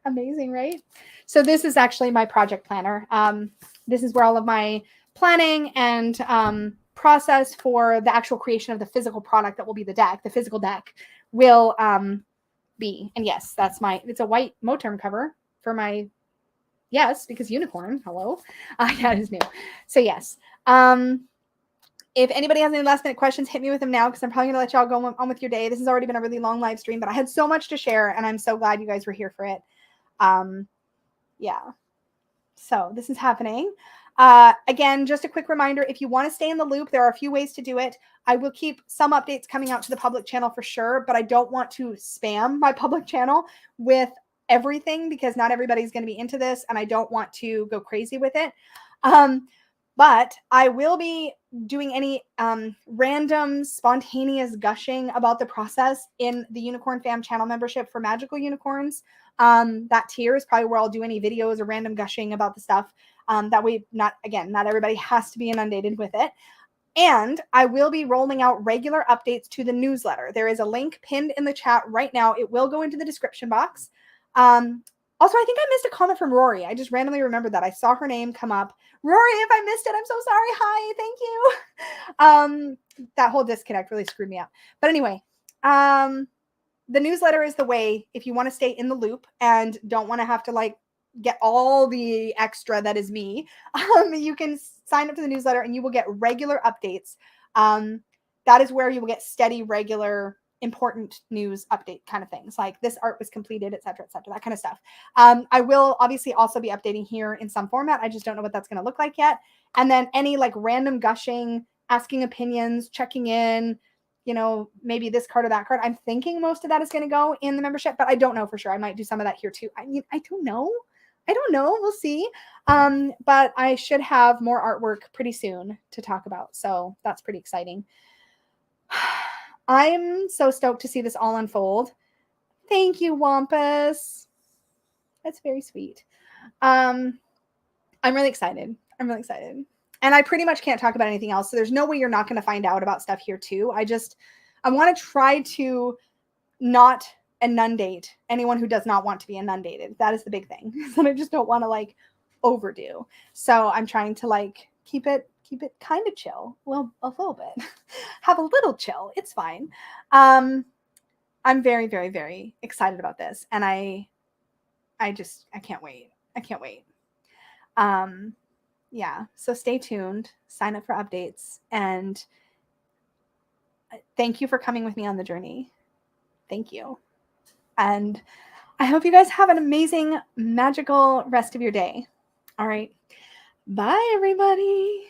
Amazing, right? So this is actually my project planner. This is where all of my planning and process for the actual creation of the physical product that will be the deck, the physical deck, will be. And yes, it's a white Moterm cover for my, yes, because unicorn, hello. Yeah, it is new. So yes. If anybody has any last minute questions, hit me with them now because I'm probably going to let y'all go on with your day. This has already been a really long live stream, but I had so much to share and I'm so glad you guys were here for it. Yeah. So this is happening. Again, just a quick reminder, if you want to stay in the loop, there are a few ways to do it. I will keep some updates coming out to the public channel for sure, but I don't want to spam my public channel with everything because not everybody's going to be into this, and I don't want to go crazy with it. But I will be doing any random spontaneous gushing about the process in the Unicorn Fam channel membership for magical unicorns. That tier is probably where I'll do any videos or random gushing about the stuff. That way, not everybody has to be inundated with it. And I will be rolling out regular updates to the newsletter. There is a link pinned in the chat right now. It will go into the description box. Also, I think I missed a comment from Rory. I just randomly remembered that. I saw her name come up. Rory, if I missed it, I'm so sorry. Hi, thank you. That whole disconnect really screwed me up. But anyway, the newsletter is the way if you want to stay in the loop and don't want to have to like get all the extra that is me. You can sign up to the newsletter and you will get regular updates. That is where you will get steady, regular, important news update kind of things, like this art was completed, etc., that kind of stuff. I will obviously also be updating here in some format. I just don't know what that's going to look like yet. And then any like random gushing, asking opinions, checking in, you know, maybe this card or that card. I'm thinking most of that is going to go in the membership, but I don't know for sure. I might do some of that here too. I mean, I don't know. We'll see. But I should have more artwork pretty soon to talk about. So that's pretty exciting. I'm so stoked to see this all unfold. Thank you, Wampus. That's very sweet. I'm really excited. And I pretty much can't talk about anything else. So there's no way you're not going to find out about stuff here too. I want to try to not inundate anyone who does not want to be inundated. That is the big thing. So I just don't want to like overdo. So I'm trying to like keep it kind of chill. Well, a little bit. Have a little chill. It's fine. I'm very, very, very excited about this. And I can't wait. Yeah. So stay tuned, sign up for updates, and thank you for coming with me on the journey. Thank you. And I hope you guys have an amazing, magical rest of your day. All right. Bye, everybody.